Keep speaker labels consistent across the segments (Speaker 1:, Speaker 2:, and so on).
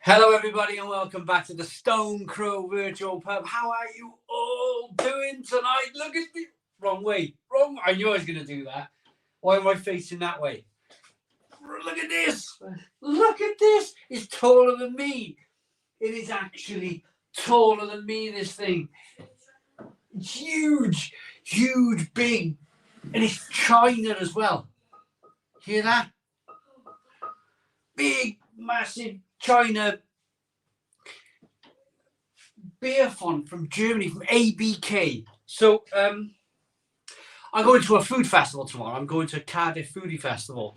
Speaker 1: Hello, everybody, and welcome back to the Stone Crow Virtual Pub. How are you all doing tonight? Look at me. Wrong way. Wrong. I knew I was going to do that. Why am I facing that way? Look at this. Look at this. It's taller than me. It is actually taller than me, this thing. It's huge. Huge, big. And it's China as well. Hear that? Big, massive China beer font from Germany, from ABK. So I'm going to a food festival tomorrow. I'm going to Cardiff Foodie Festival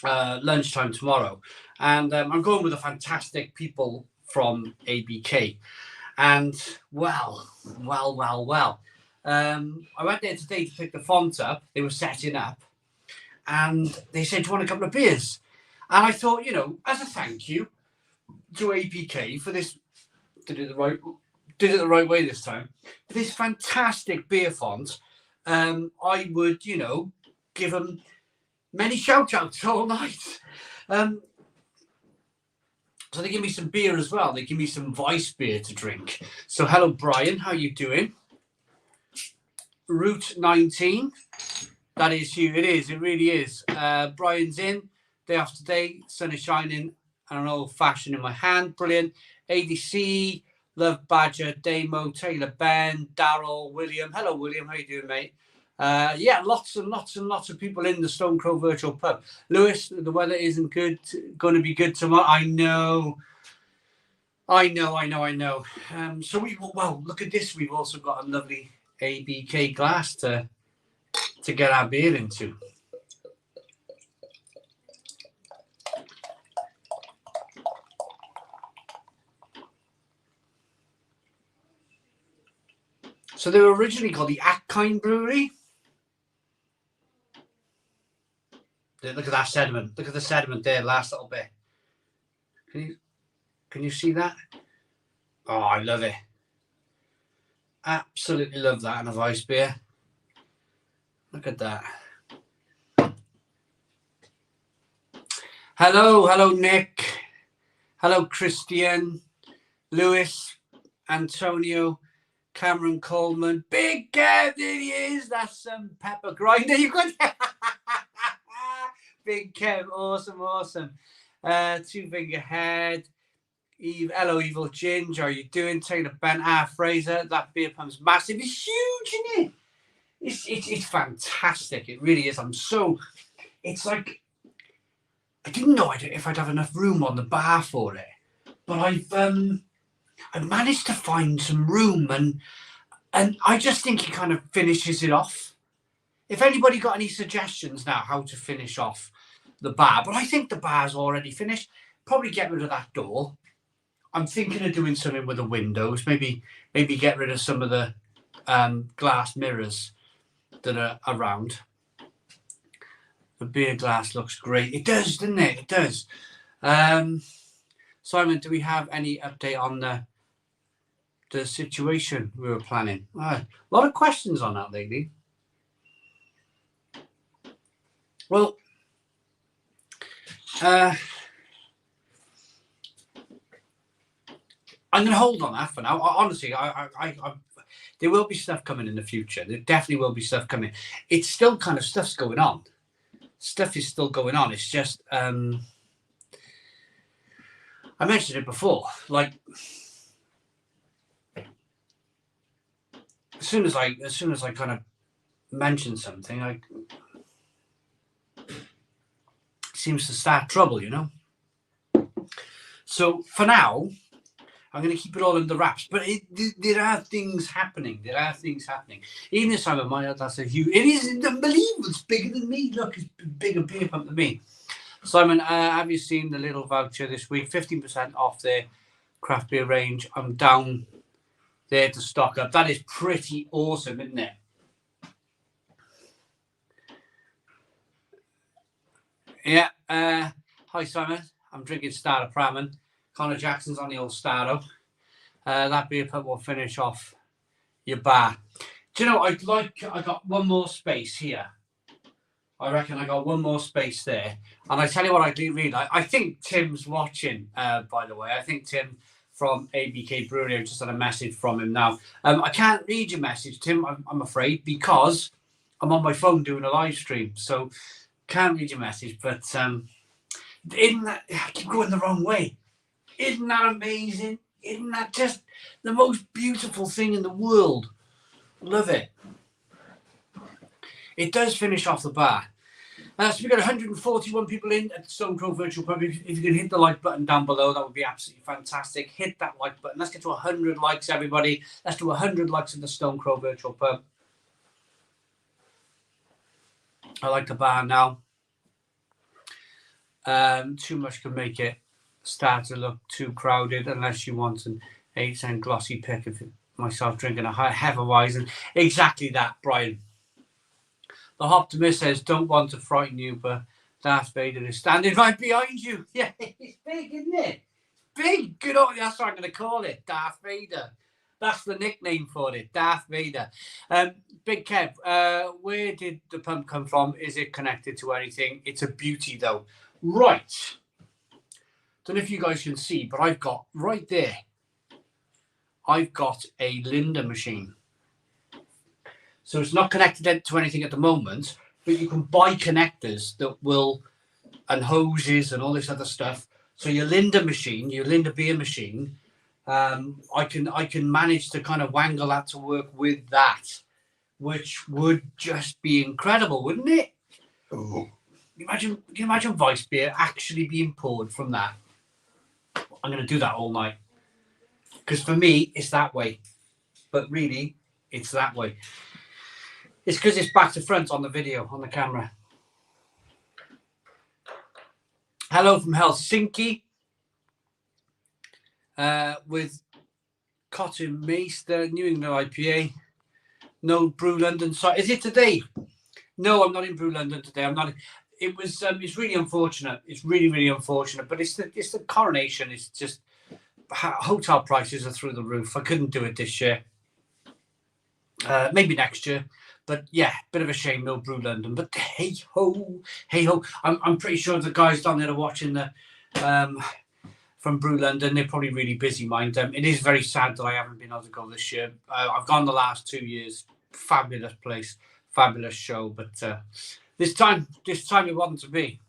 Speaker 1: lunchtime tomorrow, and I'm going with the fantastic people from ABK. And well. I went there today to pick the font up. They were setting up, and they said, "Do you want a couple of beers?" And I thought, as a thank you to ABK for this. Did it the right way this time. This fantastic beer font, I would, give them many shout outs all night. So they give me some beer as well. They give me some Vice beer to drink. So hello, Brian. How you doing? Route 19. That is you. It is. It really is. Brian's in. Day after day. Sun is shining. And an old fashioned in my hand. Brilliant. ADC, Love Badger, Damo, Taylor Ben, Daryl, William. Hello, William. How you doing, mate? Lots and lots of people in the Stone Crow Virtual Pub. Lewis, the weather isn't good. Going to be good tomorrow. I know. So look at this. We've also got a lovely ABK glass to get our beer into. So they were originally called the Akine Brewery. Look at that sediment. Look at the sediment there, last little bit. Can you see that? Oh, I love it. Absolutely love that in a Vice beer. Look at that. Hello, Nick. Hello, Christian, Lewis, Antonio, Cameron Coleman, Big Kev, there he is. That's some pepper grinder. You've got Big Kev, awesome. Two Finger Head, Eve, hello, Evil Ginge. How are you doing? Taylor Ben, Fraser. That beer pump's massive. It's huge, isn't it? It's fantastic. It really is. It's like I didn't know if I'd have enough room on the bar for it, but I've managed to find some room, and I just think he kind of finishes it off. If anybody got any suggestions now how to finish off the bar, but I think the bar's already finished. Probably get rid of that door. I'm thinking of doing something with the windows. Maybe get rid of some of the glass mirrors that are around. The beer glass looks great. It does, doesn't it? It does. Simon, do we have any update on the situation we were planning? A lot of questions on that lately. Well, I'm going to hold on that for now. Honestly, there will be stuff coming in the future. There definitely will be stuff coming. It's still kind of stuff's going on. Stuff is still going on. It's just I mentioned it before. Like as soon as I kind of mention something, it seems to start trouble, So for now, I'm going to keep it all under wraps. But there are things happening. Even this time of mine, that's a huge. It is unbelievable. It's bigger than me. Look, it's a bigger beer pump than me. Simon, have you seen the little voucher this week? 15% off their craft beer range. I'm down there to stock up. That is pretty awesome, isn't it? Yeah. Hi, Simon. I'm drinking Starter Pramen. Connor Jackson's on the old Starter. That beer pump will finish off your bar. Do you know, I got one more space here. I reckon I got one more space there. And I tell you what, I do read. I think Tim's watching, by the way. I think Tim from ABK Brewery, I just had a message from him now. I can't read your message, Tim, I'm afraid, because I'm on my phone doing a live stream. So can't read your message. But isn't that, I keep going the wrong way. Isn't that amazing? Isn't that just the most beautiful thing in the world? Love it. It does finish off the bar. So we've got 141 people in at the Stone Crow Virtual Pub. If you can hit the like button down below, that would be absolutely fantastic. Hit that like button. Let's get to 100 likes, everybody. Let's do 100 likes in the Stone Crow Virtual Pub. I like the bar now. Too much can make it start to look too crowded unless you want an 8-cent glossy pick of myself drinking a Hefeweizen. Exactly that, Brian. The Optimist says, don't want to frighten you, but Darth Vader is standing right behind you. Yeah, it's big, isn't it? Big. Good on you. That's what I'm going to call it, Darth Vader. That's the nickname for it, Darth Vader. Big Kev, where did the pump come from? Is it connected to anything? It's a beauty, though. Right. Don't know if you guys can see, but I've got right there, I've got a Linda machine. So it's not connected to anything at the moment, but you can buy connectors that will, and hoses and all this other stuff. So your Linda machine, your Linda beer machine, I can manage to kind of wangle that to work with that, which would just be incredible, wouldn't it? Oh. Can you imagine Vice beer actually being poured from that? I'm going to do that all night. Because for me, it's that way. But really, it's that way. It's because it's back to front on the video, on the camera. Hello from Helsinki. With Cotton Maester, New England IPA. No Brew London. So is it today? No, I'm not in Brew London today. I'm not. It was. It's really unfortunate. It's really, really unfortunate. But it's the coronation. It's just hotel prices are through the roof. I couldn't do it this year. Maybe next year. But yeah, bit of a shame, no Brew London. But hey ho. I'm pretty sure the guys down there are watching the from Brew London. They're probably really busy, mind them. It is very sad that I haven't been able to go this year. I've gone the last 2 years. Fabulous place, fabulous show. But this time it wasn't to be.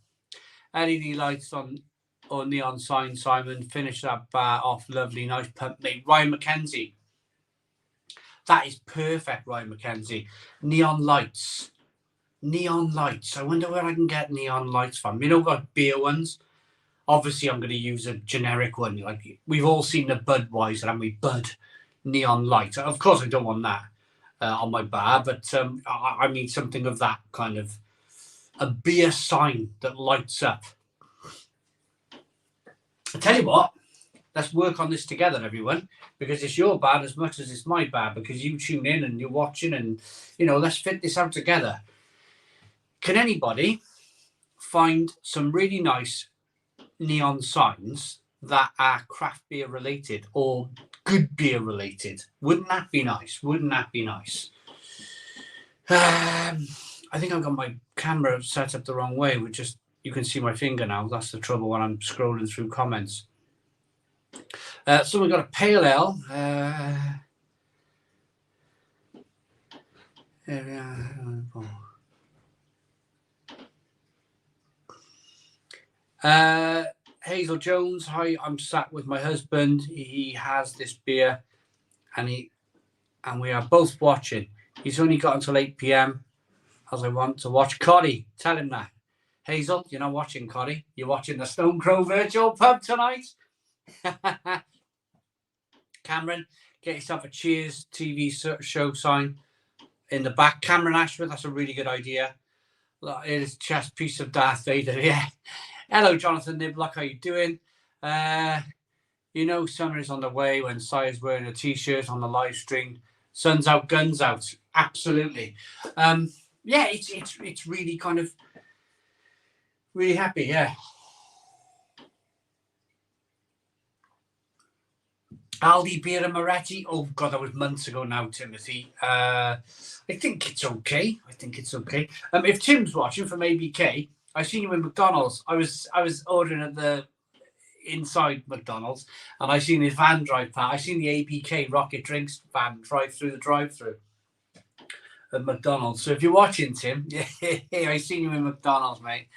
Speaker 1: LED lights on or neon sign, Simon. Finish that bar off, lovely, nice pump, mate. Ryan McKenzie. That is perfect, Ryan McKenzie. Neon lights. I wonder where I can get neon lights from. You know, got beer ones. Obviously, I'm going to use a generic one. Like we've all seen the Budweiser, and we Bud neon light. Of course, I don't want that on my bar, but I mean something of that kind of a beer sign that lights up. I tell you what. Let's work on this together, everyone, because it's your bar as much as it's my bar, because you tune in and you're watching and, you know, let's fit this out together. Can anybody find some really nice neon signs that are craft beer related or good beer related? Wouldn't that be nice? I think I've got my camera set up the wrong way. You can see my finger now. That's the trouble when I'm scrolling through comments. Someone got a pale ale. Hazel Jones. Hi, I'm sat with my husband. He has this beer, and we are both watching. He's only got until 8 p.m. as I want to watch. Coddy, tell him that. Hazel, you're not watching, Coddy. You're watching the Stone Crow Virtual Pub tonight. Cameron, get yourself a Cheers TV show sign in the back. Cameron Ashworth, that's a really good idea. It is chest piece of Darth Vader. Yeah. Hello, Jonathan Niblock. How you doing? You know, summer is on the way when Sire's wearing a t-shirt on the live stream. Sun's out, guns out. Absolutely. Yeah, it's really kind of really happy. Yeah. Aldi Beer and Moretti. Oh God, that was months ago now, Timothy. I think it's okay. If Tim's watching from ABK, I seen you in McDonald's. I was ordering at the inside McDonald's, and I seen his van drive past. I seen the ABK Rocket Drinks van drive through the drive-through at McDonald's. So if you're watching, Tim, yeah, I seen you in McDonald's, mate.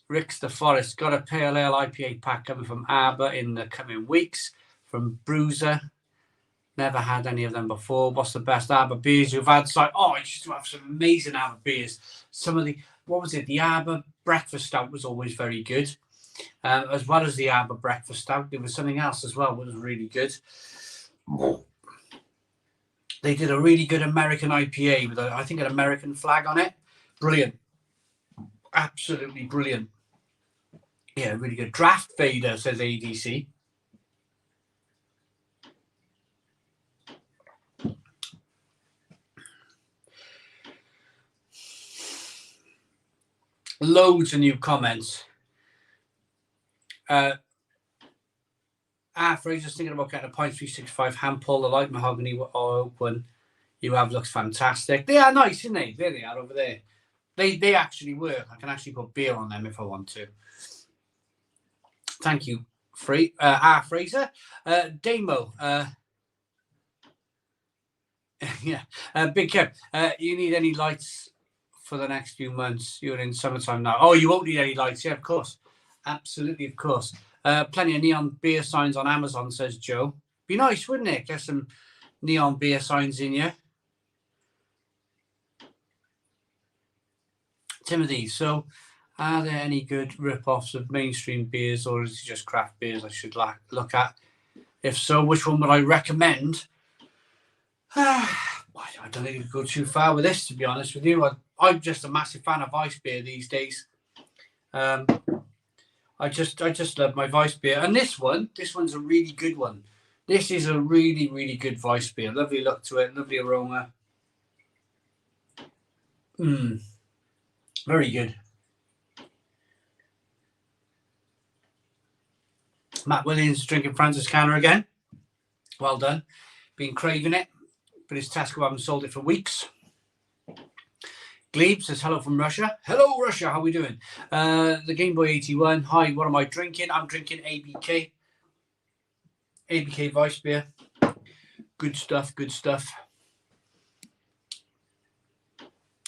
Speaker 1: Rick's the Forest got a pale ale IPA pack coming from Arbor in the coming weeks. From Bruiser, never had any of them before. What's the best Arbor beers you've had? So, I used to have some amazing Arbor beers. Some of the the Arbor breakfast stout was always very good. As well as the Arbor breakfast stout, there was something else as well that was really good. They did a really good American IPA with, I think, an American flag on it. Brilliant. Absolutely brilliant. Yeah, really good. Draft Vader, says ADC. Loads of new comments. Fraser's thinking about getting a Pint 365 hand pull. The light mahogany oak one you have looks fantastic. They are nice, isn't they? There they are over there. They actually work. I can actually put beer on them if I want to. Thank you, Fraser. Damo. Yeah. Big Kev, you need any lights for the next few months? You're in summertime now. Oh, you won't need any lights. Yeah, of course. Absolutely, of course. Plenty of neon beer signs on Amazon, says Joe. Be nice, wouldn't it? Get some neon beer signs in you. Timothy, so are there any good rip-offs of mainstream beers, or is it just craft beers I should look at? If so, which one would I recommend? I don't think you could go too far with this, to be honest with you. I'm just a massive fan of Weiss beer these days. I just love my Weiss beer. And this one's a really good one. This is a really, really good Weiss beer. Lovely look to it, lovely aroma. Very good. Matt Williams drinking Francis Canner again. Well done. Been craving it, but his Tesco haven't sold it for weeks. Glebe says hello from Russia. Hello, Russia. How are we doing? The Game Boy 81. Hi, what am I drinking? I'm drinking ABK. ABK Weiss beer. Good stuff.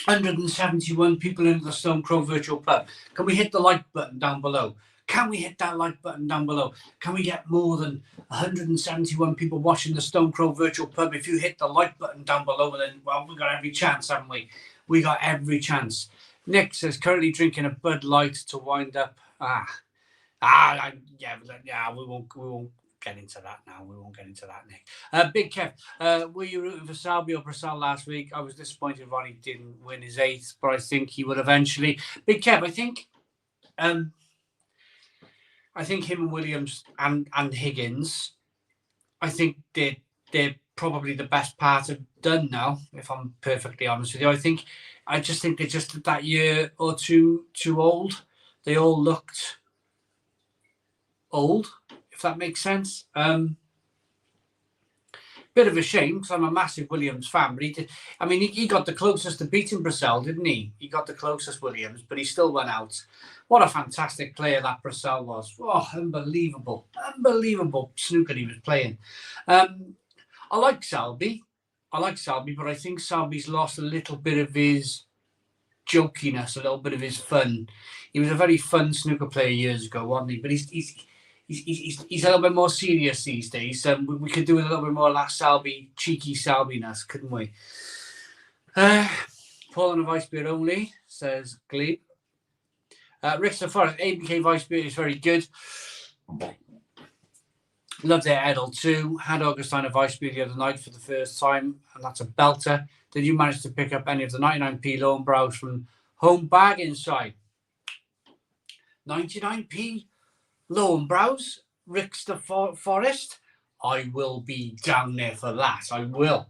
Speaker 1: 171 people into the Stone Crow virtual pub. Can we hit the like button down below? Can we hit that like button down below? Can we get more than 171 people watching the Stone Crow virtual pub? If you hit the like button down below, then, well, we've got every chance, haven't we? We got every chance. Nick says, currently drinking a Bud Light to wind up. We won't get into that now. We won't get into that, Nick. Big Kev, were you rooting for Salby or Purcell last week? I was disappointed Ronnie didn't win his 8th, but I think he would eventually. Big Kev, I think him and Williams and Higgins, I think they're probably the best part of done now, if I'm perfectly honest with you. I just think they're just that year or two too old. They all looked old, if that makes sense. Bit of a shame because I'm a massive Williams fan, but he got the closest to beating Purcell, didn't he? He got the closest, Williams, but he still went out. What a fantastic player that Purcell was. Oh, unbelievable snooker he was playing. I like Salby, but I think Salby's lost a little bit of his jokiness, a little bit of his fun. He was a very fun snooker player years ago, wasn't he? But he's a little bit more serious these days. We could do with a little bit more of that Salby, cheeky Salbiness, couldn't we? Paul and a Weiss beer only, says Glebe. Wrexham Forest, ABK Weiss beer is very good. Love their Edel too. Had Augustine a Weiss beer the other night for the first time, and that's a belter. Did you manage to pick up any of the 99p Lowenbrows from Home Bag Inside? 99p Lowenbrows, Rick's the Forest. I will be down there for that. I will.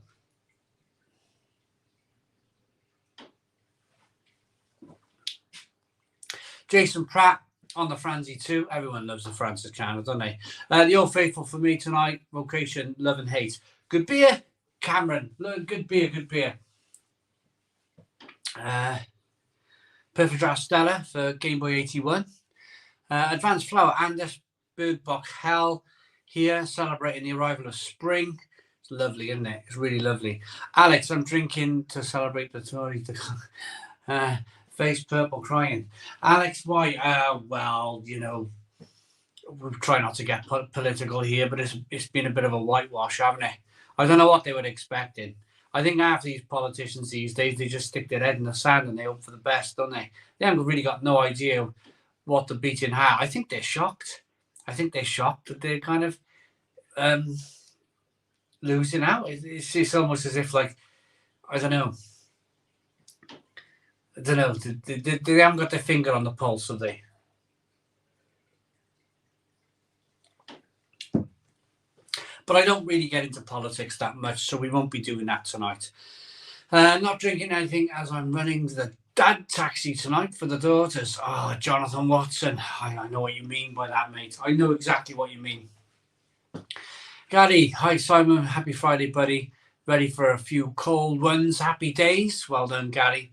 Speaker 1: Jason Pratt, on the Franzi too. Everyone loves the Francis channel, don't they? The Old Faithful for me tonight. Vocation, love and hate. Good beer, Cameron. Good beer, good beer. Perfect Draft Stella for Game Boy 81. Advanced Flower, Anders Bergbock Hell here, celebrating the arrival of spring. It's lovely, isn't it? It's really lovely. Alex, I'm drinking to celebrate the Tory. Face purple crying. Alex, why? Well, you know, we try not to get political here, but it's been a bit of a whitewash, haven't it? I don't know what they were expecting. I think half these politicians these days, they just stick their head in the sand and they hope for the best, don't they? They haven't really got no idea what the beating hat. I think they're shocked. I think they're shocked that they're kind of losing out. It's almost as if, like, I don't know. They haven't got their finger on the pulse, have they? But I don't really get into politics that much, so we won't be doing that tonight. Not drinking anything as I'm running the dad taxi tonight for the daughters. Oh, Jonathan Watson. I know what you mean by that, mate. I know exactly what you mean. Gary, hi Simon. Happy Friday, buddy. Ready for a few cold ones. Happy days. Well done, Gary.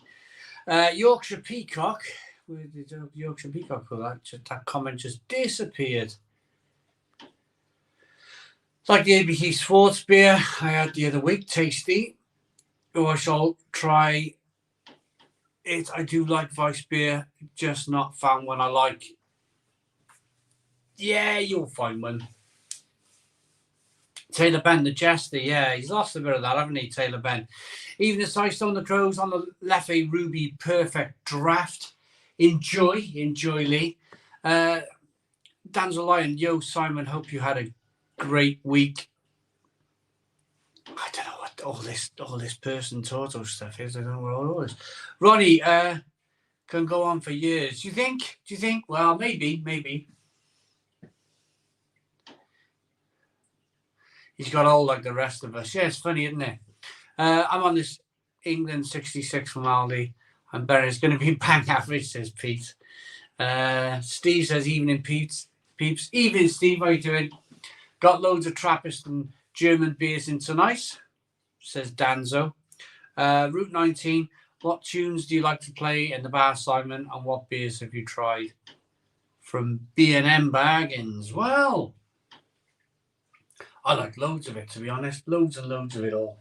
Speaker 1: Yorkshire Peacock. Where did Yorkshire Peacock go? That comment just disappeared. Like the ABC Sports beer I had the other week, tasty. Oh, I shall try it. I do like Vice beer, just not found one I like. Yeah, you'll find one. Taylor Benn, the Jester, yeah, he's lost a bit of that, haven't he, Taylor Benn? Even the Systone, the Crows on the Leffe Ruby Perfect Draft. Enjoy, Lee. Dan's a Lion, yo, Simon, hope you had a great week. I don't know what all this person Toto stuff is. I don't know what all this. Ronnie can go on for years. Do you think? Well, maybe. He's got old like the rest of us. Yeah, it's funny, isn't it? I'm on this England 66 from Aldi. I'm betting it's going to be bang average, says Pete. Steve says, evening, peeps. Evening, Steve. How you doing? Got loads of Trappist and German beers in tonight, says Danzo. Route 19. What tunes do you like to play in the bar, Simon? And what beers have you tried? From B&M Bargains. Well, I like loads of it, to be honest. Loads and loads of it all.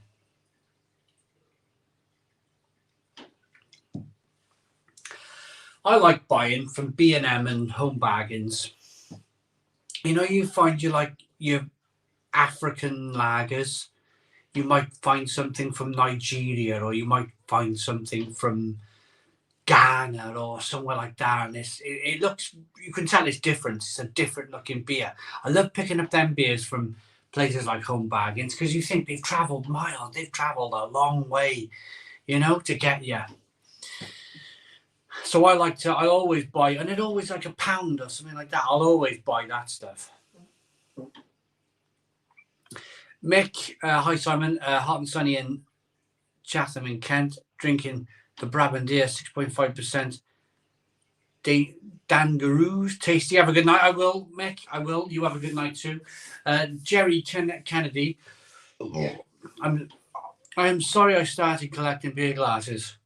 Speaker 1: I like buying from B&M and Home Bargains. You know, you find you like your African lagers. You might find something from Nigeria, or you might find something from Ghana or somewhere like that. And it looks, you can tell it's different. It's a different looking beer. I love picking up them beers from places like Home Bargains because you think they've travelled miles. They've travelled a long way, you know, to get you. So I always buy, and it always like £1 or something like that. I'll always buy that stuff. Mick, hi Simon, hot and sunny in Chatham in Kent, drinking the Brabandia 6.5% Dangaroos. Tasty. Have a good night. I will, Mick. I will. You have a good night too. Jerry Kennedy. I'm sorry I started collecting beer glasses.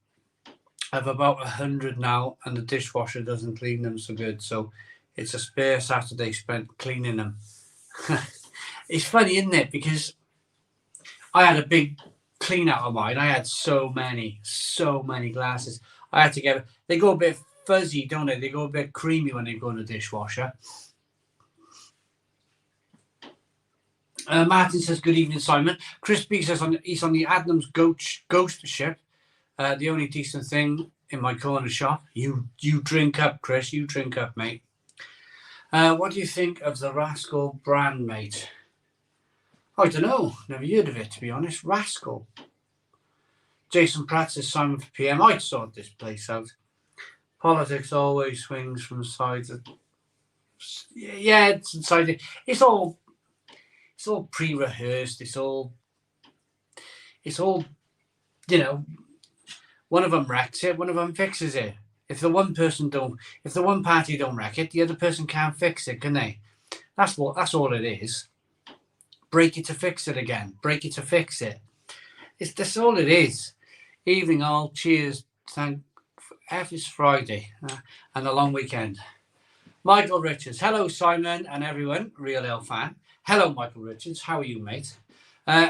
Speaker 1: I have about 100 now, and the dishwasher doesn't clean them so good. So it's a spare Saturday spent cleaning them. It's funny, isn't it? Because I had a big clean out of mine. I had so many glasses. I had to get, they go a bit fuzzy, don't they? They go a bit creamy when they go in the dishwasher. Martin says, good evening, Simon. Chris B says he's on the Adnams ghost ship. The only decent thing in my corner shop. You drink up, Chris. You drink up, mate. What do you think of the Rascal brand, mate? I don't know. Never heard of it, to be honest. Rascal. Jason Pratt says, Simon for PM. I'd sort this place out. Politics always swings from sides. Yeah, it's inside. It's all pre-rehearsed. It's all, you know, one of them wrecks it, one of them fixes it. If the one party don't wreck it, the other person can't fix it, can they? That's all it is. Break it to fix it again. Break it to fix it. That's all it is. Evening all. Cheers. Thank F is Friday and a long weekend. Michael Richards. Hello, Simon and everyone. Real Ale fan. Hello, Michael Richards. How are you, mate?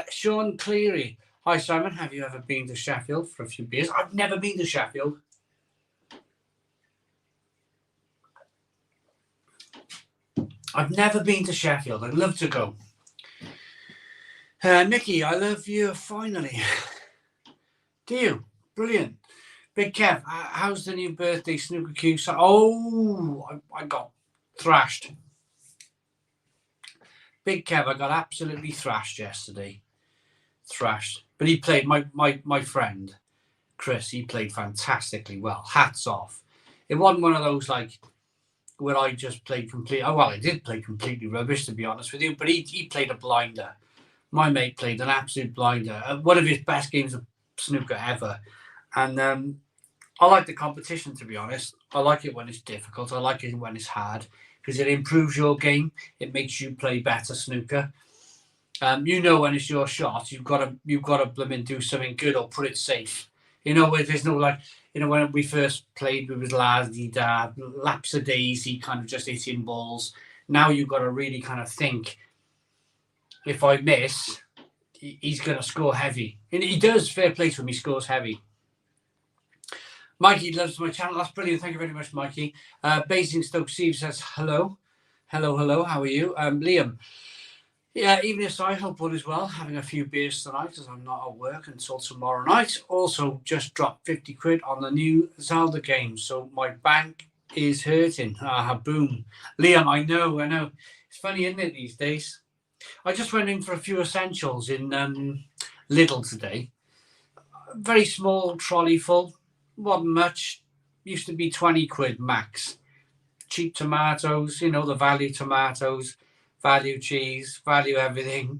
Speaker 1: Sean Cleary. Hi, Simon. Have you ever been to Sheffield for a few beers? I've never been to Sheffield. I've never been to Sheffield. I'd love to go. Nikki, I love you finally. Do you? Brilliant. Big Kev, how's the new birthday snooker queue? Oh, I got thrashed. Big Kev, I got absolutely thrashed yesterday. Thrashed. But he played, my friend, Chris, he played fantastically well. Hats off. It wasn't one of those like where I just played completely. Oh, well, I did play completely rubbish, to be honest with you, but he played a blinder. My mate played an absolute blinder. One of his best games of snooker ever. And I like the competition, to be honest. I like it when it's difficult. I like it when it's hard because it improves your game. It makes you play better snooker. You know, when it's your shot, you've got to blooming do something good or put it safe. You know, where there's no like, you know, when we first played, we was la-di-da, laps a daisy, kind of just hitting balls. Now you've got to really kind of think, if I miss, he's going to score heavy. And he does, fair play to him, he scores heavy. Mikey loves my channel. That's brilliant. Thank you very much, Mikey. Basingstoke Steve says, hello. Hello. How are you? Liam. Yeah, evening aside, hope all is well. Having a few beers tonight as I'm not at work until tomorrow night. Also, just dropped 50 quid on the new Zelda game. So my bank is hurting. Boom. Liam, I know. It's funny, isn't it, these days? I just went in for a few essentials in Lidl today. Very small trolley full. Wasn't much. Used to be 20 quid max. Cheap tomatoes, you know, the value tomatoes, value cheese, value everything.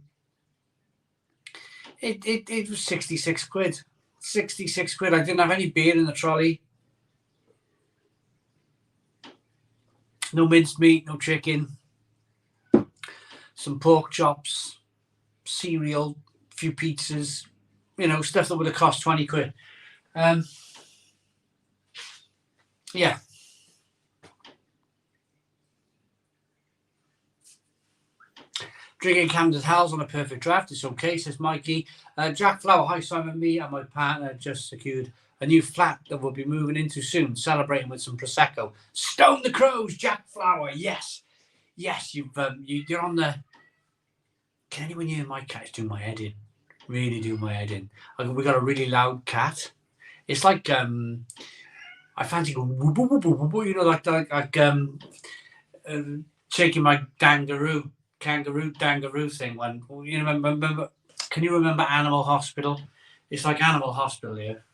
Speaker 1: It was 66 quid. 66 quid. I didn't have any beer in the trolley. No minced meat, no chicken. Some pork chops, cereal, a few pizzas, you know, stuff that would have cost 20 quid. Yeah. Drinking Camden Hells on a perfect draft. It's okay, says Mikey. Jack Flower, hi Simon. Me and my partner just secured a new flat that we'll be moving into soon, celebrating with some Prosecco. Stone the Crows, Jack Flower. Yes, you're on the... Can anyone hear my cat? It's doing my head in. Really do my head in. We got a really loud cat. It's like I fancy going whoop, whoop, whoop, whoop, you know, like shaking my kangaroo thing. When you remember, can you remember Animal Hospital? It's like Animal Hospital here.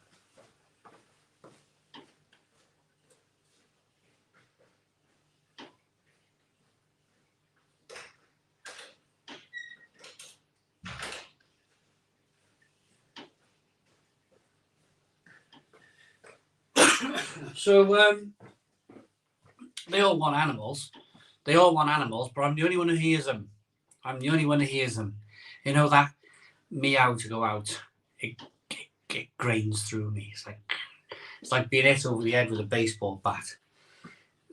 Speaker 1: So they all want animals. They all want animals, but I'm the only one who hears them. You know, that meow to go out. It grains through me. It's like being hit over the head with a baseball bat.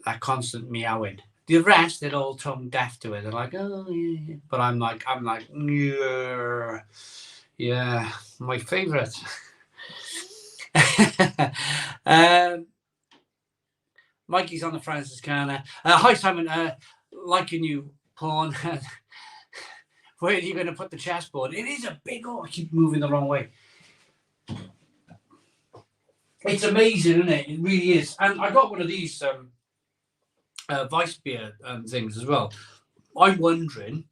Speaker 1: That constant meowing. The rest, they're all tongue deaf to it. They're like, oh yeah. But I'm like, yeah, my favourite. Mikey's on the Francis Carner. Hi Simon, liking you, porn. Where are you going to put the chessboard? It is a big I keep moving the wrong way. It's amazing, isn't it? It really is. And I got one of these Vice beer things as well. I'm wondering,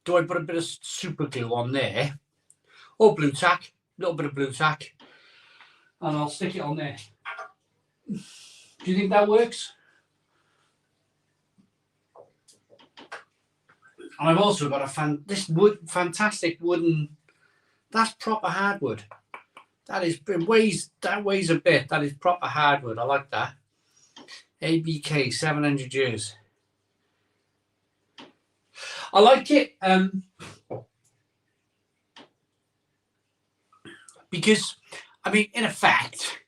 Speaker 1: do I put a bit of super glue on there or blue tack? A little bit of blue tack, and I'll stick it on there. Do you think that works? And I've also got this fantastic wooden. That's proper hardwood. That weighs a bit. That is proper hardwood. I like that. ABK 700 years. I like it because, I mean, in effect,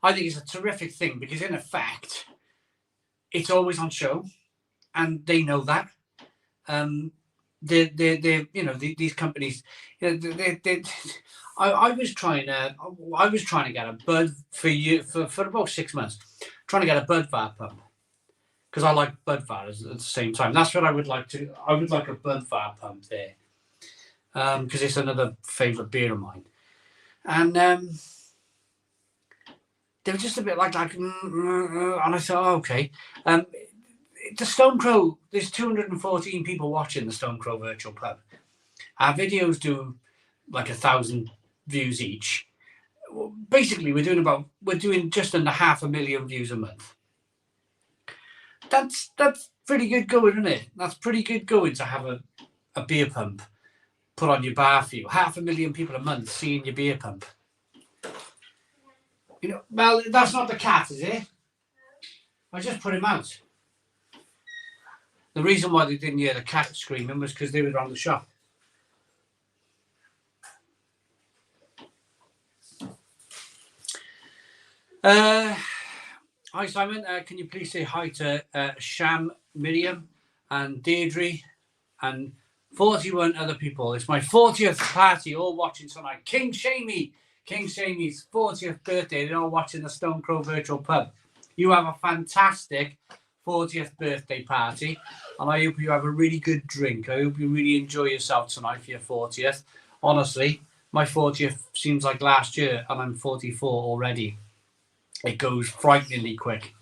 Speaker 1: I think it's a terrific thing because in effect, it's always on show, and they know that. They're you know, these companies, you know, I was trying to get a bud for about 6 months, trying to get a Budvar pump because I like Budvar at the same time. That's what I would like to. I would like a Budvar pump there because it's another favourite beer of mine, and they were just a bit like, and I thought, oh, okay. The Stone Crow, there's 214 people watching the Stone Crow virtual pub. Our videos do like 1,000 views each. Basically, we're doing just under 500,000 views a month. That's pretty good going, isn't it? That's pretty good going to have a beer pump put on your bar for you. 500,000 people a month seeing your beer pump. You know, well, that's not the cat, is it? I just put him out. The reason why they didn't hear the cat screaming was because they were around the shop. Hi, Simon. Can you please say hi to Sham, Miriam, and Deirdre, and 41 other people? It's my 40th party, all watching tonight. King Shamey's 40th birthday. They're all watching the Stone Crow virtual pub. You have a fantastic 40th birthday party, and I hope you have a really good drink. I hope you really enjoy yourself tonight for your 40th. Honestly, my 40th seems like last year, and I'm 44 already. It goes frighteningly quick.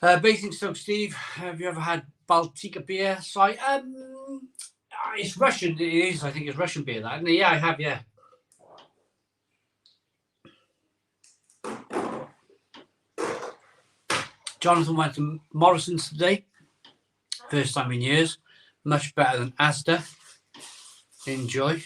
Speaker 1: Basingstoke Steve, have you ever had Baltica beer? So it's Russian. It is. I think it's Russian beer. That, isn't it? Yeah, I have. Yeah. Jonathan went to Morrison's today. First time in years. Much better than Asda. Enjoy.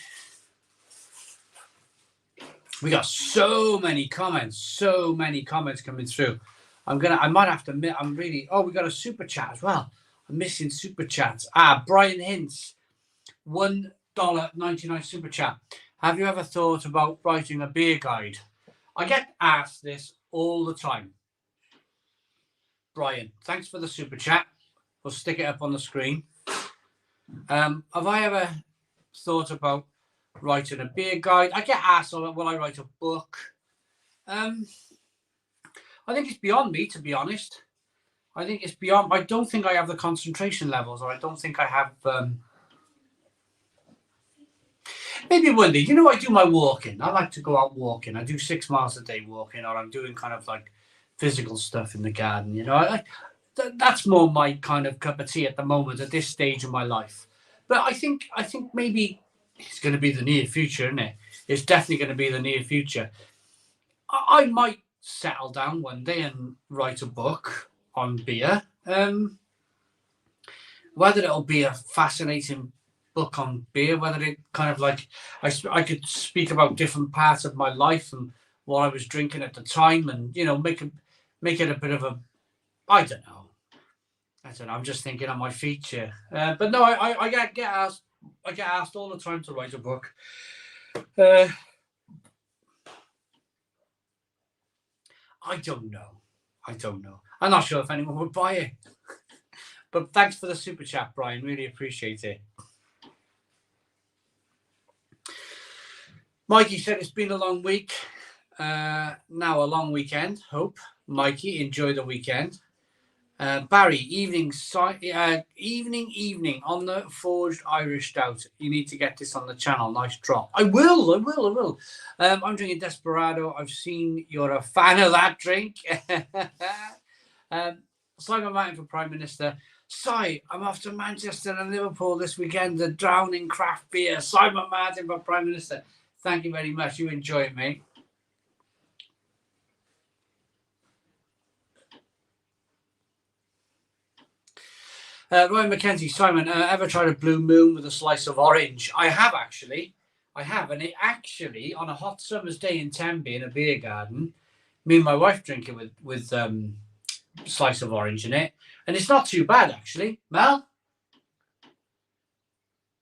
Speaker 1: We got so many comments coming through. I might have to admit, we got a super chat as well. I'm missing super chats. Brian Hintz, $1.99 super chat. Have you ever thought about writing a beer guide? I get asked this all the time. Brian, thanks for the super chat. We'll stick it up on the screen. Have I ever thought about writing a beer guide? I get asked, will I write a book? I think it's beyond me, to be honest. I think it's beyond. I don't think I have the concentration levels, or I don't think I have. Maybe one day. You know, I do my walking. I like to go out walking. I do 6 miles a day walking, or I'm doing kind of like physical stuff in the garden. You know, that's more my kind of cup of tea at the moment, at this stage of my life. But I think maybe it's going to be the near future, isn't it? It's definitely going to be the near future. I might settle down one day and write a book on beer. Whether it'll be a fascinating book on beer, whether it kind of like I could speak about different parts of my life and what I was drinking at the time, and you know, make it a bit of a, I don't know. I'm just thinking on my feet here. But no, I get asked. I get asked all the time to write a book. I don't know. I'm not sure if anyone would buy it. But thanks for the super chat, Brian. Really appreciate it. Mikey said it's been a long week. Now a long weekend. Hope. Mikey, enjoy the weekend. Barry, evening on the Forged Irish Stout. You need to get this on the channel. Nice drop. I will. I'm drinking Desperado. I've seen you're a fan of that drink. Simon Martin for Prime Minister. Si, I'm off to Manchester and Liverpool this weekend. The drowning craft beer. Simon Martin for Prime Minister. Thank you very much. You enjoy it, mate. Ryan McKenzie, Simon, ever tried a Blue Moon with a slice of orange? I have, actually. I have, and it actually, on a hot summer's day in Tenby in a beer garden, me and my wife drink it with slice of orange in it, and it's not too bad actually. Mel?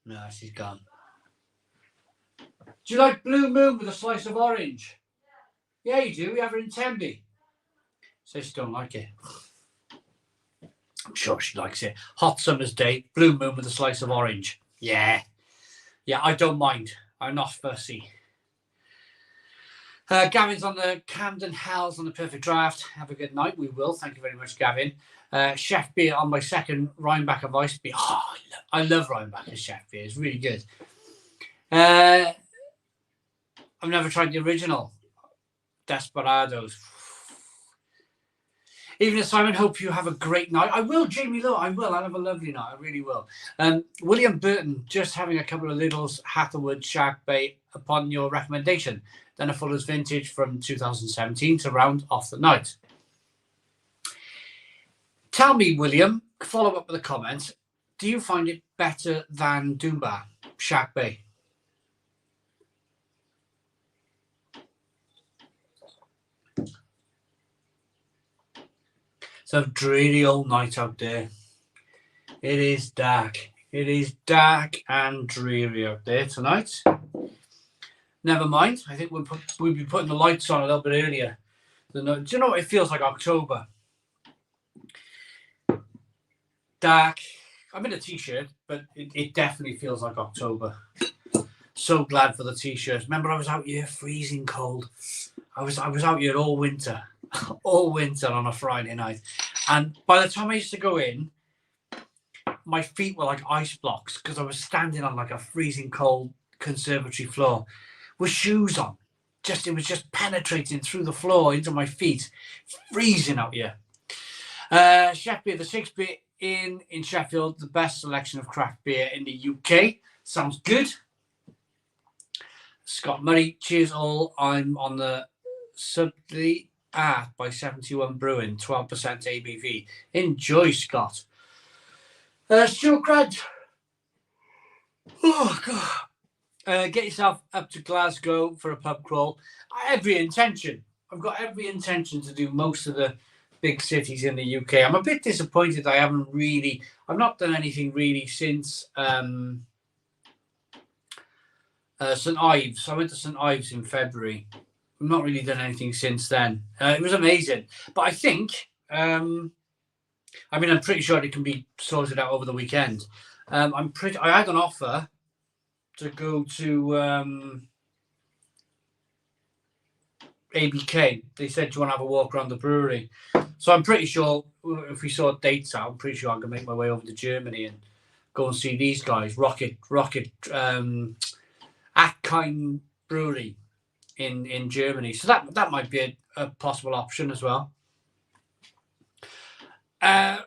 Speaker 1: No, she's gone. Do you like Blue Moon with a slice of orange? Yeah, you do. We have her in Tenby. Says she don't like it. I'm sure she likes it. Hot summer's day, Blue Moon with a slice of orange. Yeah. Yeah, I don't mind. I'm not fussy. Gavin's on the Camden Hells on the Perfect Draft. Have a good night. We will. Thank you very much, Gavin. Chef Beer on my second Rhinebacker Vice Beer. Oh, I love Rhinebacker Chef Beer. It's really good. I've never tried the original Desperados. Evening, Simon. Hope you have a great night. I will, Jamie Lowe. I will. I'll have a lovely night. I really will. William Burton, just having a couple of Littles Hatherwood Shark Bait upon your recommendation. Then a Fuller's Vintage from 2017 to round off the night. Tell me, William, follow up with a comment. Do you find it better than Doombar Shark Bait? It's a dreary old night out there. It is dark. It is dark and dreary out there tonight. Never mind. I think we'll be putting the lights on a little bit earlier. Do you know what it feels like? October. Dark. I'm in a t-shirt, but it definitely feels like October. So glad for the t-shirts. Remember, I was out here freezing cold. I was out here all winter. All winter on a Friday night. And by the time I used to go in, my feet were like ice blocks because I was standing on like a freezing cold conservatory floor with shoes on. It was just penetrating through the floor into my feet. Freezing out here. Chef Beer, the 6-bit in Sheffield, the best selection of craft beer in the UK. Sounds good. Scott Murray, cheers all. I'm on the Subtly Art by 71 Brewing, 12% ABV. Enjoy, Scott. Stuart Grant. Oh, God. Get yourself up to Glasgow for a pub crawl. Every intention. I've got every intention to do most of the big cities in the UK. I'm a bit disappointed I've not done anything really since St Ives. I went to St Ives in February. I've not really done anything since then. It was amazing. But I think, I'm pretty sure it can be sorted out over the weekend. I had an offer to go to ABK. They said, do you want to have a walk around the brewery? So I'm pretty sure if we sort dates out, I'm pretty sure I can make my way over to Germany and go and see these guys, Rocket Akheim Brewery in Germany. So that might be a possible option as well.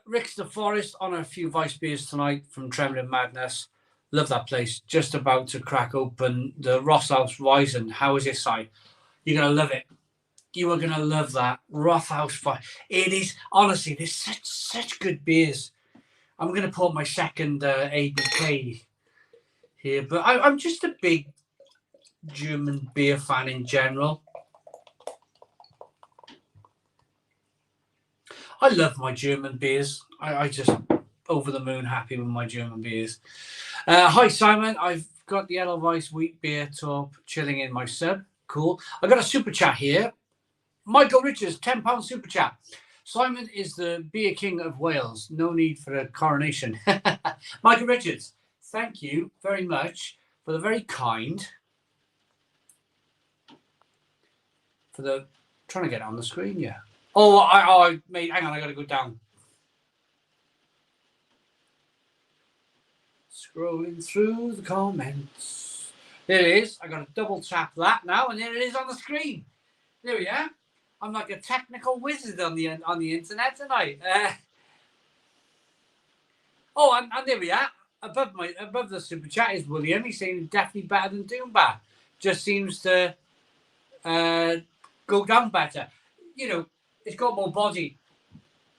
Speaker 1: Rick's the Forest on a few Vice beers tonight from Trembling Madness. Love that place. Just about to crack open the Rosshaus Weizen. How is it, Si? You're going to love it. You are going to love that. Rothhaus Fire. It is, honestly, there's such good beers. I'm going to put my second ABK here, but I'm just a big German beer fan in general. I love my German beers. I just over the moon happy with my German beers. Hi, Simon. I've got the Edelweiss wheat beer top chilling in my sub. Cool. I got a super chat here. Michael Richards, £10 super chat. Simon is the beer king of Wales. No need for a coronation. Michael Richards, thank you very much for the very kind. Trying to get it on the screen, yeah. Hang on, I got to go down. Scrolling through the comments. There it is. I got to double tap that now, and there it is on the screen. There we are. I'm like a technical wizard on the internet tonight. And there we are. Above the super chat is William. He's saying definitely better than Doombar. Just seems to go down better. You know, it's got more body.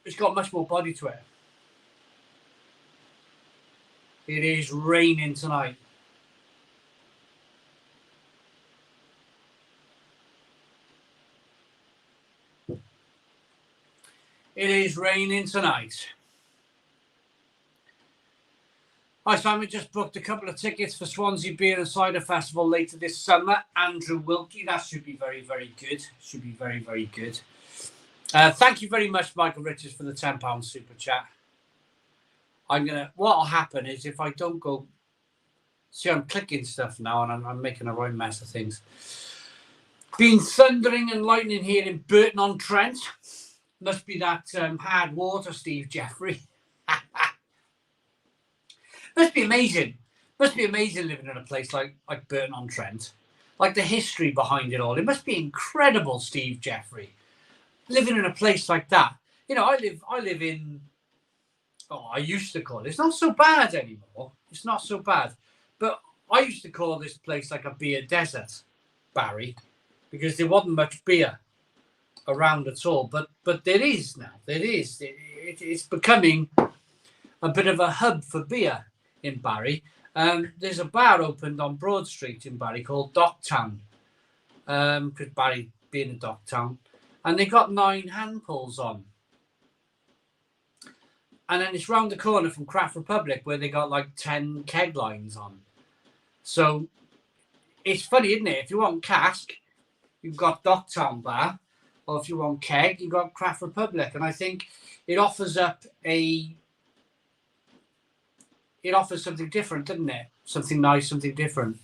Speaker 1: It's got much more body to it. It is raining tonight. It is raining tonight. Hi, Simon. Just booked a couple of tickets for Swansea Beer and Cider Festival later this summer. Andrew Wilkie. That should be very, very good. Should be very, very good. Thank you very much, Michael Richards, for the £10 super chat. What'll happen is if I don't go, see, I'm clicking stuff now and I'm making a right mess of things. Been thundering and lightning here in Burton-on-Trent. Must be that hard water, Steve Jeffrey. Must be amazing. Must be amazing living in a place like Burton-on-Trent. Like the history behind it all. It must be incredible, Steve Jeffrey. Living in a place like that. You know, I live in, I used to call it. It's not so bad anymore. It's not so bad. But I used to call this place like a beer desert, Barry, because there wasn't much beer around at all. But there is now. There is. It's becoming a bit of a hub for beer in Barry. There's a bar opened on Broad Street in Barry called Docktown, because Barry being a dock town, and they got 9 hand pulls on. And then it's round the corner from Craft Republic where they got like 10 keg lines on. So it's funny, isn't it? If you want Cask, you've got Docktown Bar, or if you want keg, you've got Craft Republic. And I think it offers up something different, doesn't it? Something nice, something different.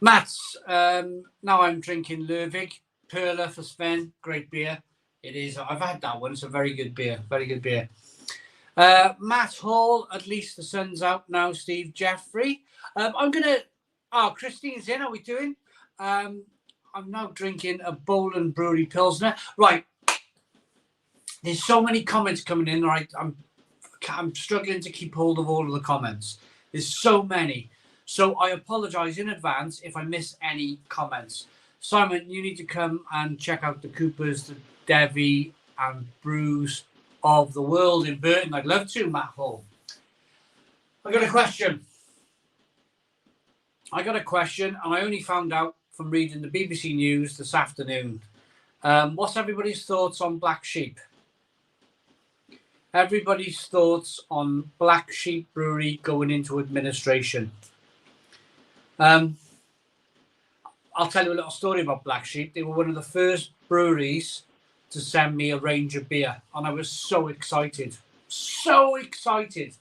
Speaker 1: Mats, now I'm drinking Lervig, Perla for Sven, great beer. It is. I've had that one. It's a very good beer. Very good beer. Matt Hall, at least the sun's out now, Steve Jeffrey. Christine's in. How are we doing? I'm now drinking a Boland Brewery Pilsner. Right. There's so many comments coming in. Right. I'm struggling to keep hold of all of the comments. There's so many. So I apologize in advance if I miss any comments. Simon, you need to come and check out the Coopers, the Devi and Brews of the world in Burton. I'd love to, Matt Hall. I got a question, and I only found out from reading the BBC News this afternoon. What's everybody's thoughts on Black Sheep? Everybody's thoughts on Black Sheep Brewery going into administration. I'll tell you a little story about Black Sheep. They were one of the first breweries to send me a range of beer, and I was so excited. So excited.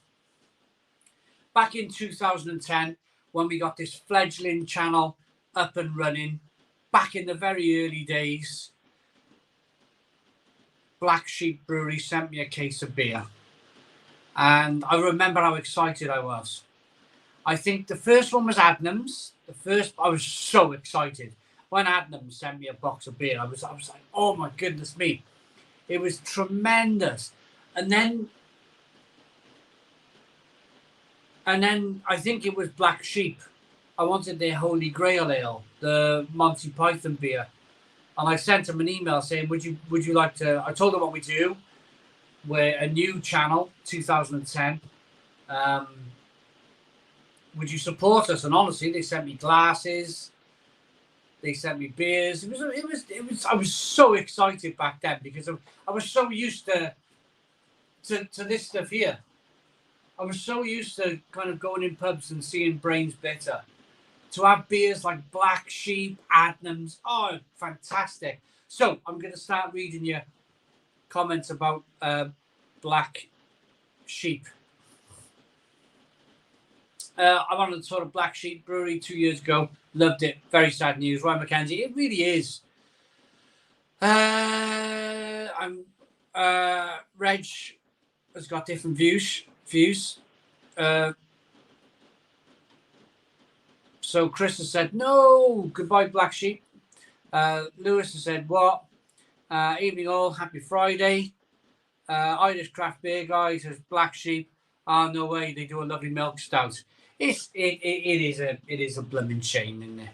Speaker 1: Back in 2010, when we got this fledgling channel up and running, back in the very early days, Black Sheep Brewery sent me a case of beer. And I remember how excited I was. I think the first one was Adnams. I was so excited. When Adnams sent me a box of beer, I was like, oh my goodness me. It was tremendous. And then I think it was Black Sheep. I wanted their Holy Grail Ale, the Monty Python beer. And I sent them an email saying, would you like to, I told them what we do. We're a new channel, 2010. Would you support us? And honestly, they sent me glasses. They sent me beers. I was so excited back then because I was so used to this stuff here. I was so used to kind of going in pubs and seeing Brains Bitter. To have beers like Black Sheep, Adnams, oh, fantastic. So I'm going to start reading your comments about Black Sheep. I wanted to sort of Black Sheep Brewery 2 years ago. Loved it. Very sad news. Ryan Mackenzie, it really is. Reg has got different views. So Chris has said, no, goodbye, Black Sheep. Lewis has said, what? Evening all, happy Friday. Irish Craft Beer Guy says, Black Sheep. Oh, no way, they do a lovely milk stout. It is a blooming shame, isn't it?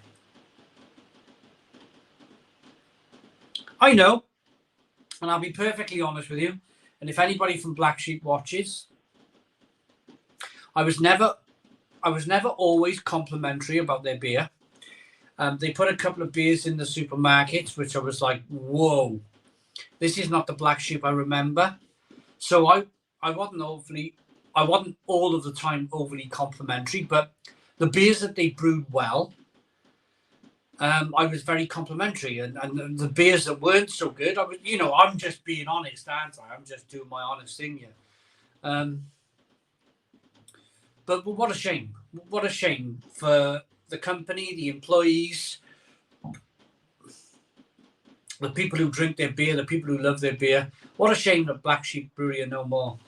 Speaker 1: I know, and I'll be perfectly honest with you, and if anybody from Black Sheep watches, I was never always complimentary about their beer. They put a couple of beers in the supermarkets, which I was like, whoa. This is not the Black Sheep I remember. So I wasn't all of the time overly complimentary, but the beers that they brewed well, I was very complimentary, and the beers that weren't so good, I was, I'm just being honest, aren't I? I'm just doing my honest thing here. But what a shame! What a shame for the company, the employees, the people who drink their beer, the people who love their beer. What a shame that Black Sheep Brewery are no more.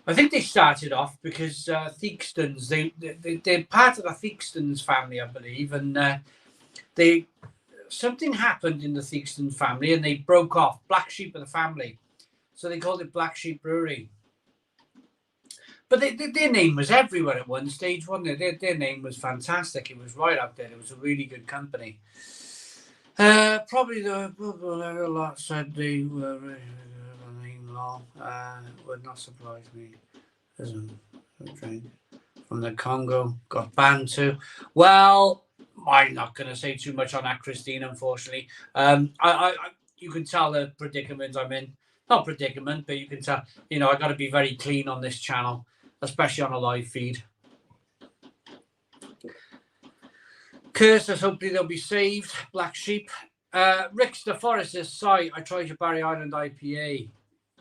Speaker 1: I think they started off because Theakston's, they're part of the Theakston's family, I believe, and something happened in the Theakston family and they broke off. Black Sheep of the family. So they called it Black Sheep Brewery. But their name was everywhere at one stage, wasn't it? Their name was fantastic. It was right up there. It was a really good company. Probably the lot said they were long. Would not surprise me. From the Congo got banned too. Well, I'm not going to say too much on that, Christine. Unfortunately, you can tell the predicament I'm in. Not predicament, but you can tell. I got to be very clean on this channel, especially on a live feed. Curses, hopefully they'll be saved. Black Sheep. Rick the Forest says, "Sorry, I tried your Barry Island IPA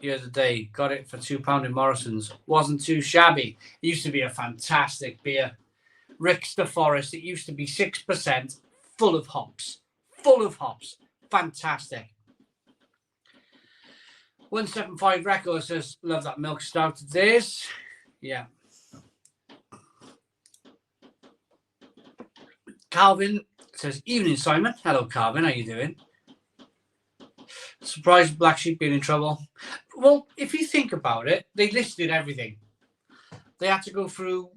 Speaker 1: the other day. Got it for £2 in Morrison's. Wasn't too shabby. It used to be a fantastic beer. Rick the Forest. It used to be 6%, full of hops. Full of hops. Fantastic." 175 Records says, "Love that milk stout." This, yeah. Calvin says, "Evening, Simon." Hello, Calvin. How you doing? Surprised Black Sheep being in trouble. Well, if you think about it, they listed everything. They had to go through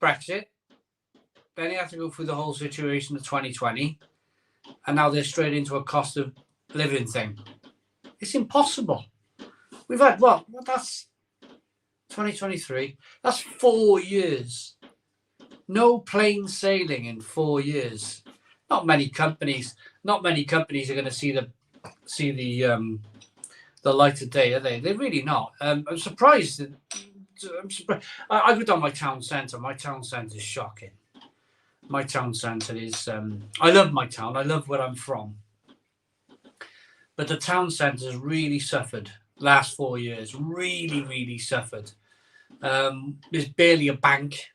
Speaker 1: Brexit. Then they had to go through the whole situation of 2020. And now they're straight into a cost of living thing. It's impossible. We've had, that's 2023. That's 4 years. No plain sailing in 4 years. Not many companies are going to see the light of day, are they? They're really not. I'm surprised. I go down my town centre. My town centre is shocking. My town centre is. I love my town. I love where I'm from. But the town centre has really suffered last 4 years. Really, really suffered. There's barely a bank,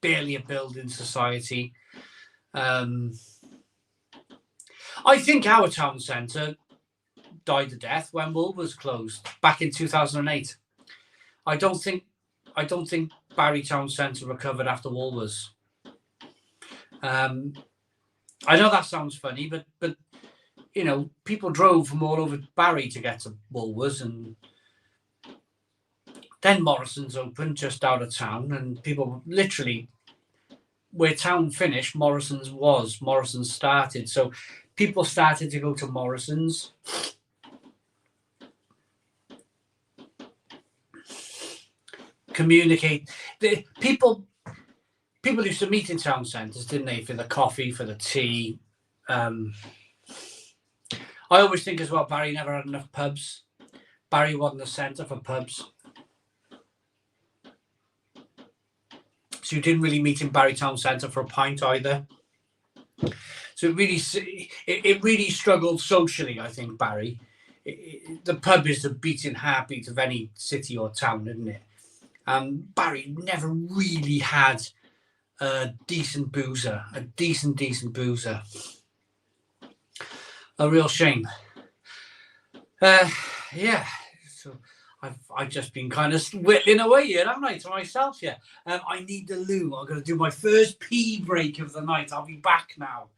Speaker 1: barely a building society. I think our town centre died a death when Woolworths closed back in 2008. I don't think Barry Town Centre recovered after Woolworths. I know that sounds funny, but people drove from all over Barry to get to Woolworths, and then Morrison's opened just out of town, and people literally, where town finished, Morrison's started. So people started to go to Morrison's. Communicate. The people used to meet in town centres, didn't they, for the coffee, for the tea. I always think as well, Barry never had enough pubs. Barry wasn't the centre for pubs. So you didn't really meet in Barry Town Centre for a pint either. So it really struggled socially, I think, Barry. The pub is the beating heartbeat of any city or town, isn't it? Barry never really had a decent boozer. A real shame. Yeah. So I've just been kind of whittling away here, haven't I, to myself here. I need the loo. I'm going to do my first pee break of the night. I'll be back now.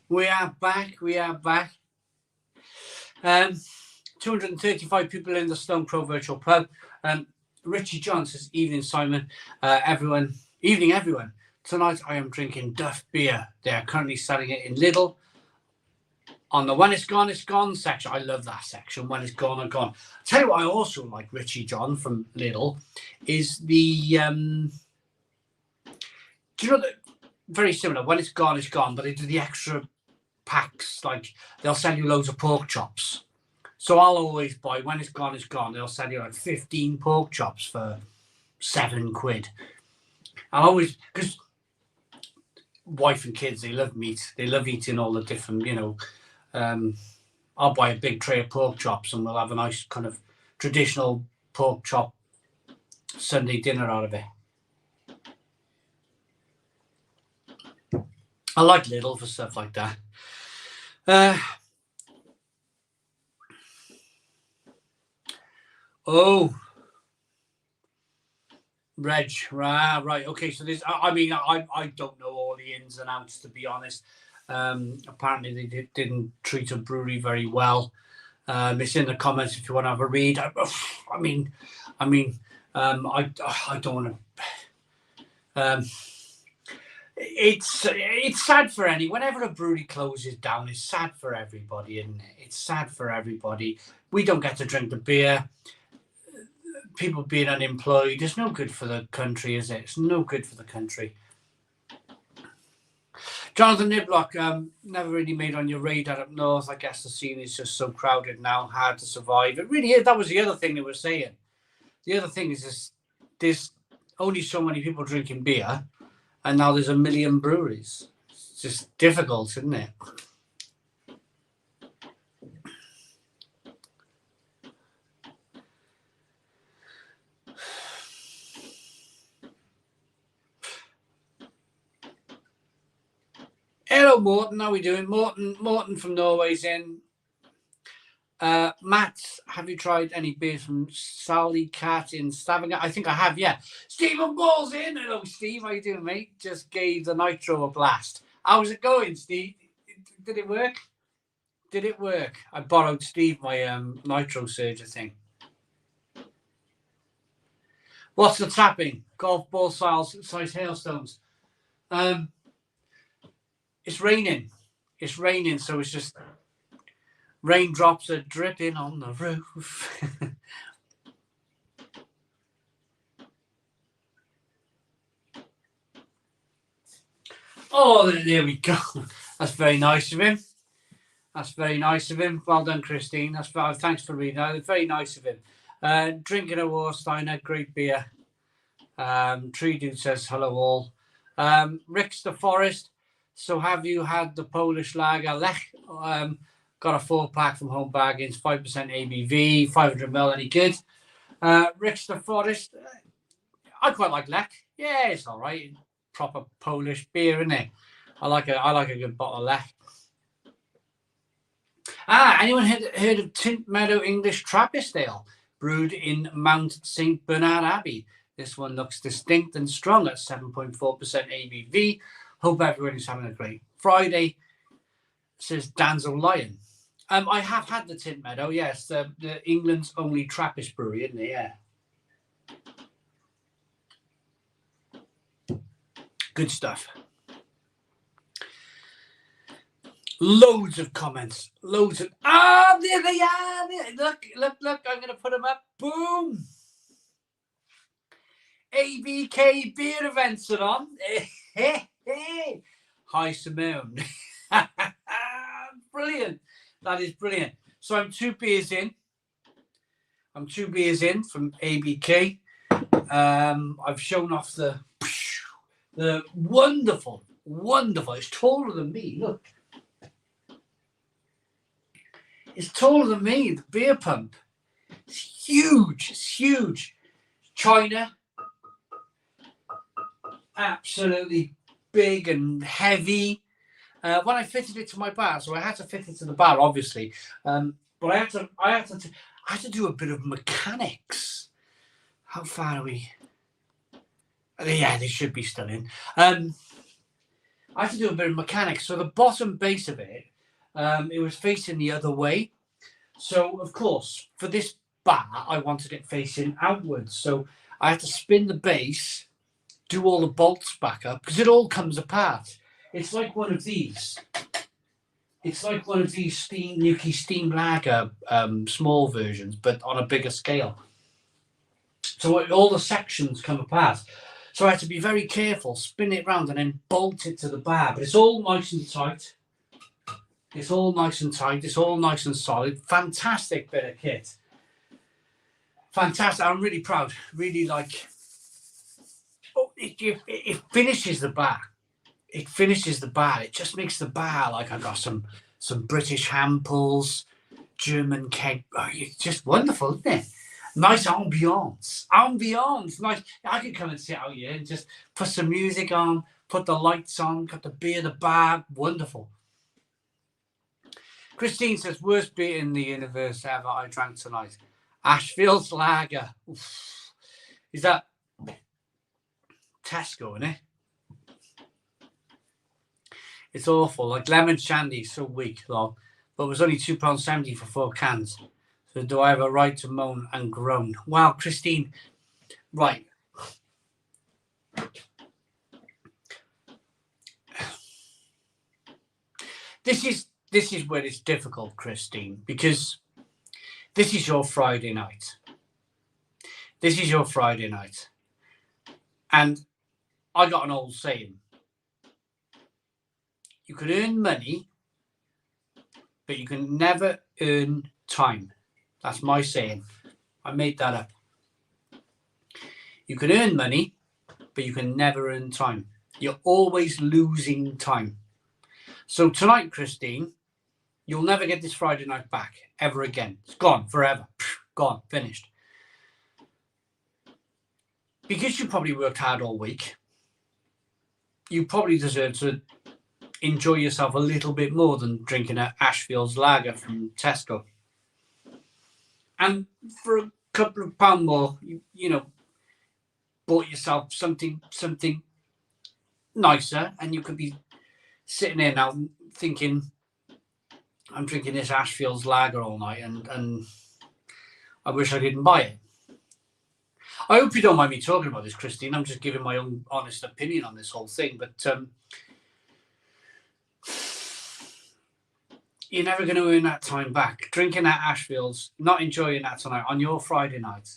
Speaker 1: We are back. 235 people in the Stone Crow Virtual Pub. Richie John says, evening, Simon. Evening, everyone. Tonight I am drinking Duff beer. They are currently selling it in Lidl. On the When It's Gone section. I love that section. When It's Gone, Gone. I'll tell you what I also like, Richie John from Lidl, is the... do you know that... Very similar. When It's Gone, but they do the extra packs. Like, they'll send you loads of pork chops. So I'll always buy, when it's gone, they'll send you like 15 pork chops for £7. I'll always, because wife and kids, they love meat. They love eating all the different, I'll buy a big tray of pork chops and we'll have a nice kind of traditional pork chop Sunday dinner out of it. I like Lidl for stuff like that. Oh, Reg, right. Okay, so this, I don't know all the ins and outs, to be honest. Apparently they didn't treat a brewery very well. It's in the comments if you want to have a read. I don't want to. It's sad for whenever a brewery closes down, it's sad for everybody, isn't it? It's sad for everybody. We don't get to drink the beer. People being unemployed, it's no good for the country, is it? It's no good for the country. Jonathan Niblock, never really made on your radar up north. I guess the scene is just so crowded now, hard to survive. It really is. That was the other thing they were saying. The other thing is there's only so many people drinking beer, and now there's 1 million breweries. It's just difficult, isn't it? Hello, Morton. How are we doing? Morton from Norway's in. Matt, have you tried any beers from Sally Cat in Stavanger? I think I have, yeah. Stephen Ball's in. Hello, Steve. How you doing, mate? Just gave the nitro a blast. How's it going, Steve? Did it work? I borrowed Steve my nitro surger thing. What's the tapping? Golf ball size hailstones. It's raining, so it's just raindrops are dripping on the roof. Oh, there we go. That's very nice of him. Well done, Christine. Thanks for reading that. Very nice of him. Drinking a Warsteiner, great beer. Tree Dude says hello all. Rick's the Forest. So have you had the Polish lager Lech? Got a 4-pack from Home Bargains, 5% ABV, 500ml, any good? Rick's the Forest. I quite like Lech. Yeah, it's all right. Proper Polish beer, isn't it? I like a good bottle of Lech. Anyone heard of Tint Meadow English Trappist Ale, brewed in Mount St. Bernard Abbey? This one looks distinct and strong at 7.4% ABV. Hope everyone is having a great Friday, says Danzel Lion. I have had the Tint Meadow, yes, the England's only Trappist brewery, isn't it? Yeah. Good stuff. Loads of comments. There they are. Look. I'm going to put them up. Boom. ABK beer events are on. Hi, Simone. Brilliant. That is brilliant. So I'm 2 beers in. from ABK. I've shown off the wonderful. It's taller than me. Look. It's taller than me, the beer pump. It's huge. China. Absolutely big and heavy. When I fitted it to my bar, so I had to fit it to the bar, obviously. But I had to do a bit of mechanics. How far are we? Yeah, they should be still in. I had to do a bit of mechanics. So the bottom base of it, it was facing the other way. So, of course, for this bar, I wanted it facing outwards. So I had to spin the base, do all the bolts back up, because it all comes apart. It's like one of these. It's like one of these Nuki steam lager small versions, but on a bigger scale. So all the sections come apart. So I had to be very careful, spin it round and then bolt it to the bar. But it's all nice and tight. It's all nice and tight. It's all nice and solid. Fantastic bit of kit. Fantastic. I'm really proud. Really like. Oh, it finishes the bar. It finishes the bar. It just makes the bar like I got some British hand pulls, German keg. Oh, it's just wonderful, isn't it? Nice ambiance. Ambiance. Nice. I could come and sit out here and just put some music on, put the lights on, got the beer, the bar. Wonderful. Christine says, worst beer in the universe ever I drank tonight. Ashfield's Lager. Oof. Is that Tesco, isn't it? It's awful. Like lemon shandy, so weak, though. But it was only £2.70 for 4 cans. So do I have a right to moan and groan? Wow, Christine. Right. This is where it's difficult, Christine, because this is your Friday night. This is your Friday night. And I got an old saying. You can earn money, but you can never earn time. That's my saying. I made that up. You can earn money, but you can never earn time. You're always losing time. So tonight, Christine, you'll never get this Friday night back ever again. It's gone forever. Gone, finished. Because you probably worked hard all week, you probably deserve to enjoy yourself a little bit more than drinking an Ashfield's Lager from Tesco. And for a couple of pounds more, you know, bought yourself something nicer, and you could be sitting there now thinking, I'm drinking this Ashfield's Lager all night, and I wish I didn't buy it. I hope you don't mind me talking about this, Christine. I'm just giving my own honest opinion on this whole thing, but you're never going to earn that time back. Drinking that Ashfield's, not enjoying that tonight on your Friday night,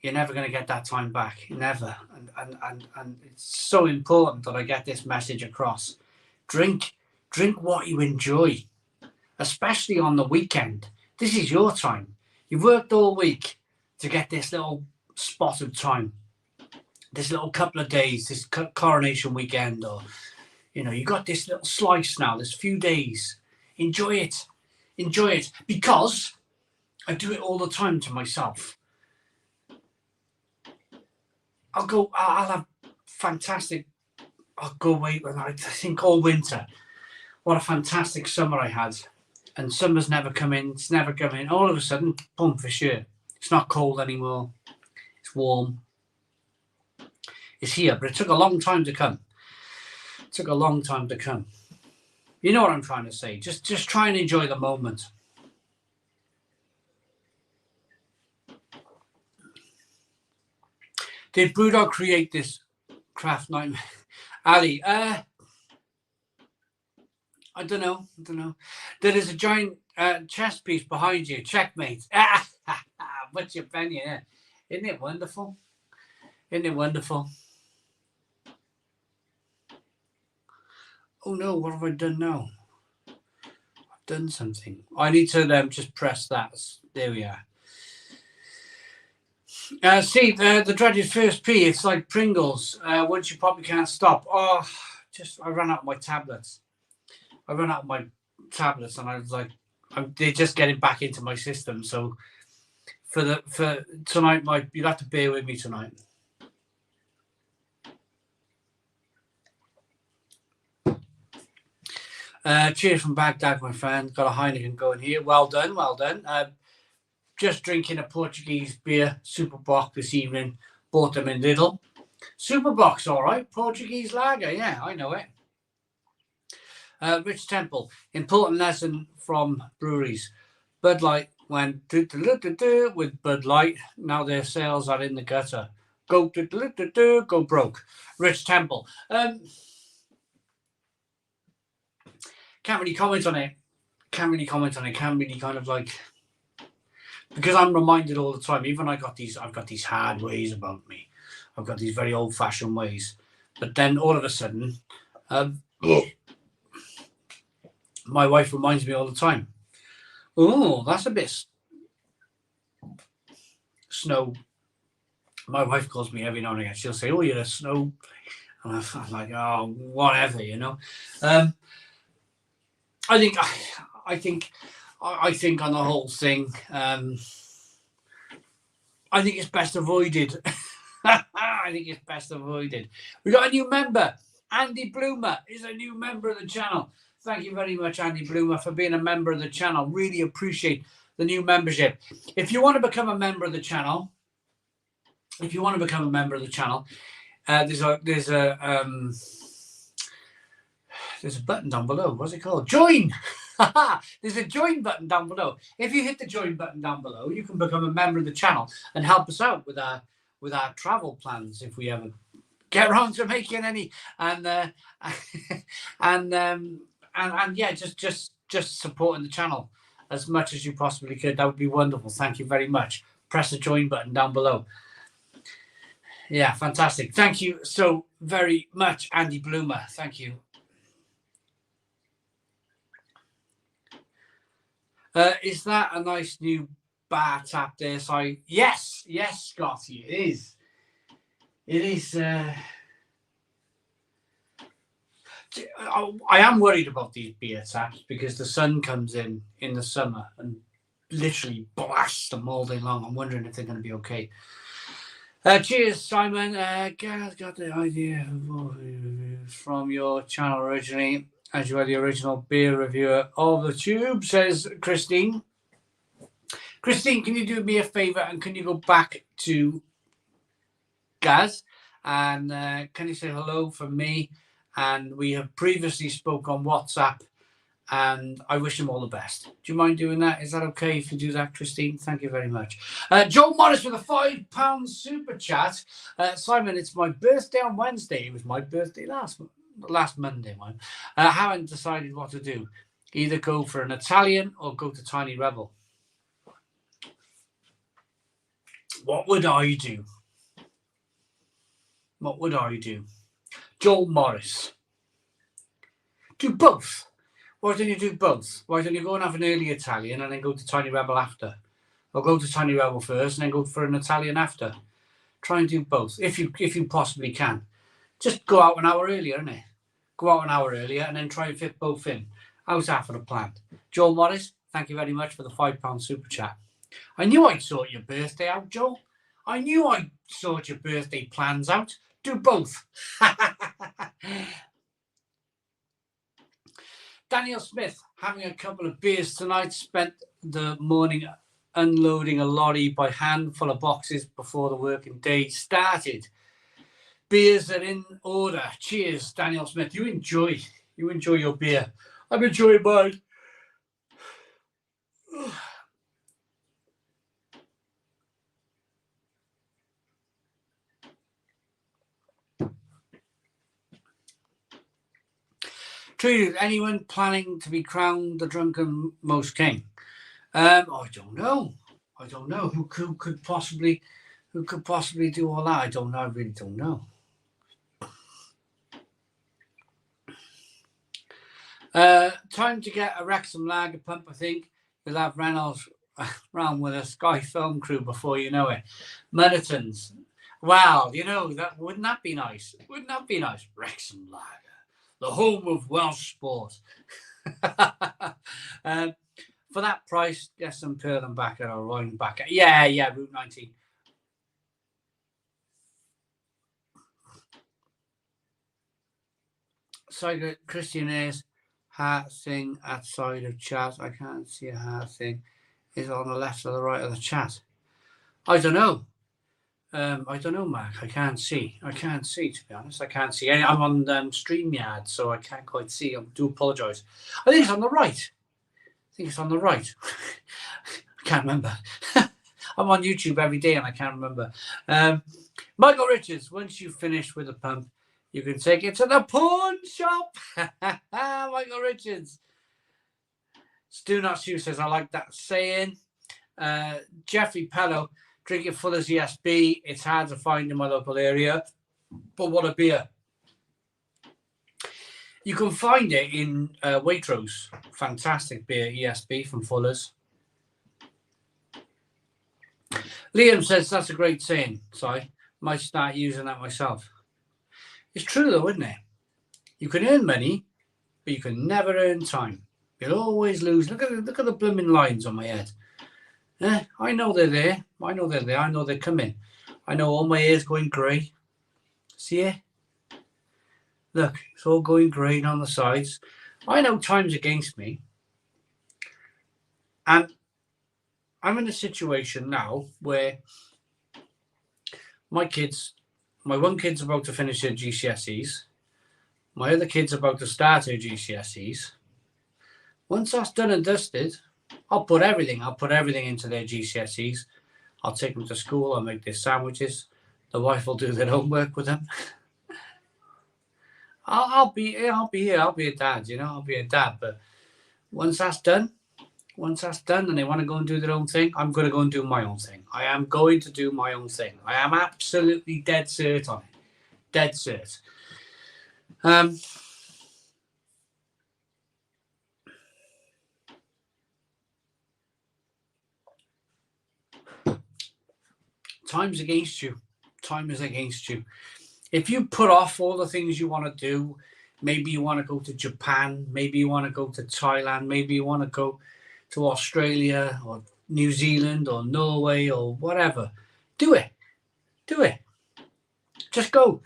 Speaker 1: you're never going to get that time back. Never. And it's so important that I get this message across. Drink what you enjoy, especially on the weekend. This is your time. You've worked all week to get this little spot of time, this little couple of days, this coronation weekend, or, you know, you got this little slice now, this few days. Enjoy it, because I do it all the time to myself. I'll have fantastic, I'll go away, I think all winter, what a fantastic summer I had. And summer's never come in, it's never come in. All of a sudden, boom, for sure. It's not cold anymore, it's warm. It's here, but it took a long time to come. You know what I'm trying to say. Just try and enjoy the moment. Did Brewdog create this craft nightmare? Ali, I don't know. There is a giant chess piece behind you. Checkmate. What's your penny? Yeah. Isn't it wonderful? Oh no, what have I done now? I've done something. I need to just press that. There we are. See, the dreaded first P, it's like Pringles. Once you pop, you can't stop. Oh, I ran out of my tablets. And I was like, they're just getting back into my system. So for tonight, you'll have to bear with me tonight. Cheers from Baghdad, my friend. Got a Heineken going here. Well done. Just drinking a Portuguese beer, Superbox this evening. Bought them in Lidl. Superbox, all right. Portuguese lager, yeah, I know it. Rich Temple, important lesson from breweries. Bud Light went with Bud Light. Now their sales are in the gutter. Go go broke. Rich Temple. Can't really comment on it. Can't really kind of like, because I'm reminded all the time. Even I've got these hard ways about me. I've got these very old-fashioned ways. But then all of a sudden, my wife reminds me all the time. Oh, that's a bit snow. My wife calls me every now and again. She'll say, "Oh, you're a snow," and I'm like, "Oh, whatever," you know. I think on the whole thing, I think it's best avoided. I think it's best avoided. We got a new member. Andy Bloomer is a new member of the channel. Thank you very much, Andy Bloomer, for being a member of the channel. Really appreciate the new membership. If you want to become a member of the channel, there's a button down below. What's it called? Join. There's a join button down below. If you hit the join button down below, you can become a member of the channel and help us out with our travel plans if we ever get around to making any. And yeah, just supporting the channel as much as you possibly could. That would be wonderful. Thank you very much. Press the join button down below. Yeah, fantastic. Thank you so very much, Andy Bloomer. Thank you. Is that a nice new bar tap there? So yes, Scotty, it is. It is. I am worried about these beer taps because the sun comes in the summer and literally blasts them all day long. I'm wondering if they're going to be okay. Cheers, Simon. Got the idea from your channel originally, as you are the original beer reviewer of the tube, says Christine. Christine, can you do me a favour and can you go back to Gaz and can you say hello from me? And we have previously spoke on WhatsApp and I wish him all the best. Do you mind doing that? Is that okay if you do that, Christine? Thank you very much. Joe Morris with a £5 super chat. Simon, it's my birthday on Wednesday. It was my birthday last Monday. I haven't decided what to do. Either go for an Italian or go to Tiny Rebel. What would I do? Joel Morris. Do both. Why don't you do both? Why don't you go and have an early Italian and then go to Tiny Rebel after? Or go to Tiny Rebel first and then go for an Italian after? Try and do both, if you possibly can. Just go out an hour earlier, innit? Go out an hour earlier and then try and fit both in. How's that for the plan? Joel Morris, thank you very much for the £5 super chat. I knew I'd sort your birthday out, Joel. I knew I'd sort your birthday plans out. Do both. Daniel Smith, having a couple of beers tonight, spent the morning unloading a lorry by hand full of boxes before the working day started. Beers are in order. Cheers, Daniel Smith. You enjoy your beer. I'm enjoying mine. Treated anyone planning to be crowned the drunken most king? I don't know. Who could possibly do all that? I don't know. I really don't know. Time to get a Wrexham lager pump. I think we'll have Reynolds round with a Sky Film crew before you know it. Militants. Wow, that wouldn't that be nice? Wouldn't that be nice? Wrexham lager, the home of Welsh sport. For that price, get some Pearl and Backer or Rhine Backer. Yeah, Route 19. So Christian is heart thing outside of chat. I can't see a heart thing. Is it on the left or the right of the chat? I don't know. I don't know, Mark. I can't see. To be honest. I can't see. I'm on StreamYard, so I can't quite see. I do apologise. I think it's on the right. I can't remember. I'm on YouTube every day and I can't remember. Michael Richards, once you finish with a pump, you can take it to the pawn shop. Michael Richards. Stu Not Stu says, I like that saying. Jeffrey Pello, drink it full as ESB. It's hard to find in my local area. But what a beer. You can find it in Waitrose. Fantastic beer, ESB from Fuller's. Liam says, that's a great saying. Sorry, might start using that myself. It's true though, isn't it? You can earn money, but you can never earn time. You'll always lose. Look at the blooming lines on my head. I know they're there. I know they're coming. I know all my hair's going grey. See it? Look, it's all going grey on the sides. I know time's against me. And I'm in a situation now where my one kid's about to finish their GCSEs. My other kid's about to start her GCSEs. Once that's done and dusted, I'll put everything into their GCSEs. I'll take them to school. I'll make their sandwiches. The wife will do their homework with them. I'll be here. I'll be a dad, I'll be a dad. But once that's done and they want to go and do their own thing, I'm going to go and do my own thing. I am going to do my own thing. I am absolutely dead cert on it. Dead cert. Time's against you. Time is against you. If you put off all the things you want to do, maybe you want to go to Japan, maybe you want to go to Thailand, maybe you want to go to Australia or New Zealand or Norway or whatever, do it. Just go.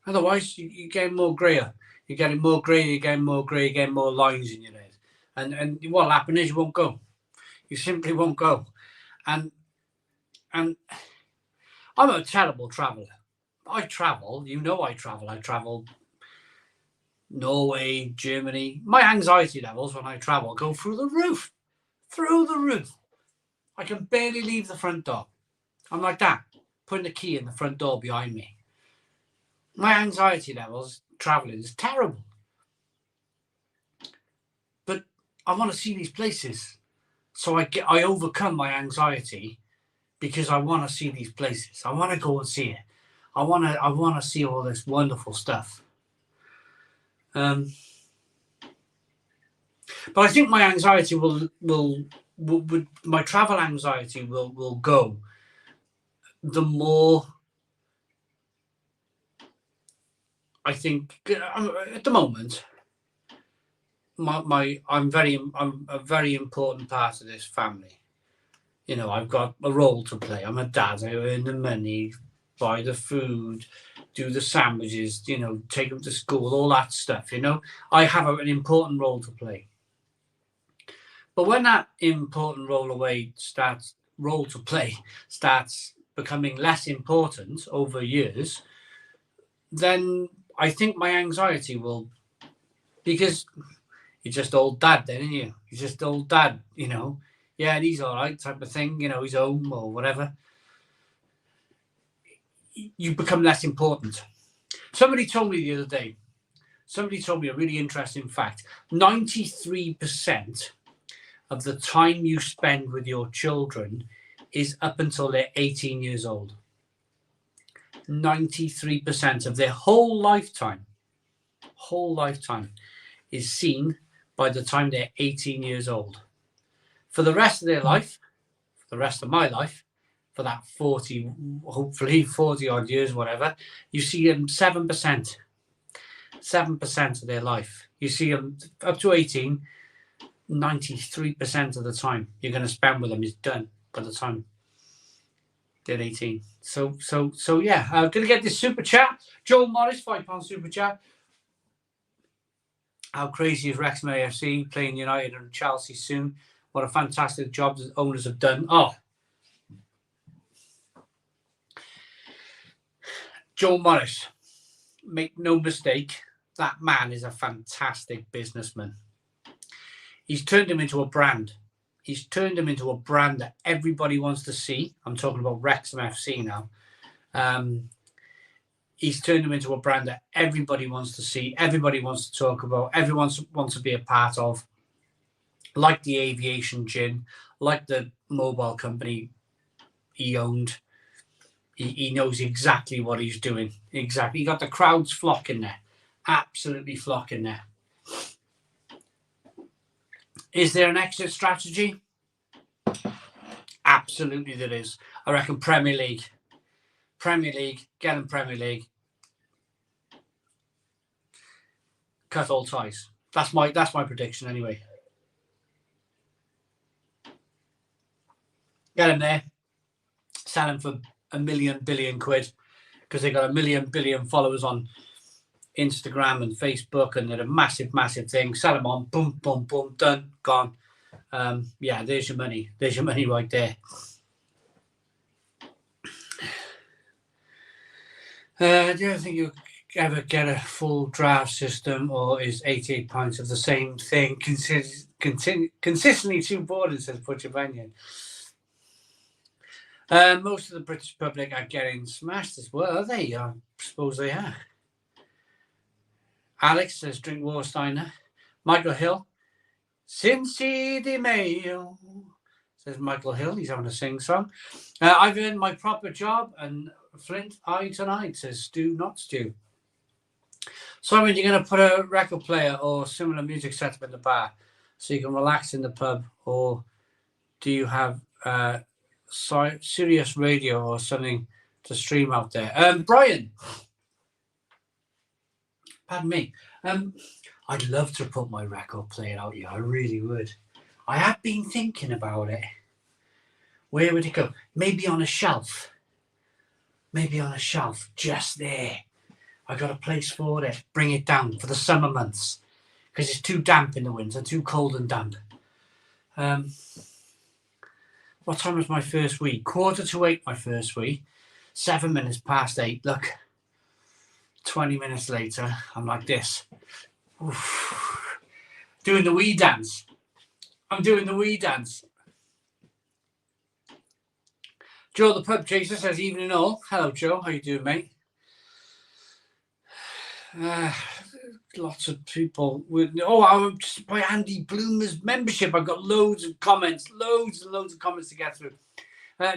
Speaker 1: Otherwise, you get more grayer. You're getting more grayer, you're getting more lines in your head. And what'll happen is you won't go. You simply won't go. And I'm a terrible traveller. I travel. I travel Norway, Germany. My anxiety levels when I travel go through the roof. I can barely leave the front door. I'm like that, putting the key in the front door behind me. My anxiety levels traveling is terrible. But I want to see these places. So I overcome my anxiety because I want to see these places. I want to go and see it. I want to see all this wonderful stuff. But I think my anxiety will my travel anxiety will go the more I think at the moment I'm a very important part of this family. I've got a role to play. I'm a dad. I earn the money, buy the food, do the sandwiches, take them to school, all that stuff, I have an important role to play. But when that important role to play starts becoming less important over years, then I think my anxiety will, because you're just old dad then, aren't you? You're just old dad, yeah, he's all right type of thing, he's home or whatever. You become less important. Somebody told me the other day, a really interesting fact. 93% of the time you spend with your children is up until they're 18 years old. 93% of their whole lifetime is seen by the time they're 18 years old. For the rest of their life, for the rest of my life, for that 40, hopefully 40 odd years, whatever, you see them 7% of their life. You see them up to 18, 93% of the time you're going to spend with them is done by the time they're 18. So yeah, I'm going to get this super chat. Joel Morris, £5 super chat. How crazy is Wrexham AFC playing United and Chelsea soon? What a fantastic job the owners have done. Oh, Joe Morris, make no mistake, that man is a fantastic businessman. He's turned him into a brand. He's turned him into a brand that everybody wants to see. I'm talking about Wrexham FC now. He's turned him into a brand that everybody wants to see, everybody wants to talk about, everyone wants to be a part of. Like the aviation gin, like the mobile company he owned. He knows exactly what he's doing. Exactly. He got the crowds flocking there. Absolutely flocking there. Is there an exit strategy? Absolutely there is. I reckon Premier League. Premier League. Get in Premier League. Cut all ties. That's my prediction anyway. Get him there. Sell him for £1 million billion because they got 1 million billion followers on Instagram and Facebook, and they're a massive thing. Sell them on, boom, boom, boom, done, gone. Yeah, there's your money. There's your money right there. Do you think you'll ever get a full draft system, or is 88 pints of the same thing consistently too boring, says Butcher Benyon? Most of the British public are getting smashed as well, are they? I suppose they are. Alex says, drink Warsteiner. Michael Hill, Cincy de Mayo, says Michael Hill. He's having a sing-song. I've earned my proper job, and Flint, I tonight, says Stu, not Stu. Simon, you're going to put a record player or similar music setup in the bar so you can relax in the pub, or do you have Sirius Radio or something to stream out there? Brian, pardon me. I'd love to put my record player out here. I really would. I have been thinking about it. Where would it go? Maybe on a shelf. Maybe on a shelf, just there. I got a place for it. Bring it down for the summer months because it's too damp in the winter, too cold and damp. What time was my first week? 7:45 my first week. 7 minutes past 8. Look, 20 minutes later, I'm like this. Oof. Doing the wee dance. I'm doing the wee dance. Joe the Pub Chaser says, evening all. Hello, Joe. How you doing, mate? Lots of people with I'm just by Andy Bloomer's membership. I've got loads of comments, loads and loads of comments to get through.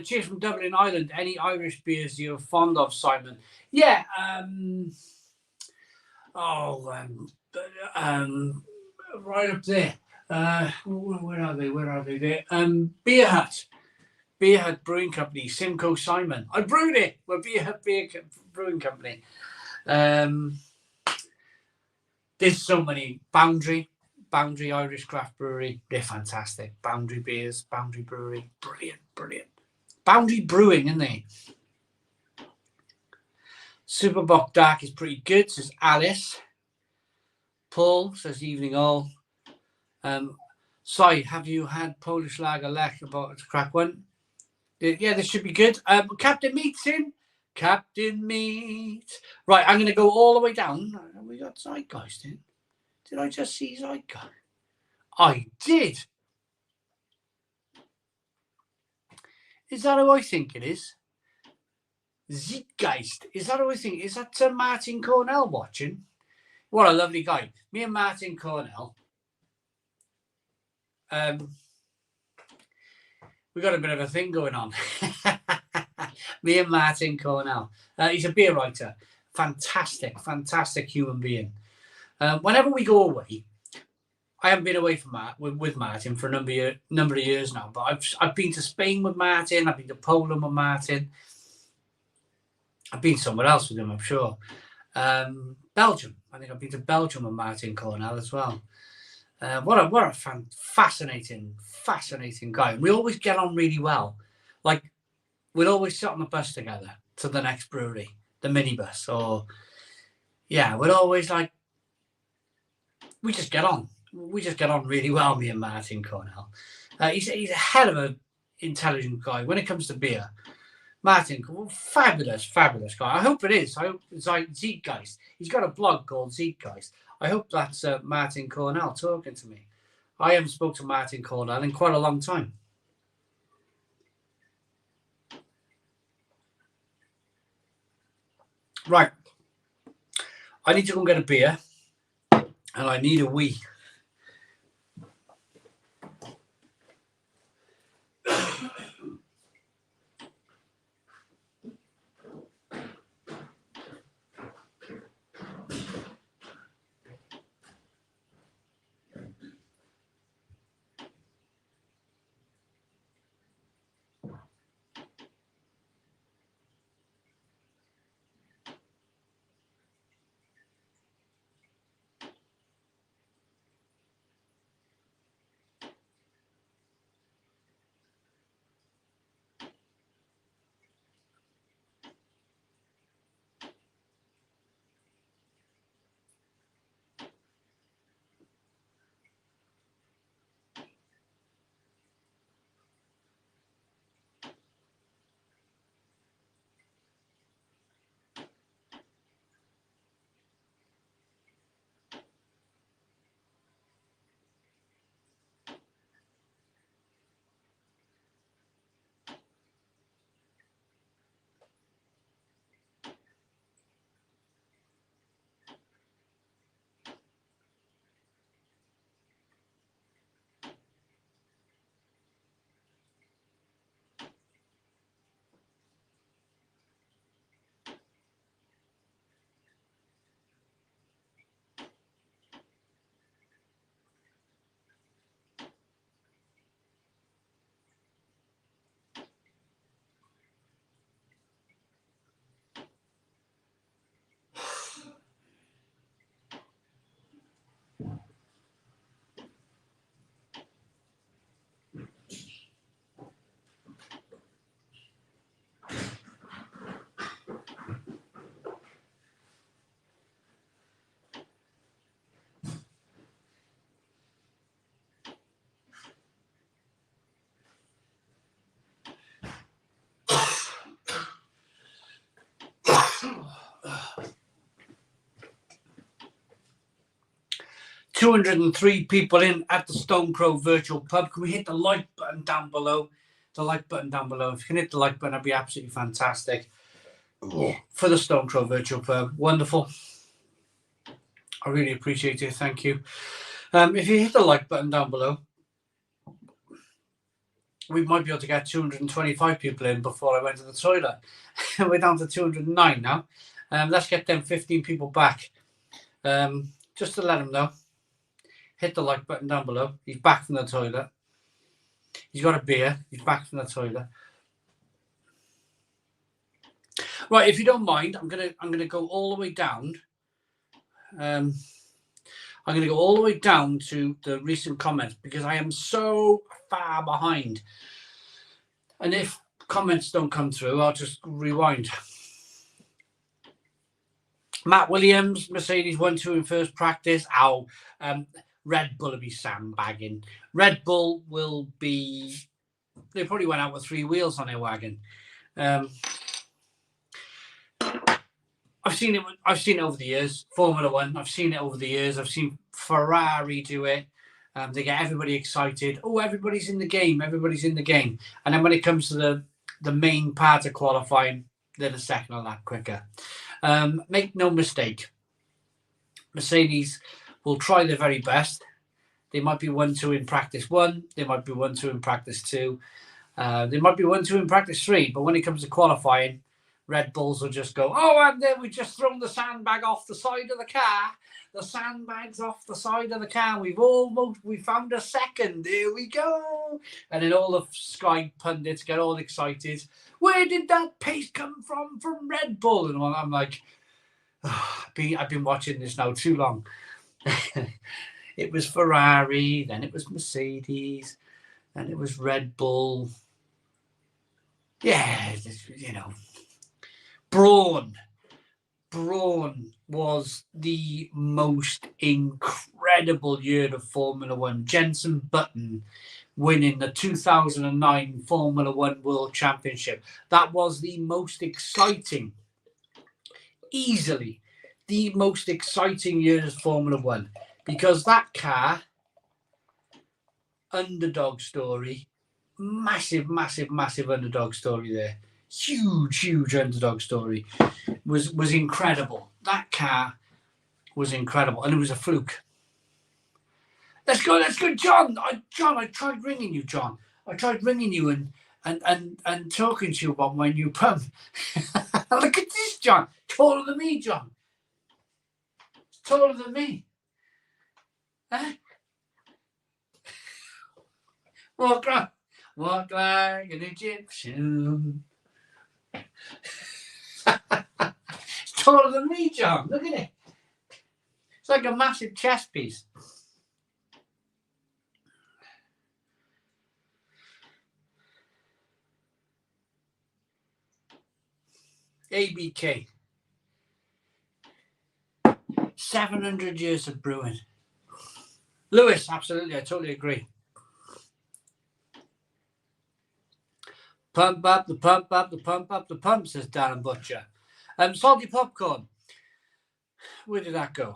Speaker 1: Cheers from Dublin, Ireland. Any Irish beers you're fond of, Simon? Yeah. Right up there. Where are they? Where are they? There. Beer Hut Brewing Company. Simcoe Simon. I brewed it. We're Beer Hut Brewing Company. There's so many. Boundary Irish Craft Brewery. They're fantastic. Boundary Beers, Boundary Brewery. Brilliant. Boundary Brewing, isn't they? Superbock Dark is pretty good, says Alice. Paul says, evening all. Sorry, have you had Polish Lager Lech about to crack one? Yeah, this should be good. Captain Meat's in. Captain Meat. Right, I'm going to go all the way down. We got Zeitgeist in. Did I just see Zeitgeist? I did. Is that who I think it is? Zeitgeist. Is that who I think? Is that Martin Cornell watching? What a lovely guy. Me and Martin Cornell. We got a bit of a thing going on. Me and Martin Cornell. He's a beer writer. Fantastic human being. Whenever we go away, I haven't been away from with Martin for a number of years now, but I've been to Spain with Martin. I've been to Poland with Martin. I've been somewhere else with him, I'm sure. Belgium. I think I've been to Belgium with Martin Cornell as well. What a fascinating guy. We always get on really well. Like, we'd always sit on the bus together to the next brewery, the minibus, or we'd always we just get on. We just get on really well, me and Martin Cornell. He's a hell of an intelligent guy when it comes to beer. Martin, fabulous guy. I hope it is. I hope it's like Zeitgeist. He's got a blog called Zeitgeist. I hope that's Martin Cornell talking to me. I haven't spoken to Martin Cornell in quite a long time. Right. I need to go and get a beer. And I need a wee. 203 people in at the Stone Crow virtual pub. Can we hit the like button down below? The like button down below. If you can hit the like button, that'd be absolutely fantastic. For the Stone Crow virtual pub. Wonderful. I really appreciate it. Thank you. If you hit the like button down below, we might be able to get 225 people in before I went to the toilet. We're down to 209 now. Let's get them 15 people back. Just to let them know. Hit the like button down below. He's back from the toilet. He's got a beer. He's back from the toilet. Right, if you don't mind, I'm gonna go all the way down. I'm gonna go all the way down to the recent comments because I am so far behind. And if comments don't come through, I'll just rewind. Matt Williams, Mercedes 1-2 in first practice. Ow. Red Bull will be sandbagging. Red Bull will be. They probably went out with 3 wheels on their wagon. I've seen it. I've seen it over the years. Formula One. I've seen it over the years. I've seen Ferrari do it. They get everybody excited. Oh, everybody's in the game. Everybody's in the game. And then when it comes to the main part of qualifying, they're the second on that quicker. Make no mistake. Mercedes will try their very best. They might be 1-2 in practice 1. They might be 1-2 in practice 2. They might be 1-2 in practice 3. But when it comes to qualifying, Red Bulls will just go, oh, and then we just thrown the sandbag off the side of the car. The sandbag's off the side of the car. We found a second. Here we go. And then all the Sky pundits get all excited. Where did that pace come from Red Bull? And I'm like, oh, I've been watching this now too long. It was Ferrari, then it was Mercedes, then it was Red Bull. Yeah, you know. Brawn Brawn was the most incredible year of Formula One. Jenson Button winning the 2009 Formula One World Championship. That was the most exciting, easily the most exciting year of Formula One, because that car, underdog story, massive underdog story there. Huge underdog story. Was incredible. That car was incredible, and it was a fluke. Let's go, John. John, I tried ringing you, John. I tried ringing you and talking to you about my new pump. Look at this, John. Taller than me, John. Taller than me. Huh? Walk like an Egyptian. It's taller than me, John. Look at it. It's like a massive chess piece. ABK. 700 years of brewing. Lewis, absolutely, I totally agree. Pump up, the pump up, the pump up, the pump, says Darren Butcher. Salty popcorn. Where did that go?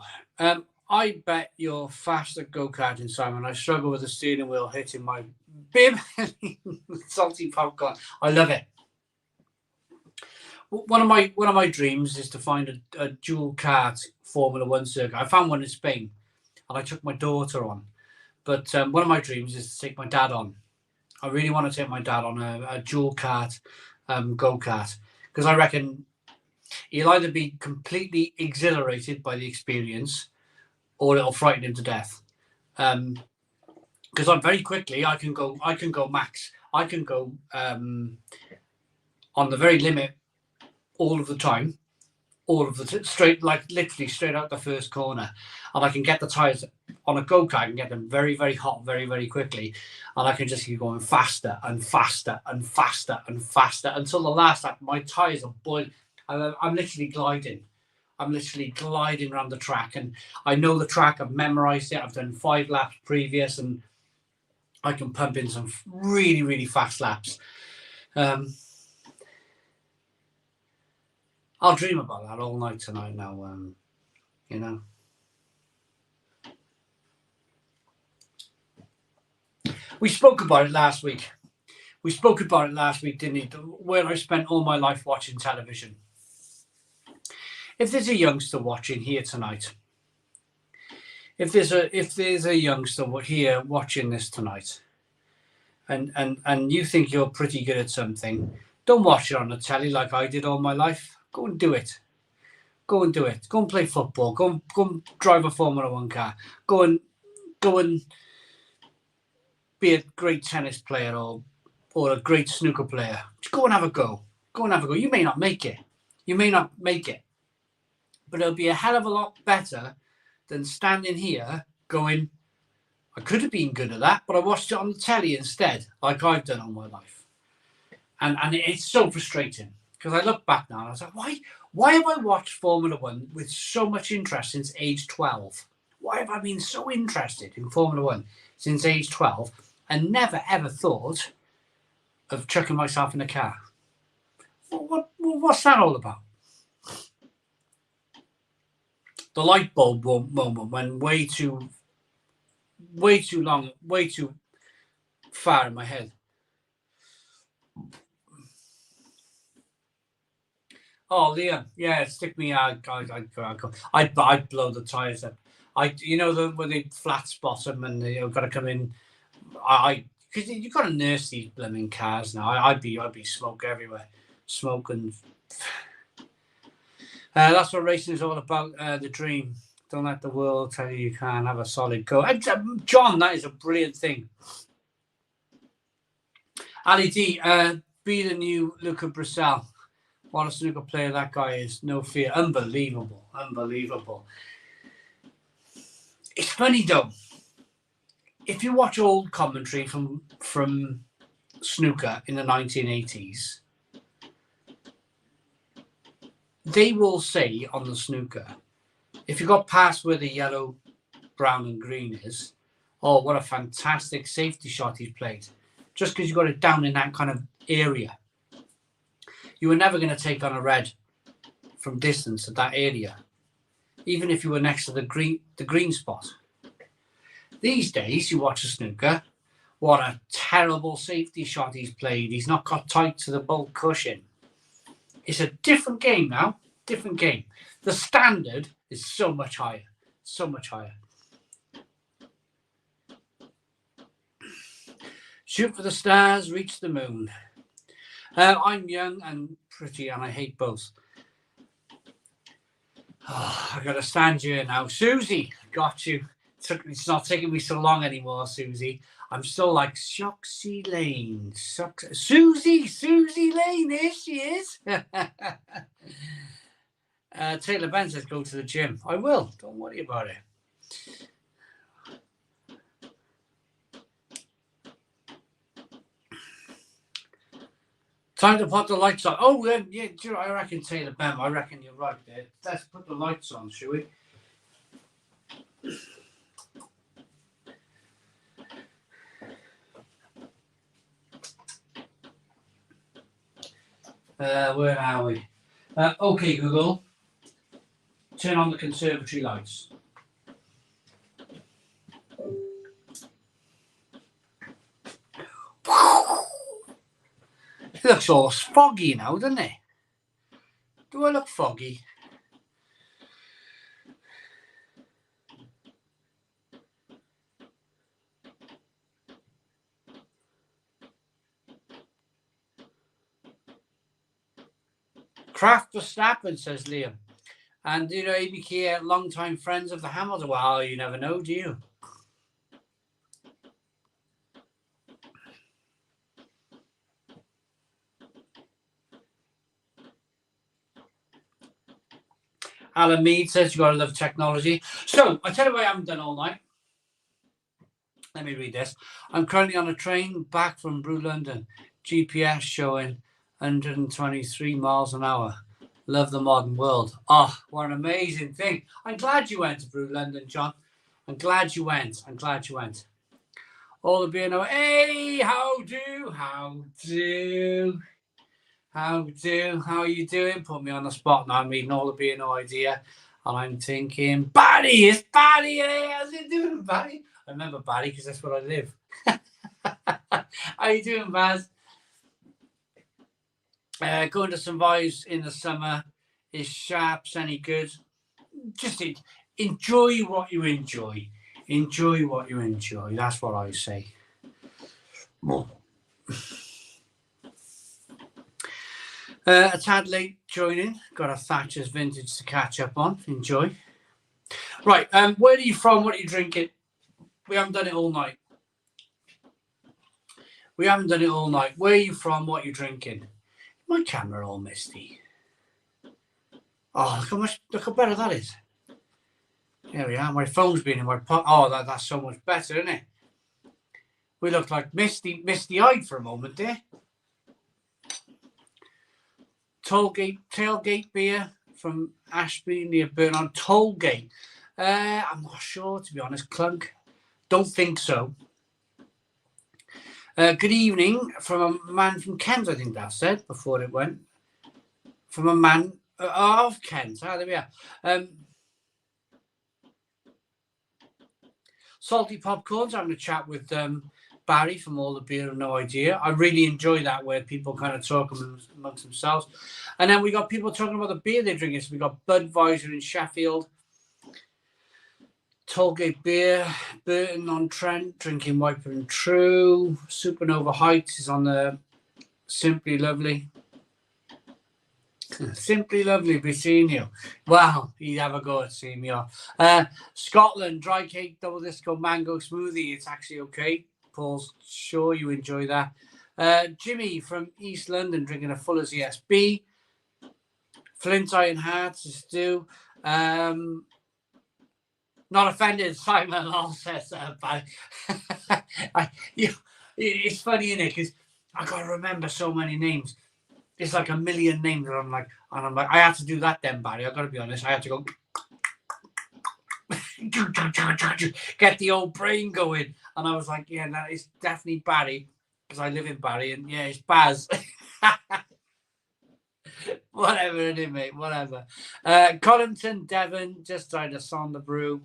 Speaker 1: I bet you're fast at go-karting, Simon. I struggle with the steering wheel hitting my bib. Salty popcorn. I love it. One of my dreams is to find a dual kart Formula One circuit. I found one in Spain, and I took my daughter on. But one of my dreams is to take my dad on. I really want to take my dad on a dual kart go-kart, because I reckon he'll either be completely exhilarated by the experience, or it'll frighten him to death. Because I'm very quickly, I can go max. I can go on the very limit all of the time, straight, like literally straight out the first corner, and I can get the tires on a go-kart. I can get them very, very hot, very, very quickly, and I can just keep going faster and faster and faster and faster until the last lap. My tires are boiling. I'm literally gliding. I'm literally gliding around the track, and I know the track. I've memorized it. I've done 5 laps previous, and I can pump in some really, really fast laps. I'll dream about that all night tonight now, you know. We spoke about it last week. Didn't we? Where I spent all my life watching television. If there's a youngster watching here tonight, if there's a youngster here watching this tonight, and you think you're pretty good at something, don't watch it on the telly like I did all my life. Go and do it. Go and do it. Go and play football. Go and drive a Formula One car. Go and be a great tennis player or a great snooker player. Just go and have a go. You may not make it. But it'll be a hell of a lot better than standing here going, I could have been good at that, but I watched it on the telly instead, like I've done all my life. And it's so frustrating, because I look back now and I was like, why have I watched Formula One with so much interest since age 12? Why have I been so interested in Formula One since age 12 and never ever thought of chucking myself in a car? What's that all about? The light bulb moment went way too long, way too far in my head. Oh, Liam, yeah, stick me out. I'd blow the tires up. Where they flat spot them and they've got to come in. Because you've got to nurse these blooming cars now. I'd be smoke everywhere, smoking. That's what racing is all about. The dream. Don't let the world tell you can't have a solid go. John, that is a brilliant thing. Ali D, be the new Luca Brissell. What a snooker player that guy is. No fear. Unbelievable. It's funny though. If you watch old commentary from snooker in the 1980s, they will say on the snooker, if you got past where the yellow, brown and green is, oh, what a fantastic safety shot he's played. Just because you got it down in that kind of area. You were never going to take on a red from distance at that area, even if you were next to the green spot. These days, you watch a snooker, what a terrible safety shot he's played. He's not got tight to the bull cushion. It's a different game now, different game. The standard is so much higher, so much higher. Shoot for the stars, reach the moon. I'm young and pretty, and I hate both. Oh, I got to stand here now. Susie, got you. It's not taking me so long anymore, Susie. I'm still like Shoxy Lane. Susie Lane, here she is. Taylor Ben says go to the gym. I will. Don't worry about it. Time to put the lights on. Oh, yeah, I reckon Taylor Ben. I reckon you're right there. Let's put the lights on, shall we? Where are we? Okay, Google. Turn on the conservatory lights. It looks all foggy now, doesn't it? Do I look foggy? Kraft Verstappen, says Liam. And, ABK, long-time friends of the Hamilton. Well, you never know, do you? Alan Mead says you got to love technology. So, I tell you what I haven't done all night. Let me read this. I'm currently on a train back from Brew London. GPS showing 123 miles an hour. Love the modern world. Oh, what an amazing thing. I'm glad you went to Brew London, John. I'm glad you went. All the beer now. Hey, how do? How are you doing? Put me on the spot now. I'm reading all the beer, no idea. And I'm thinking, Barry, it's Barry. Hey, how's it doing, Barry? I remember Barry because that's where I live. How you doing, Baz? Going to some vibes in the summer. Is Sharps any good? Just enjoy what you enjoy. Enjoy what you enjoy. That's what I say. A tad late joining. Got a Thatcher's vintage to catch up on. Enjoy. Right. Where are you from? What are you drinking? We haven't done it all night. Where are you from? What are you drinking? My camera all misty. Oh, look how better that is. There we are. My phone's been in my pocket. Oh, that's so much better, isn't it? We looked like misty-eyed for a moment there. Tailgate beer from Ashby near Burton. Tollgate. I'm not sure, to be honest. Clunk. Don't think so. Good evening from a man from Kent, I think that said before it went. From a man of Kent. There we are. Salty Popcorns. I'm going to chat with Barry from All the Beer and No Idea. I really enjoy that where people kind of talk amongst themselves. And then we got people talking about the beer they're drinking. So we got Budweiser in Sheffield. Tollgate Beer, Burton on Trent, drinking Wiper and True. Supernova Heights is on the Simply Lovely. Simply Lovely, be seeing you. Wow, you'd have a go at seeing me off. Scotland, Dry Cake, Double Disco, Mango Smoothie. It's actually okay. Paul's sure you enjoy that. Jimmy from East London, drinking a Fuller's ESB. Flint Iron Hearts is still. Not offended, Simon Law says that. It's funny, isn't it? Because I got to remember so many names. it's like a million names, and I'm like, I had to do that then, Barry. I've got to be honest. I had to go get the old brain going, and I was like, yeah, that is definitely Barry, because I live in Barry, and yeah, it's Baz. Whatever it is, mate. Whatever. Collington, Devon, just tried to son the brew.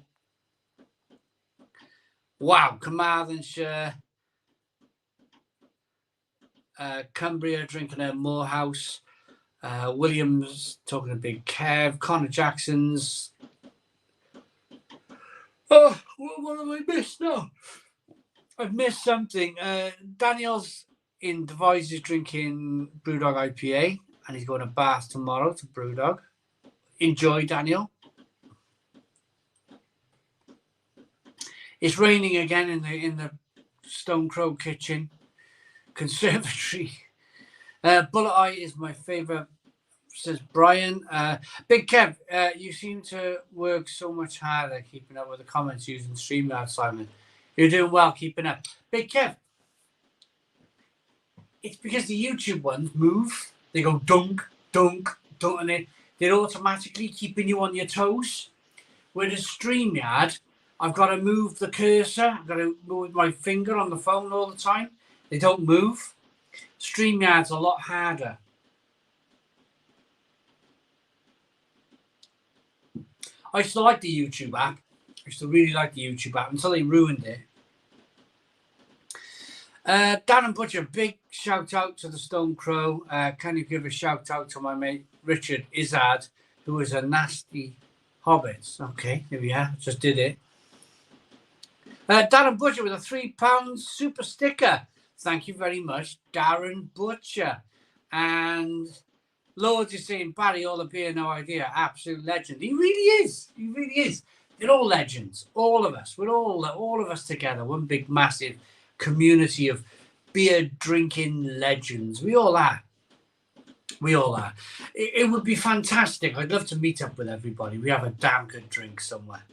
Speaker 1: Wow, Carmarthenshire. Cumbria drinking a Morehouse. Williams talking a big Kev. Connor Jackson's. Oh, what have I missed now? I've missed something. Daniel's in Devizes drinking Brewdog IPA, and he's going to Bath tomorrow to Brewdog. Enjoy, Daniel. It's raining again in the Stone Crow kitchen conservatory. Bullet Eye is my favourite, says Brian. Big Kev, you seem to work so much harder keeping up with the comments using StreamYard, Simon. You're doing well keeping up. Big Kev, it's because the YouTube ones move. They go dunk, dunk, dunk, and they're automatically keeping you on your toes. Whereas StreamYard, I've got to move the cursor. I've got to move my finger on the phone all the time. They don't move. StreamYard's a lot harder. I used to like the YouTube app. I used to really like the YouTube app until they ruined it. Dan and Butcher, big shout out to the Stone Crow. Can you give a shout out to my mate Richard Izzard, who is a nasty hobbit? Okay, here we are. Just did it. Darren Butcher with a £3 super sticker. Thank you very much, Darren Butcher. And Lord is saying, Barry, all the beer, no idea. Absolute legend. He really is. He really is. They're all legends. All of us. We're all of us together. One big, massive community of beer drinking legends. We all are. We all are. It would be fantastic. I'd love to meet up with everybody. We have a damn good drink somewhere.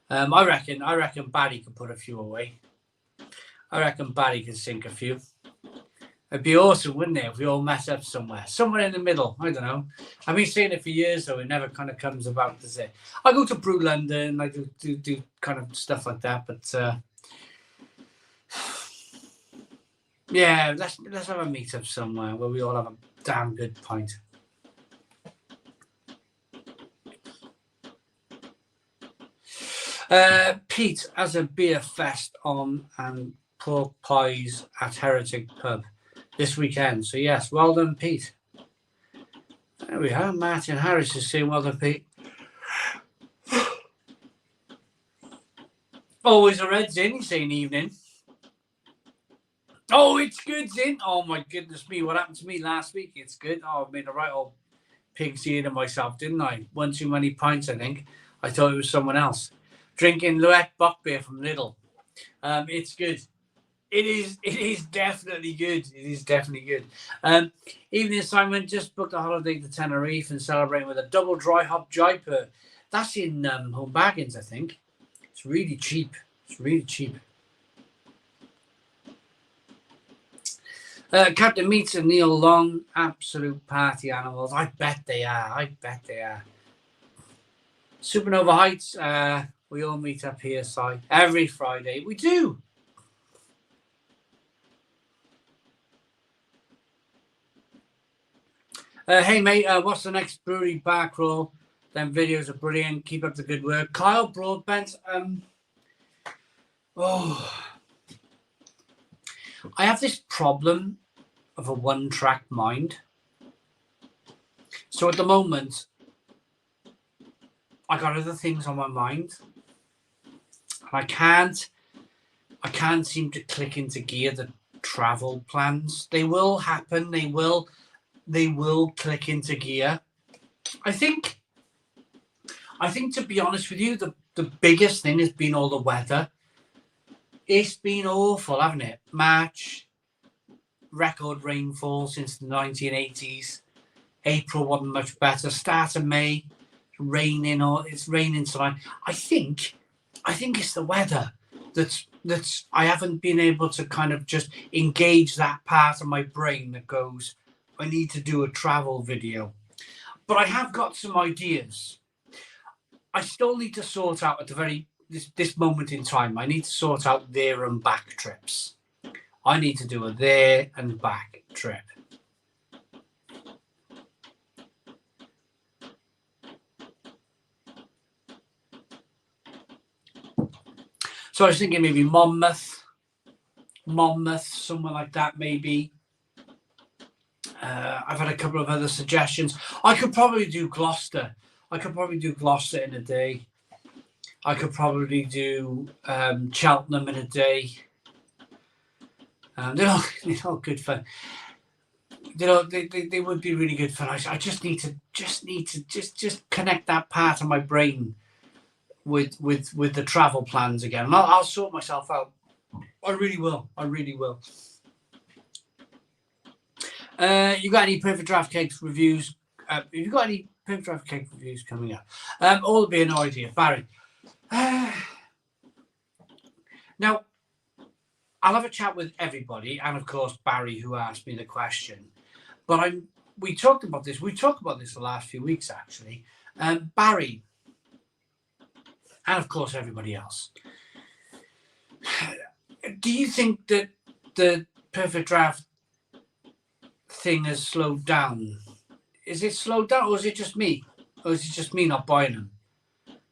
Speaker 1: I reckon Barry could put a few away. I reckon Barry could sink a few. It'd be awesome, wouldn't it, if we all met up somewhere in the middle. I don't know. I've been saying it for years, though. It never kind of comes about, does it? I go to Brew London. I do kind of stuff like that. But yeah, let's have a meet up somewhere where we all have a damn good pint. Pete has a beer fest on and pork pies at Heretic Pub this weekend. So yes, well done, Pete. There we are. Martin Harris is saying well done, Pete. Always a red Zin, he's saying evening. Oh, it's good, Zin. Oh my goodness me, what happened to me last week? It's good. Oh, I made a right old pig's ear to myself, didn't I? One too many pints, I think. I thought it was someone else. Drinking Luet Bock beer from Lidl. It's good. It is definitely good. It is definitely good. Evening Simon just booked a holiday to Tenerife and celebrating with a double dry hop Jaipur. That's in Home Bargains, I think. It's really cheap. It's really cheap. Captain Meats and Neil Long, absolute party animals. I bet they are. I bet they are. Supernova Heights, we all meet up here, Si, every Friday. We do. Hey, mate, what's the next brewery bar crawl? Them videos are brilliant. Keep up the good work. Kyle Broadbent, I have this problem of a one-track mind. So at the moment, I got other things on my mind. And I can't seem to click into gear the travel plans. They will happen. They will click into gear. I think to be honest with you, the biggest thing has been all the weather. It's been awful, hasn't it? March, record rainfall since the 1980s. April wasn't much better. Start of May, raining, or it's raining tonight. I think it's the weather that's I haven't been able to kind of just engage that part of my brain that goes, I need to do a travel video. But I have got some ideas. I still need to sort out at this moment in time. I need to sort out there and back trips. I need to do a there and back trip. So I was thinking maybe Monmouth, somewhere like that, maybe. I've had a couple of other suggestions. I could probably do Gloucester. In a day. I could probably do Cheltenham in a day. They're all good fun. They would be really good fun. I just need to connect that part of my brain with the travel plans again. And I'll sort myself out. I really will. You got any Perfect Draft Cakes reviews? Have you got any Perfect Draft Cake reviews coming up? All would be an idea, Barry. Now, I'll have a chat with everybody, and of course Barry, who asked me the question. But we talked about this. We talked about this the last few weeks, actually. Barry, and of course everybody else. Do you think that the Perfect Draft thing has slowed down? Is it slowed down, or is it just me? Or is it just me not buying them?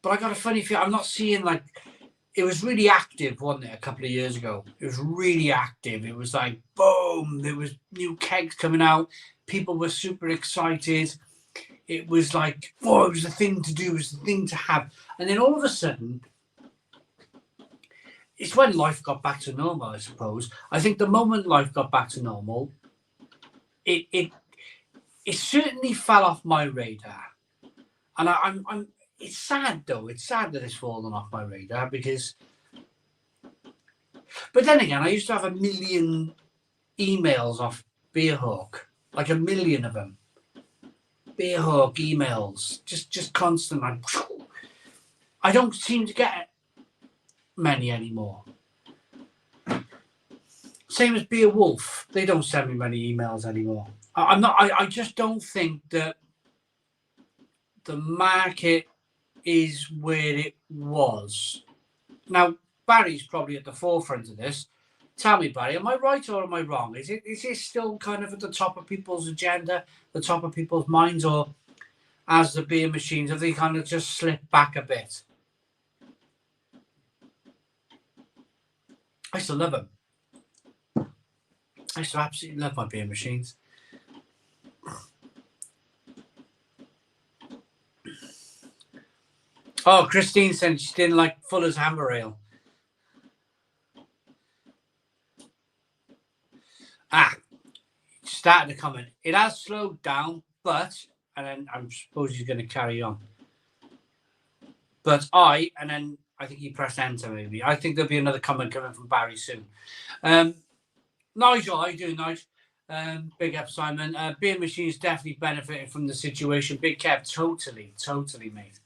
Speaker 1: But I got a funny feeling. I'm not seeing, like, it was really active, wasn't it, a couple of years ago? It was really active. It was like, boom, there was new kegs coming out. People were super excited. It was like, oh, it was the thing to do. It was the thing to have. And then all of a sudden, it's when life got back to normal, I suppose. I think the moment life got back to normal, it certainly fell off my radar. And I'm it's sad, though. It's sad that it's fallen off my radar because... But then again, I used to have 1 million emails off Beerhawk. Like 1 million of them. Beerhawk emails. Just constant. I don't seem to get many anymore. Same as Beerwolf. They don't send me many emails anymore. I just don't think that the market is where it was. Now, Barry's probably at the forefront of this. Tell me, Barry, am I right or am I wrong? Is it still kind of at the top of people's agenda, the top of people's minds, or as the beer machines, have they kind of just slipped back a bit? I still love them. I still absolutely love my beer machines. Oh, Christine said she didn't like Fuller's Hammer Ale. Started to comment. It has slowed down, but, and then I suppose he's going to carry on. But and then I think he pressed enter maybe. I think there'll be another comment coming from Barry soon. Nigel, how you doing, Nigel? Big up, Simon. Beer machines definitely benefited from the situation. Big Kev, totally, mate.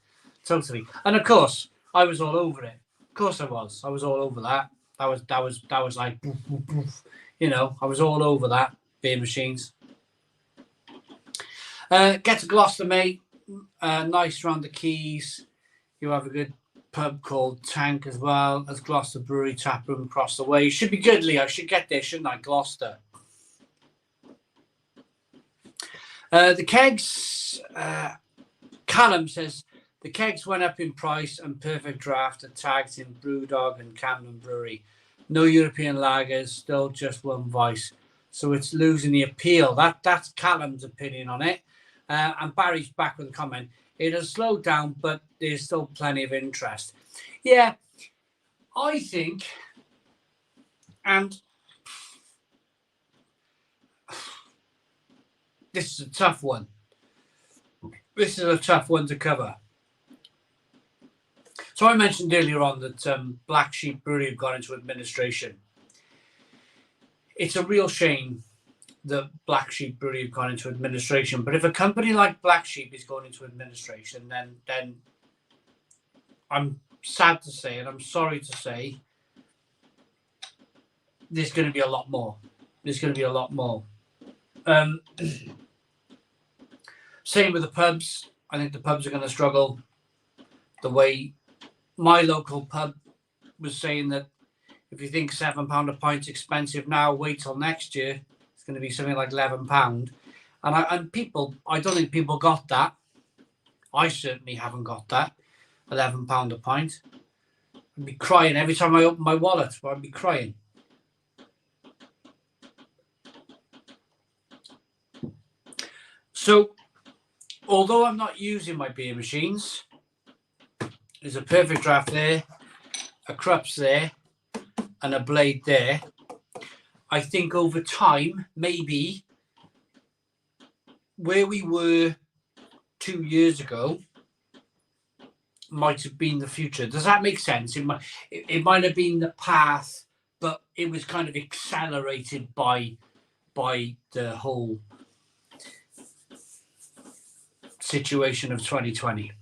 Speaker 1: Totally. And of course, I was all over it. Of course I was. I was all over that. That was like, boof, boof, boof. You know, I was all over that. Beer machines. Get to Gloucester, mate. Nice round the quays. You have a good pub called Tank as well as Gloucester Brewery tap room across the way. Should be good, Leo. I should get there, shouldn't I? Gloucester. The kegs, Callum says, the kegs went up in price and Perfect Draft are tagged in Brewdog and Camden Brewery. No European lagers, still just one voice. So it's losing the appeal. That's Callum's opinion on it. And Barry's back with a comment. It has slowed down, but there's still plenty of interest. Yeah, I think, and this is a tough one. This is a tough one to cover. So I mentioned earlier on that Black Sheep Brewery have gone into administration. It's a real shame that Black Sheep Brewery have gone into administration. But if a company like Black Sheep is going into administration, then I'm sad to say, and I'm sorry to say, there's going to be a lot more. There's going to be a lot more. Same with the pubs. I think the pubs are going to struggle. The way my local pub was saying that if you think £7 a pint's expensive now, wait till next year. It's going to be something like £11. And people, I don't think people got that. I certainly haven't got that. £11 a pint. I'd be crying every time I open my wallet. I'd be crying. So, although I'm not using my beer machines, there's a perfect draft there, a Krups there, and a blade there. I think over time, maybe where we were 2 years ago might have been the future. Does that make sense? It might have been the path, but it was kind of accelerated by the whole situation of 2020.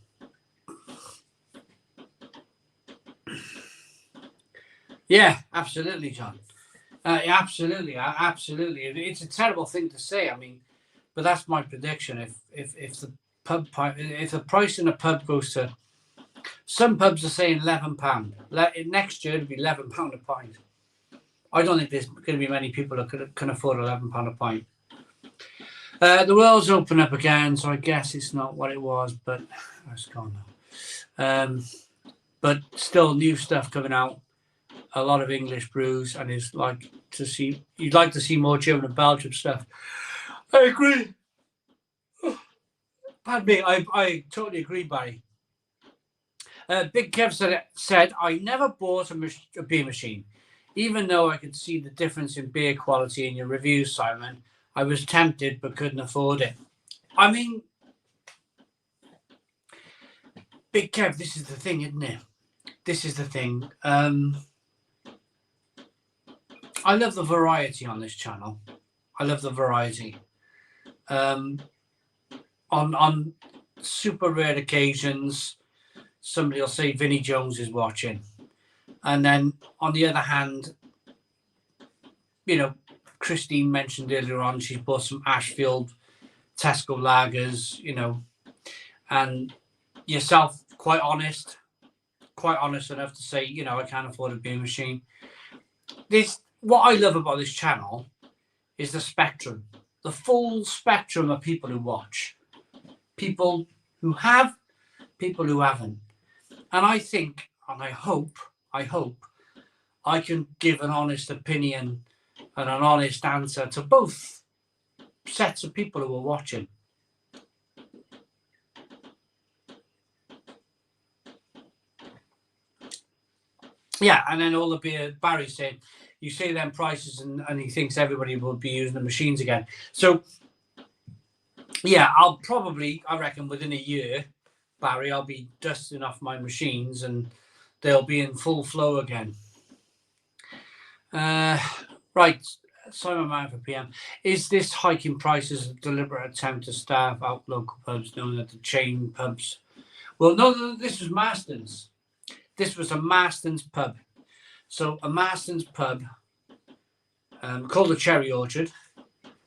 Speaker 1: Yeah, absolutely, John. Absolutely. It's a terrible thing to say. I mean, but that's my prediction. If the price in a pub goes to, some pubs are saying £11. Next year it'll be £11 a pint. I don't think there's going to be many people that can afford £11 a pint. The world's open up again, so I guess it's not what it was, but it's gone now. But still, new stuff coming out. A lot of English brews, and you'd like to see more German and Belgian stuff. I agree. Pardon me, I totally agree, Barry. Big Kev said, I never bought a beer machine. Even though I could see the difference in beer quality in your reviews, Simon, I was tempted but couldn't afford it. I mean, Big Kev, this is the thing, isn't it? This is the thing. I love the variety on this channel. I love the variety. On super rare occasions, somebody will say Vinnie Jones is watching. And then on the other hand, you know, Christine mentioned earlier on, she's bought some Ashfield Tesco lagers, you know, and yourself, quite honest enough to say, you know, I can't afford a beer machine. What I love about this channel is the spectrum, the full spectrum of people who watch. People who have, people who haven't. And I think, and I hope I can give an honest opinion and an honest answer to both sets of people who are watching. Yeah, and then all the beer, Barry said, you say them prices and he thinks everybody will be using the machines again. So, yeah, I reckon within a year, Barry, I'll be dusting off my machines and they'll be in full flow again. Right, Simon Mann for PM. Is this hike in prices a deliberate attempt to starve out local pubs, knowing that the chain pubs? Well, no, this was Marston's. This was a Marston's pub. So a Marston's pub called the Cherry Orchard.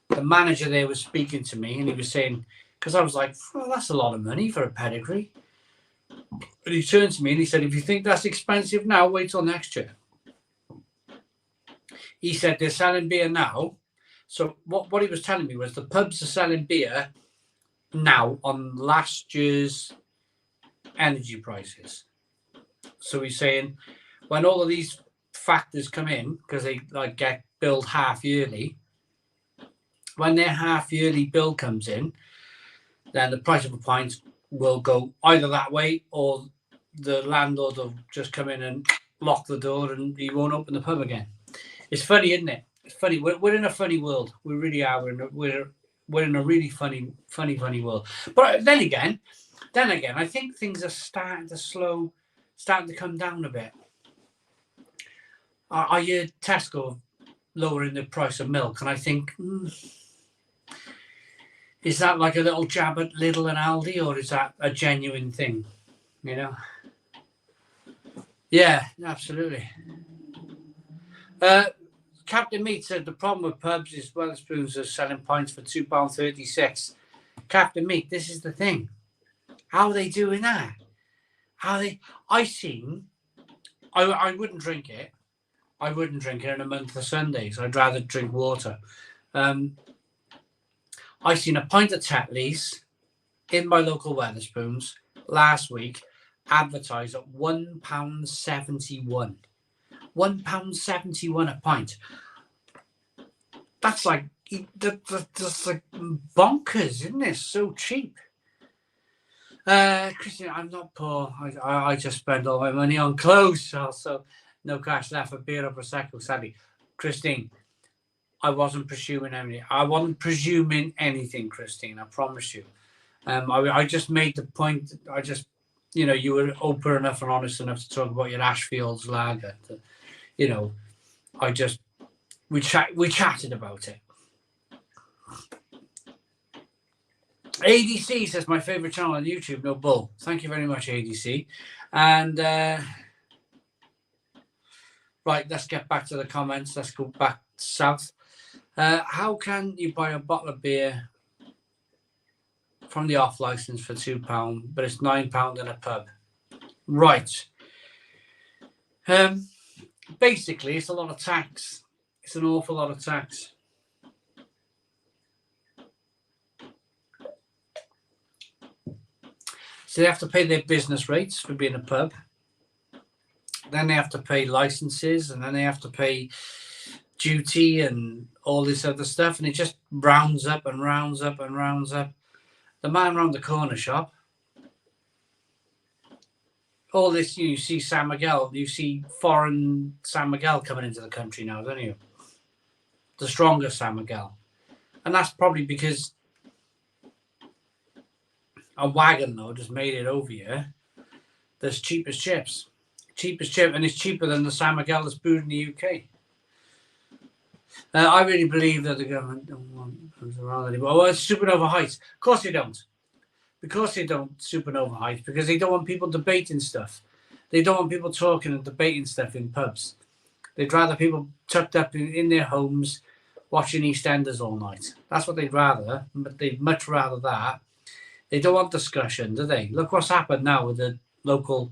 Speaker 1: The manager there was speaking to me and he was saying, because I was like, well, that's a lot of money for a pedigree. And he turned to me and he said, if you think that's expensive now, wait till next year. He said they're selling beer now. So what he was telling me was the pubs are selling beer now on last year's energy prices. So he's saying when all of these factors come in, because they like get billed half yearly, when their half yearly bill comes in, then the price of a pint will go either that way or the landlord will just come in and lock the door and he won't open the pub again. It's funny, isn't it? It's funny. We're in a funny world. We really are. We're in a really funny world. But then again, I think things are starting to come down a bit. I hear Tesco lowering the price of milk, and I think, is that like a little jab at Lidl and Aldi, or is that a genuine thing? You know? Yeah, absolutely. Captain Meat said the problem with pubs is Wetherspoons are selling pints for £2.36. Captain Meat, this is the thing. How are they doing that? How they? I wouldn't drink it. I wouldn't drink it in a month of Sundays. I'd rather drink water. I seen a pint of Tetley's in my local Wetherspoons last week, advertised at £1.71. £1.71 a pint. That's like bonkers, isn't it? So cheap. Christian, I'm not poor. I just spend all my money on clothes. Also, no cash left for beer or prosecco. Sadly, Christine, I wasn't presuming anything. I wasn't presuming anything, Christine. I promise you. I just made the point. I just, you were open enough and honest enough to talk about your Ashfields lager. We chatted about it. ADC says my favorite channel on YouTube, no bull. Thank you very much, ADC. And right, let's get back to the comments. Let's go back south. How can you buy a bottle of beer from the off license for £2, but it's £9 in a pub? Right. Basically, it's a lot of tax. It's an awful lot of tax. So they have to pay their business rates for being a pub. Then they have to pay licenses, and then they have to pay duty and all this other stuff. And it just rounds up and rounds up and rounds up. The man round the corner shop, all this, you see San Miguel, you see foreign San Miguel coming into the country now, don't you? The stronger San Miguel. And that's probably because a wagon load has made it over here that's cheap as chips. Cheap as chip, and it's cheaper than the San Miguel that's brewed in the UK. I really believe that the government don't want around anymore. Well, it's Supernova Heights. Of course they don't. Because they don't, Supernova Heights, because they don't want people debating stuff. They don't want people talking and debating stuff in pubs. They'd rather people tucked up in their homes watching EastEnders all night. That's what they'd rather, but they'd much rather that. They don't want discussion, do they? Look what's happened now with the local...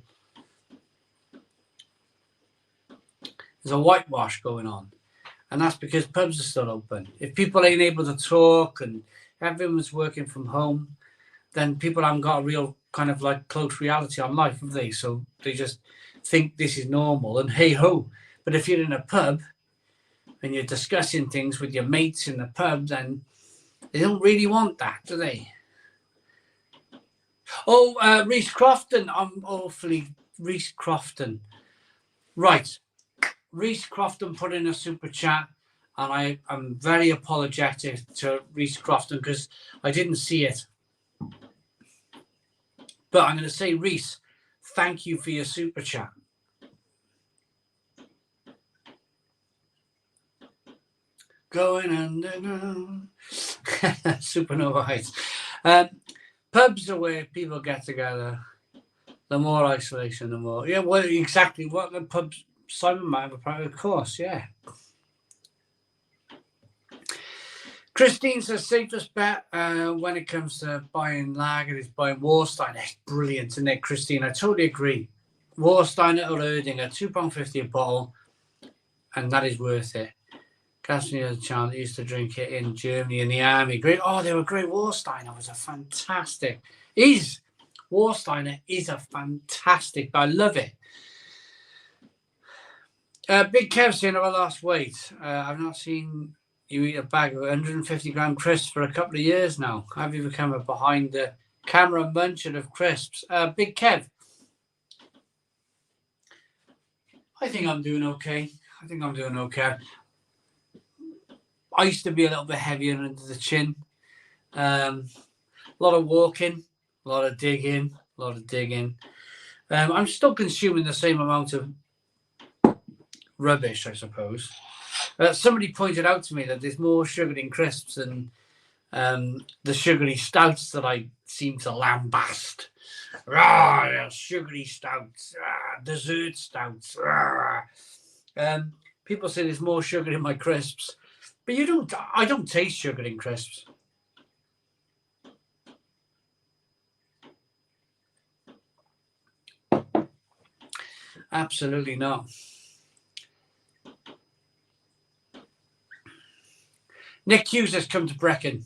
Speaker 1: There's a whitewash going on. And that's because pubs are still open. If people ain't able to talk and everyone's working from home, then people haven't got a real kind of like close reality on life, have they? So they just think this is normal and hey ho. But if you're in a pub and you're discussing things with your mates in the pub, then they don't really want that, do they? Oh, Reese Crofton. I'm awfully Reese Crofton. Right. Reese Crofton put in a super chat, and I'm very apologetic to Reese Crofton because I didn't see it. But I'm going to say, Reese, thank you for your super chat. Going underground. Supernova Heights. Pubs are where people get together. The more isolation, the more... Yeah, well, exactly what the pubs... Simon might have a point, of course, yeah. Christine says safest bet when it comes to buying lager is buying Warsteiner. It's brilliant, isn't it, Christine? I totally agree. Warsteiner or Erdinger, £2.50 a bottle, and that is worth it. Casimir Chan used to drink it in Germany in the army. Great. Oh, they were great. Warsteiner was a fantastic. Warsteiner is a fantastic. I love it. Big Kev saying I lost weight. I've not seen you eat a bag of 150 gram crisps for a couple of years now. Have you become a behind the camera muncher of crisps? Big Kev, I think I'm doing okay. I used to be a little bit heavier under the chin. A lot of walking, a lot of digging. I'm still consuming the same amount of rubbish, I suppose. Somebody pointed out to me that there's more sugar in crisps than the sugary stouts that I seem to lambast. Sugary stouts, dessert stouts. People say there's more sugar in my crisps, but I don't taste sugar in crisps. Absolutely not. Nick Hughes has come to Brecon.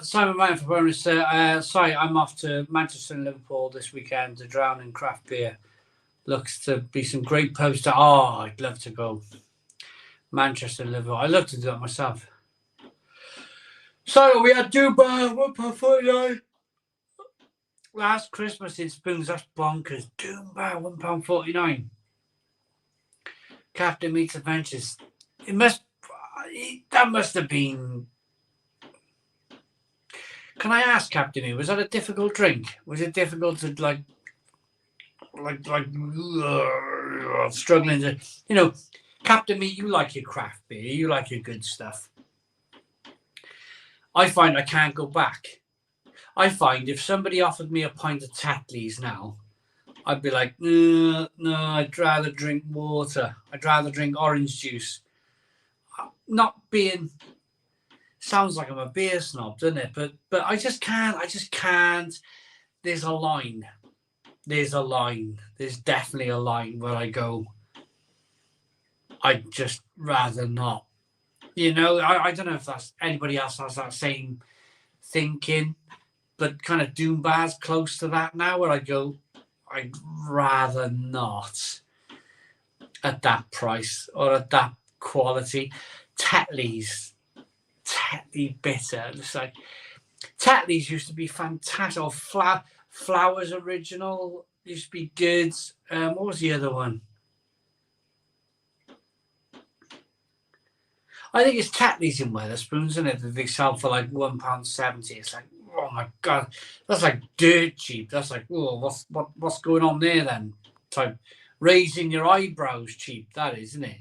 Speaker 1: Simon Ryan for bonus. Sorry, I'm off to Manchester and Liverpool this weekend to drown in craft beer. Looks to be some great pubs to. Oh, I'd love to go. Manchester and Liverpool. I'd love to do that myself. So we had Dubai, £1.49. Last Christmas in Spoons, that's bonkers. Dubai, £1.49. Captain Meets Adventures. That must have been. Can I ask, Captain, was that a difficult drink? Was it difficult to struggling to, Captain Meat, you like your craft beer, you like your good stuff. I find I can't go back. I find if somebody offered me a pint of Tatley's now, I'd be like, no, I'd rather drink water. I'd rather drink orange juice. Not being, sounds like I'm a beer snob, doesn't it? But I just can't. There's a line. There's definitely a line where I go, I'd just rather not. I don't know if that's anybody else has that same thinking, but kind of Doom Bar's close to that now where I go, I'd rather not at that price or at that quality. Tetley's bitter. It's like Tetley's used to be fantastic. Or Flowers Original used to be good. What was the other one? I think it's Tatley's in Wetherspoons, isn't it? That they sell for like £1.70. It's like, oh my god, that's like dirt cheap. That's like, oh, what's going on there then? It's like raising your eyebrows cheap. That is, isn't it?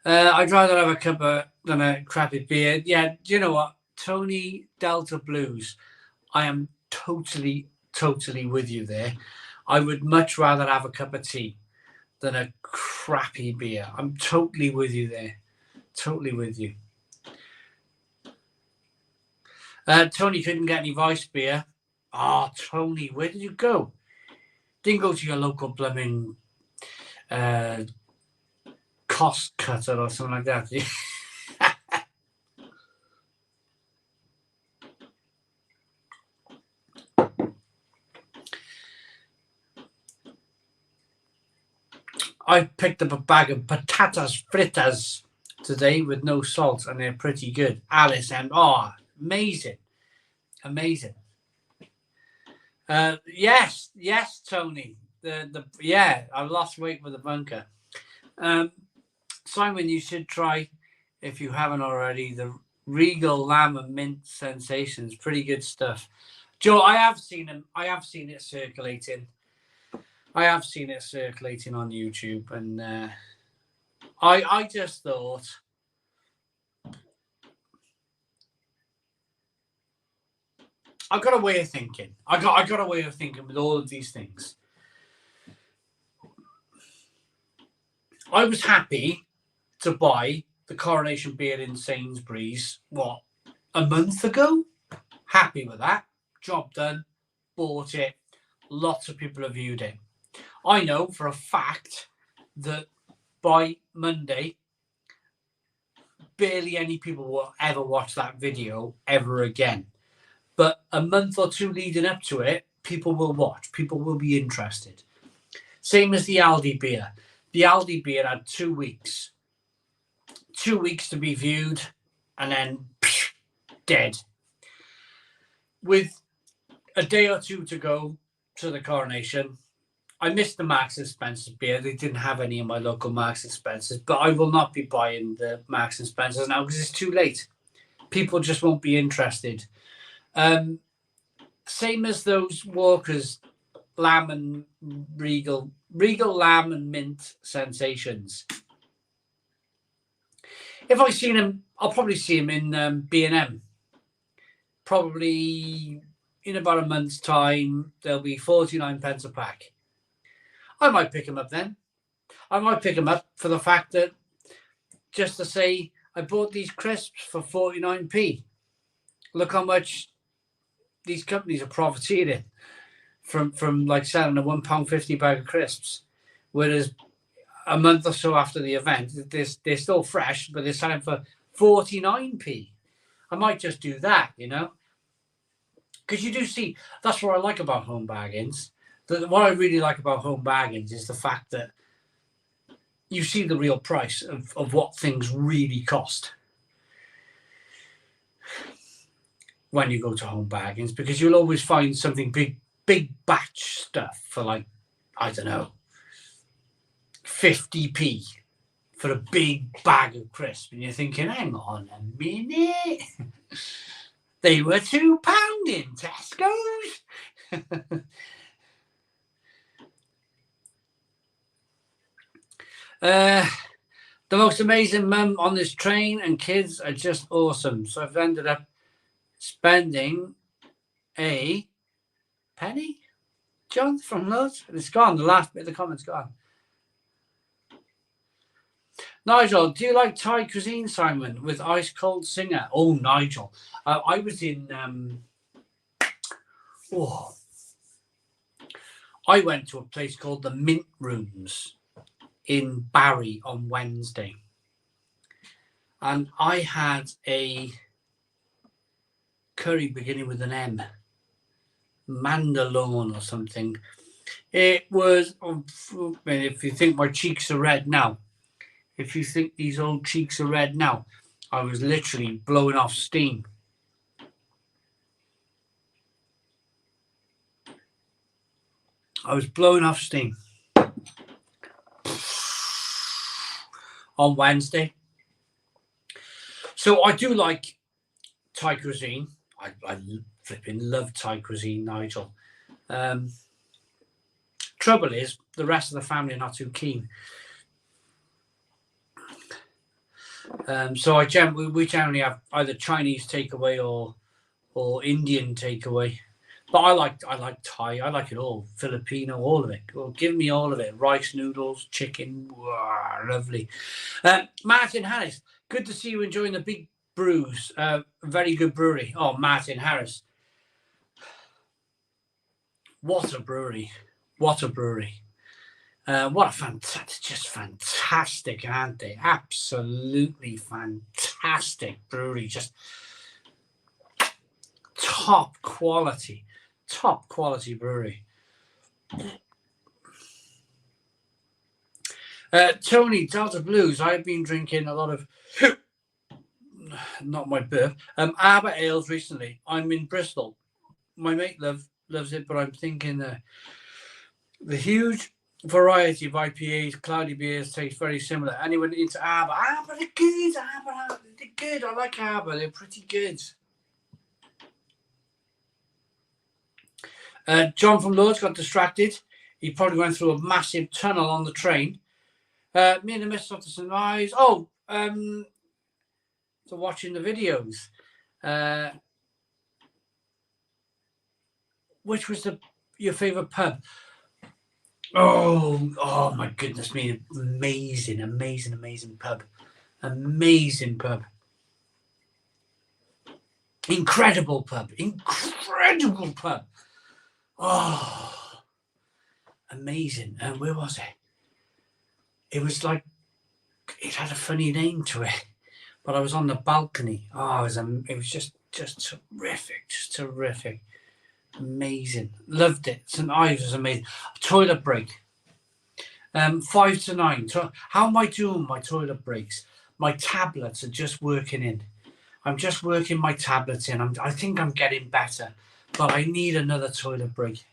Speaker 1: I'd rather have a cup than a crappy beer. Yeah, do you know what? Tony Delta Blues, I am totally with you there. I would much rather have a cup of tea than a crappy beer. I'm totally with you there. Totally with you. Tony couldn't get any Vice beer. Oh, Tony, where did you go? Didn't go to your local blooming cost cutter or something like that. I picked up a bag of patatas fritas today with no salt, and they're pretty good. Alice, and amazing. Yes, Tony. I lost weight with the bunker. Simon, you should try, if you haven't already, the Regal Lamb and Mint Sensations. Pretty good stuff. Joe, I have seen them. I have seen it circulating. on YouTube, and I just thought, I've got a way of thinking. I got a way of thinking with all of these things. I was happy to buy the Coronation beer in Sainsbury's, a month ago? Happy with that. Job done. Bought it. Lots of people have viewed it. I know for a fact that by Monday, barely any people will ever watch that video ever again. But a month or two leading up to it, people will watch. People will be interested. Same as the Aldi beer. The Aldi beer had 2 weeks. 2 weeks to be viewed, and then dead. With a day or two to go to the Coronation, I missed the Marks and Spencer's beer. They didn't have any in my local Marks and Spencer's, but I will not be buying the Marks and Spencer's now because it's too late. People just won't be interested. Same as those Walker's Lamb and Regal Lamb and Mint Sensations. If I seen him, I'll probably see him in B&M. Probably in about a month's time, they'll be 49 pence a pack. I might pick them up then. I might pick them up for the fact that, just to say, I bought these crisps for 49p. Look how much these companies are profiteering from like selling a £1.50 bag of crisps. Whereas a month or so after the event, they're still fresh, but they're selling for 49p. I might just do that, you know? Because you do see, that's what I like about home bargains. What I really like about home bargains is the fact that you see the real price of what things really cost when you go to home bargains, because you'll always find something big batch stuff for, like, I don't know, 50p for a big bag of crisps. And you're thinking, hang on a minute. They were £2 in Tesco's. The most amazing mum on this train, and kids are just awesome. So I've ended up spending a penny, John, from those. It's gone. The last bit of the comment's gone. Nigel, do you like Thai cuisine, Simon, with ice cold singer? Oh, Nigel. I was in... I went to a place called the Mint Rooms in Barry on Wednesday. And I had a curry beginning with an M. Mandalone or something. It was... if you think my cheeks are red now, if you think these old cheeks are red now, I was literally blowing off steam. I was blowing off steam on Wednesday. So I do like Thai cuisine. I flipping love Thai cuisine, Nigel. Trouble is, the rest of the family are not too keen. So we generally have either Chinese takeaway or Indian takeaway. But I like Thai. I like it all. Filipino, all of it. Well, give me all of it. Rice noodles, chicken. Wow, lovely. Martin Harris, good to see you enjoying the big brews. Very good brewery. Oh, Martin Harris. What a brewery. What a brewery. What a fantastic, just fantastic, aren't they? Absolutely fantastic brewery. Just top quality brewery. Tony, Delta Blues. I've been drinking a lot of, not my birth, Arbor Ales recently. I'm in Bristol. My mate loves it, but I'm thinking the huge variety of IPAs, cloudy beers taste very similar. Anyone into Arbor? Arbor are good. Arbor, they're good. I like Arbor. They're pretty good. John from Lords got distracted. He probably went through a massive tunnel on the train. Me and the Miss of the Sunrise. So watching the videos. Which was your favourite pub? Oh my goodness me. Amazing pub. Amazing pub. Incredible pub. Oh, amazing. And where was it? It was like, it had a funny name to it, but I was on the balcony. Oh, it was just terrific. Amazing. Loved it. St. Ives was amazing. Toilet break. 5 to 9. How am I doing my toilet breaks? My tablets are just working in. I'm just working my tablets in. I think I'm getting better, but I need another toilet break.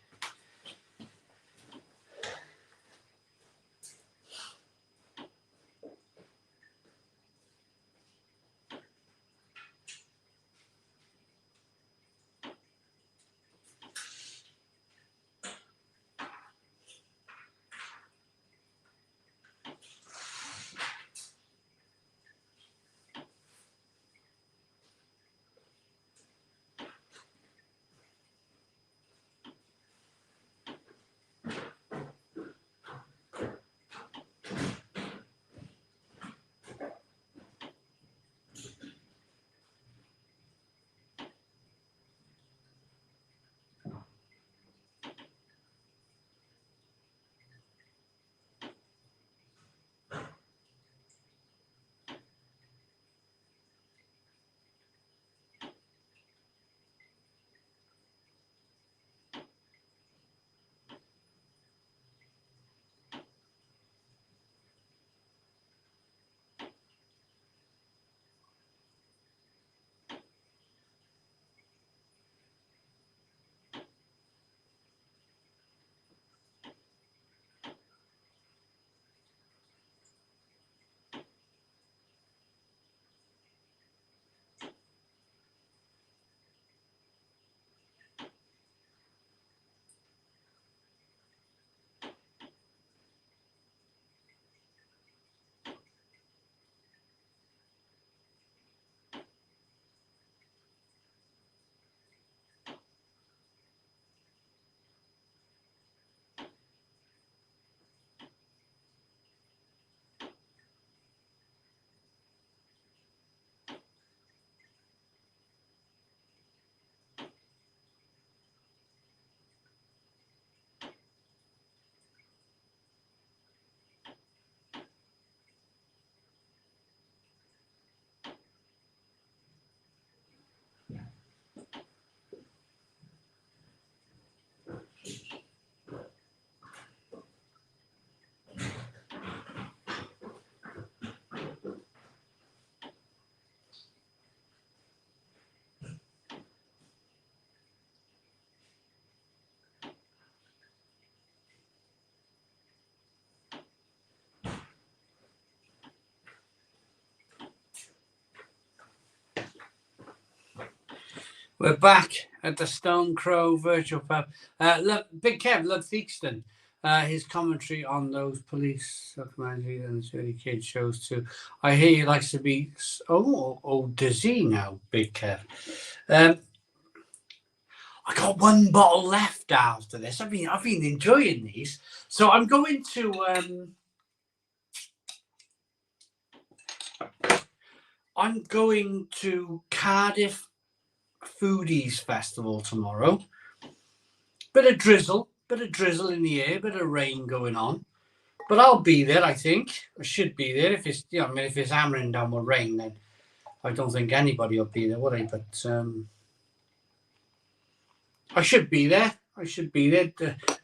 Speaker 1: We're back at the Stone Crow Virtual Pub. Big Kev, Love Theakston, his commentary on those police documentaries and the early kids shows too. I hear he likes to be, does he now, Big Kev? I got one bottle left after this. I've been enjoying these. So I'm going to Cardiff Foodies Festival tomorrow. Bit of drizzle in the air, bit of rain going on, but I'll be there. I think I should be there. If it's if it's hammering down with rain, then I don't think anybody will be there, would I? But I should be there.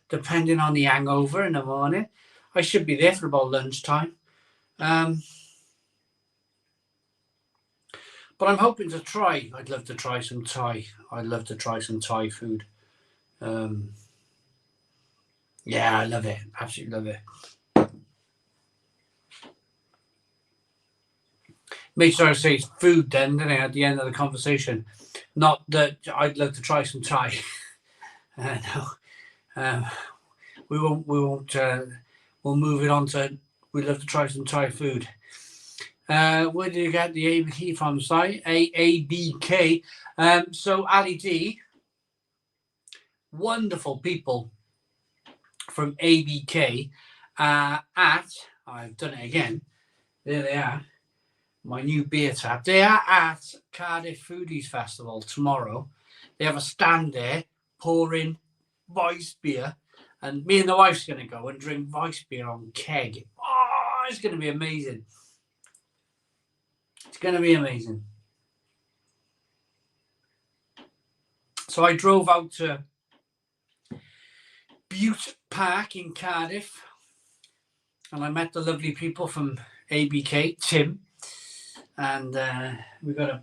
Speaker 1: Depending on the hangover in the morning, I should be there for about lunchtime. But I'm hoping to try. I'd love to try some Thai. I'd love to try some Thai food. Yeah, I love it. Absolutely love it. Make sure I say it's food then, didn't I, at the end of the conversation? Not that I'd love to try some Thai. No. We won't. We'll move it on to we'd love to try some Thai food. Where did you get the ABK from, Si? ABK. So Ali D, wonderful people from ABK I've done it again. There they are. My new beer tap. They are at Cardiff Foodies Festival tomorrow. They have a stand there pouring Vice beer, and me and the wife's going to go and drink Vice beer on keg. Oh, it's going to be amazing. It's going to be amazing. So I drove out to Bute Park in Cardiff, and I met the lovely people from ABK, Tim, and we got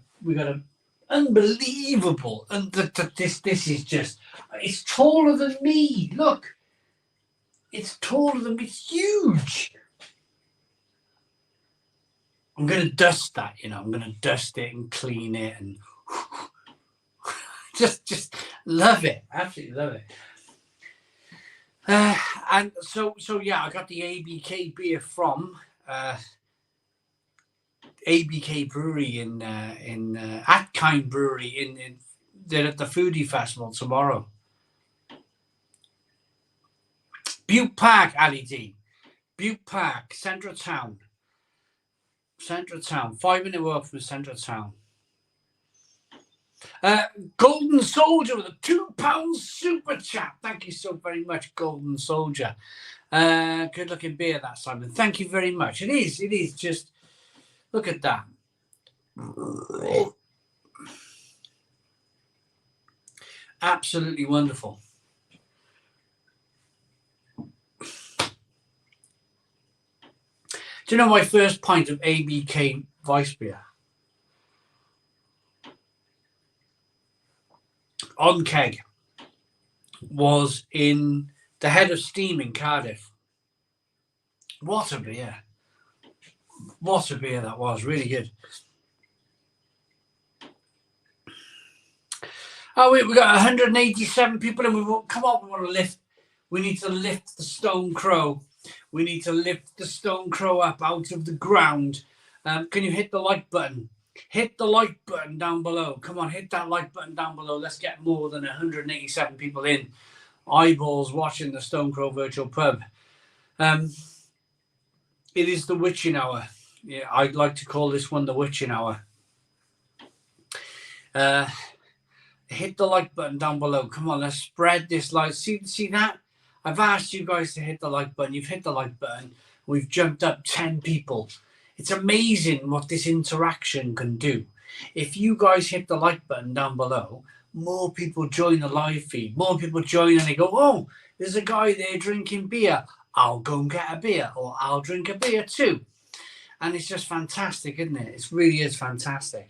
Speaker 1: a unbelievable, and this is just, it's taller than me. Look, it's taller than me. It's huge. I'm going to dust that, I'm going to dust it and clean it and just love it. Absolutely love it. And so yeah, I got the ABK beer from ABK Brewery in Atkine Brewery they're at the Foodie Festival tomorrow. Bute Park, Ali D. Bute Park, centre of town. 5-minute walk from the centre of town. Golden Soldier with a £2 super chat. Thank you so very much, Golden Soldier. Good looking beer, that, Simon. Thank you very much. It is just, look at that. Absolutely wonderful. Do you know my first pint of ABK Vice beer? On keg was in the Head of Steam in Cardiff. What a beer. What a beer that was. Really good. Oh, we got 187 people and we want to lift. We need to lift the Stone Crow. We need to lift the Stone Crow up out of the ground. Can you hit the like button? Hit the like button down below. Come on, hit that like button down below. Let's get more than 187 people in. Eyeballs watching the Stone Crow Virtual Pub. It is the witching hour. Yeah, I'd like to call this one the witching hour. Hit the like button down below. Come on, let's spread this light. See that? I've asked you guys to hit the like button. You've hit the like button. We've jumped up 10 people. It's amazing what this interaction can do. If you guys hit the like button down below, more people join the live feed. More people join and they go, oh, there's a guy there drinking beer. I'll go and get a beer, or I'll drink a beer too. And it's just fantastic, isn't it? It really is fantastic.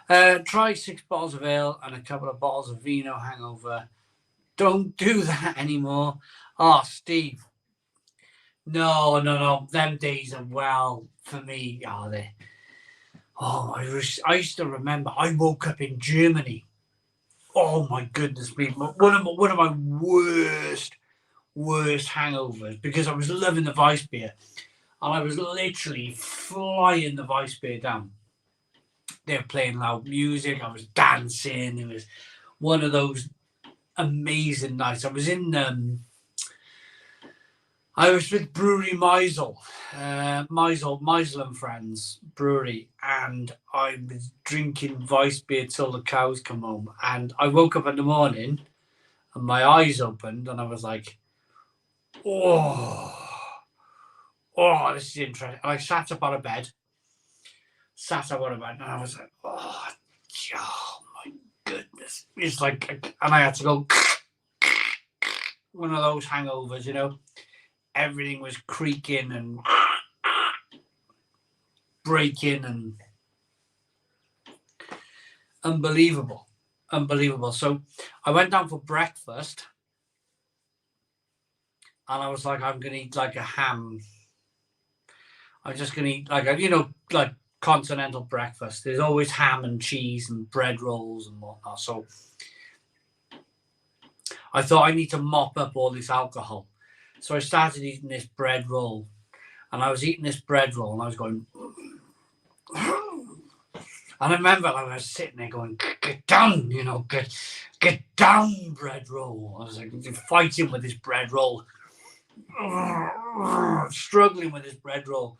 Speaker 1: Try 6 bottles of ale and a couple of bottles of vino hangover. Don't do that anymore. Oh, Steve. No. Them days are well for me, are they? Oh, I used to remember. I woke up in Germany. Oh my goodness me! One of my worst hangovers, because I was loving the Weiss beer, and I was literally flying the Weiss beer down. They were playing loud music. I was dancing. It was one of those amazing nights. I was with Brewery Meisel, Meisel and Friends Brewery, and I was drinking Weiss beer till the cows come home. And I woke up in the morning, and my eyes opened, and I was like, "Oh, oh, this is interesting." And I sat up on a bed, and I was like, "Oh, oh my goodness!" It's like, and I had to go one of those hangovers, you know. Everything was creaking and breaking and unbelievable. So I went down for breakfast, and I was like, I'm gonna eat like a ham. I'm just gonna eat like like continental breakfast. There's always ham and cheese and bread rolls and whatnot. So I thought I need to mop up all this alcohol. So I started eating this bread roll, and I was eating this bread roll, and I was going. And I remember I was sitting there going, "Get down, get down, bread roll." I was like fighting with this bread roll, struggling with this bread roll.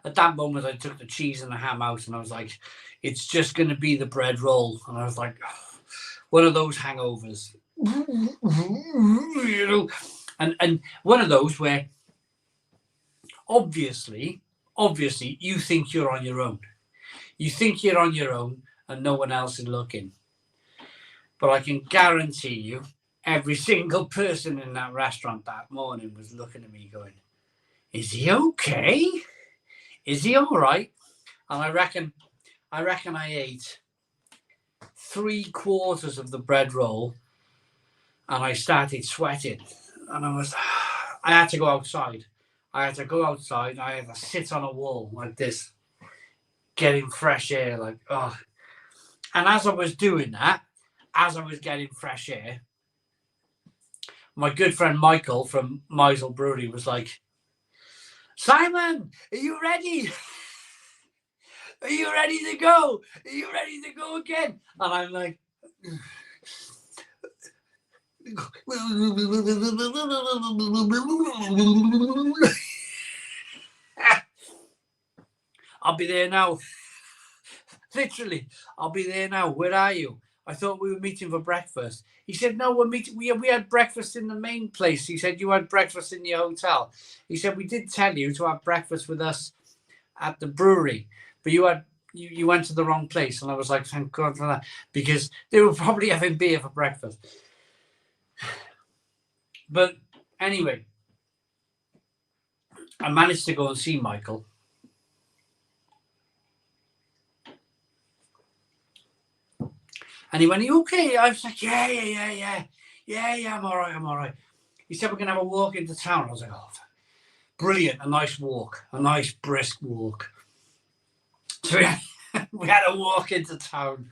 Speaker 1: At that moment, I took the cheese and the ham out, and I was like, "It's just going to be the bread roll." And I was like, one of those hangovers, and one of those where obviously you think you're on your own. You think you're on your own and no one else is looking. But I can guarantee you, every single person in that restaurant that morning was looking at me going, "Is he okay? Is he all right?" And I reckon I ate 3/4 of the bread roll, and I started sweating. And I had to go outside. I had to sit on a wall like this, getting fresh air, like, oh. And as I was doing that, as I was getting fresh air, my good friend Michael from Meisel Brewery was like, "Simon, are you ready? Are you ready to go? Are you ready to go again?" And I'm like, "I'll be there now." Literally, "I'll be there now. Where are you? I thought we were meeting for breakfast." He said, "No, we're meeting. We had breakfast in the main place." He said, "You had breakfast in your hotel." He said, "We did tell you to have breakfast with us at the brewery, but you went to the wrong place." And I was like, "Thank God for that," because they were probably having beer for breakfast. But anyway, I managed to go and see Michael. And he went, "Are you okay?" I was like, yeah, I'm all right. He said, "We're going to have a walk into town." I was like, "Oh, brilliant. A nice walk, a nice brisk walk." So we had a walk into town,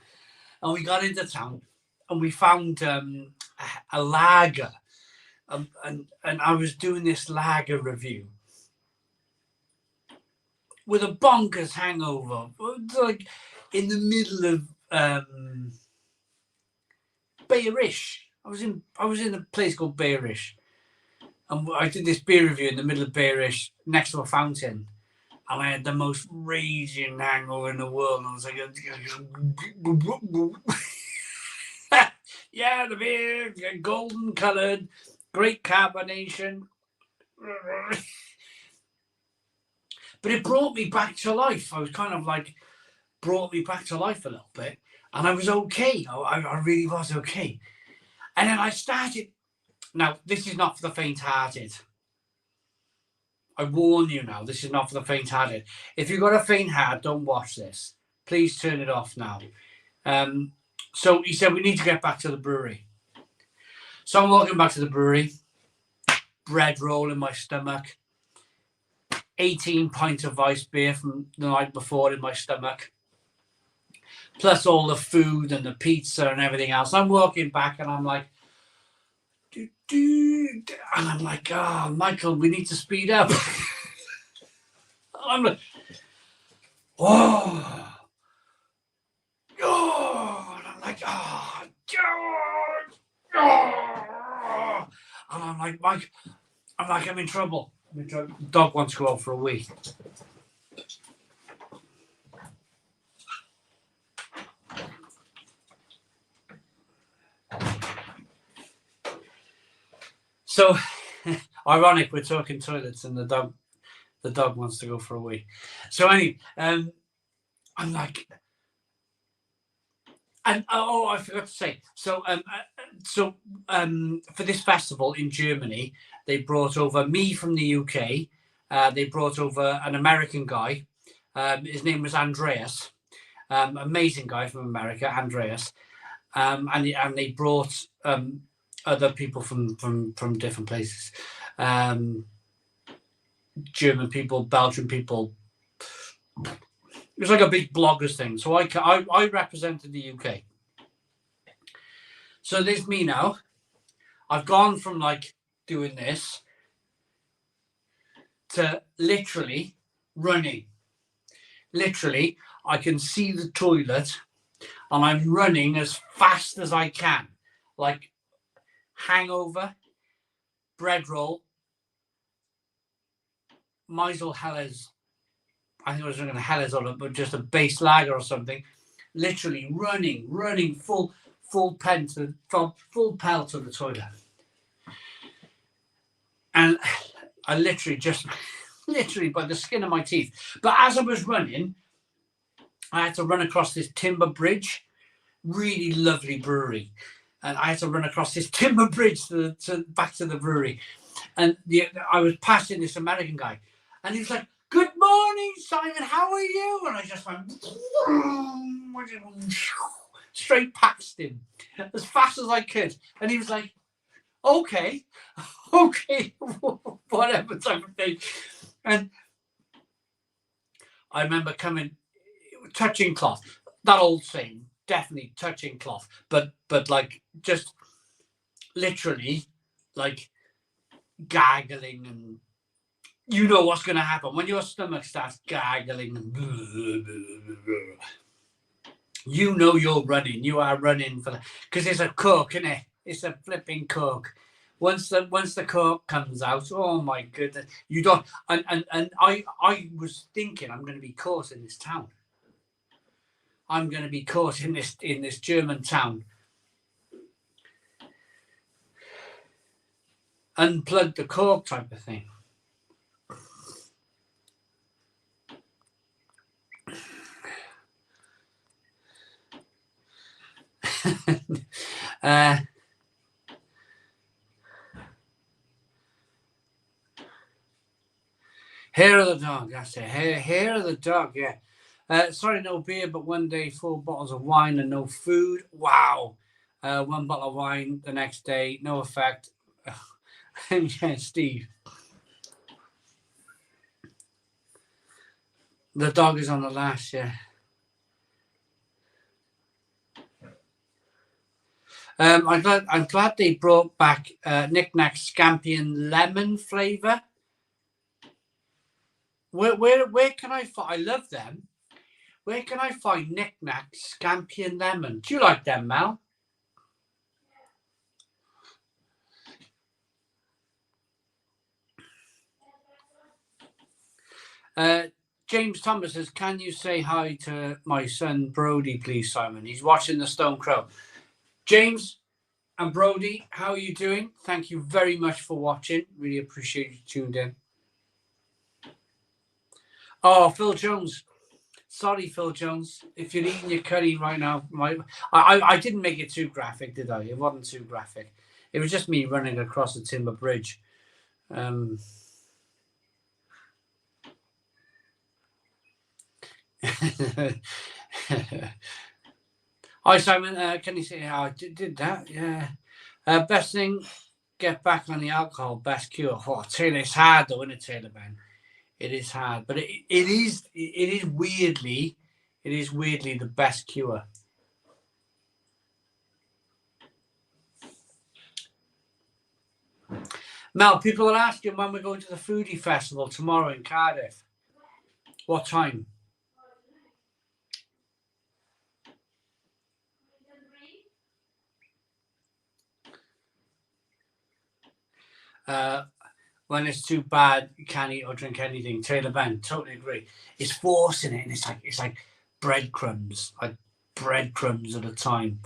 Speaker 1: and we got into town, and we found a lager. And I was doing this lager review with a bonkers hangover, like in the middle of Bearish. I was in a place called Bearish, and I did this beer review in the middle of Bearish next to a fountain, and I had the most raging hangover in the world. And I was like, "Yeah, the beer, golden coloured, great carbonation." But it brought me back to life. I was kind of like, brought me back to life a little bit, and I was okay. I really was okay. And then I started. Now, this is not for the faint-hearted. I warn you now, this is not for the faint-hearted. If you've got a faint heart, don't watch this. Please turn it off now. So he said, "We need to get back to the brewery." So I'm walking back to the brewery, bread roll in my stomach, 18 pints of ice beer from the night before in my stomach, plus all the food and the pizza and everything else. I'm walking back and I'm like, and I'm like, oh, Michael, we need to speed up. I'm like, oh, and I'm like, oh, and I'm like, Mike, I'm in trouble. The dog wants to go out for a wee. So, ironic, we're talking toilets and the dog wants to go for a wee. So anyway, I'm like, and I forgot to say. So, for this festival in Germany, they brought over me from the UK. They brought over an American guy. His name was Andreas. Amazing guy from America, Andreas. And they brought other people from different places. German people, Belgian people. It was like a big bloggers thing. So I represented the UK. So there's me now. I've gone from like doing this to literally running. Literally, I can see the toilet and I'm running as fast as I can. Like hangover, bread roll, Meisel Helles. I think I was drinking a Helles on it, but just a base lager or something. Literally running full pelt to the toilet. And I literally by the skin of my teeth. But as I was running, I had to run across this timber bridge, really lovely brewery. And I had to run across this timber bridge back to the brewery. And I was passing this American guy. And he was like, "Good morning, Simon, how are you?" And I just went straight past him as fast as I could. And he was like, okay, whatever type of thing. And I remember touching cloth, that old saying, definitely touching cloth, but like just literally like gargling, and you know what's going to happen when your stomach starts gargling and you know you are running for that, because it's a cork, isn't it? It's a flipping cork. Once the cork comes out, oh my goodness, you don't. And I was thinking, I'm going to be caught in this town. I'm going to be caught in this German town. Unplug the cork type of thing. Hair of the dog, that's it. Hair of the dog, yeah. Sorry, no beer, but one day 4 bottles of wine and no food. Wow. 1 bottle of wine the next day, no effect. Yeah, Steve. The dog is on the lash, yeah. I'm glad they brought back Knick Knack Scampion lemon flavour. Where can I find? I love them. Where can I find Knick Knack Scampion lemon? Do you like them, Mel? James Thomas says, "Can you say hi to my son Brody, please, Simon? He's watching the Stone Crow." James and Brody, how are you doing? Thank you very much for watching. Really appreciate you tuned in. Oh, Phil Jones. Sorry, Phil Jones. If you're eating your curry right now, I didn't make it too graphic, did I? It wasn't too graphic. It was just me running across the timber bridge. Hi, Simon. Can you say how I did that? Yeah. Best thing, get back on the alcohol. Best cure. Oh, Taylor, it's hard though, isn't it, Taylor, man? It is hard, but it is weirdly the best cure. Mel, people are asking when we're going to the foodie festival tomorrow in Cardiff. What time? When it's too bad, you can't eat or drink anything. Taylor Ben, totally agree. It's forcing it, and it's like breadcrumbs, at a time,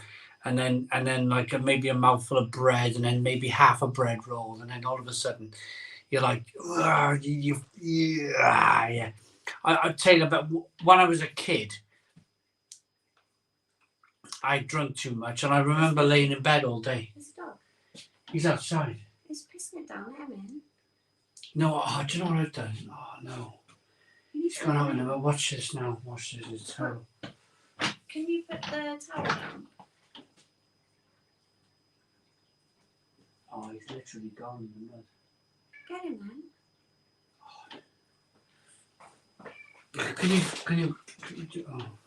Speaker 1: and then like maybe a mouthful of bread, and then maybe half a bread roll, and then all of a sudden you're like, yeah. I tell you about when I was a kid, I drank too much, and I remember laying in bed all day. He's outside.
Speaker 2: He's pissing it down there, man.
Speaker 1: No, do you know what I've done? Oh, no. He's gone out in a minute. Watch this now. Watch this. It's terrible.
Speaker 2: Can you put the towel down?
Speaker 1: Oh, he's literally gone in the mud.
Speaker 2: Get him, man.
Speaker 1: Can you do... Oh.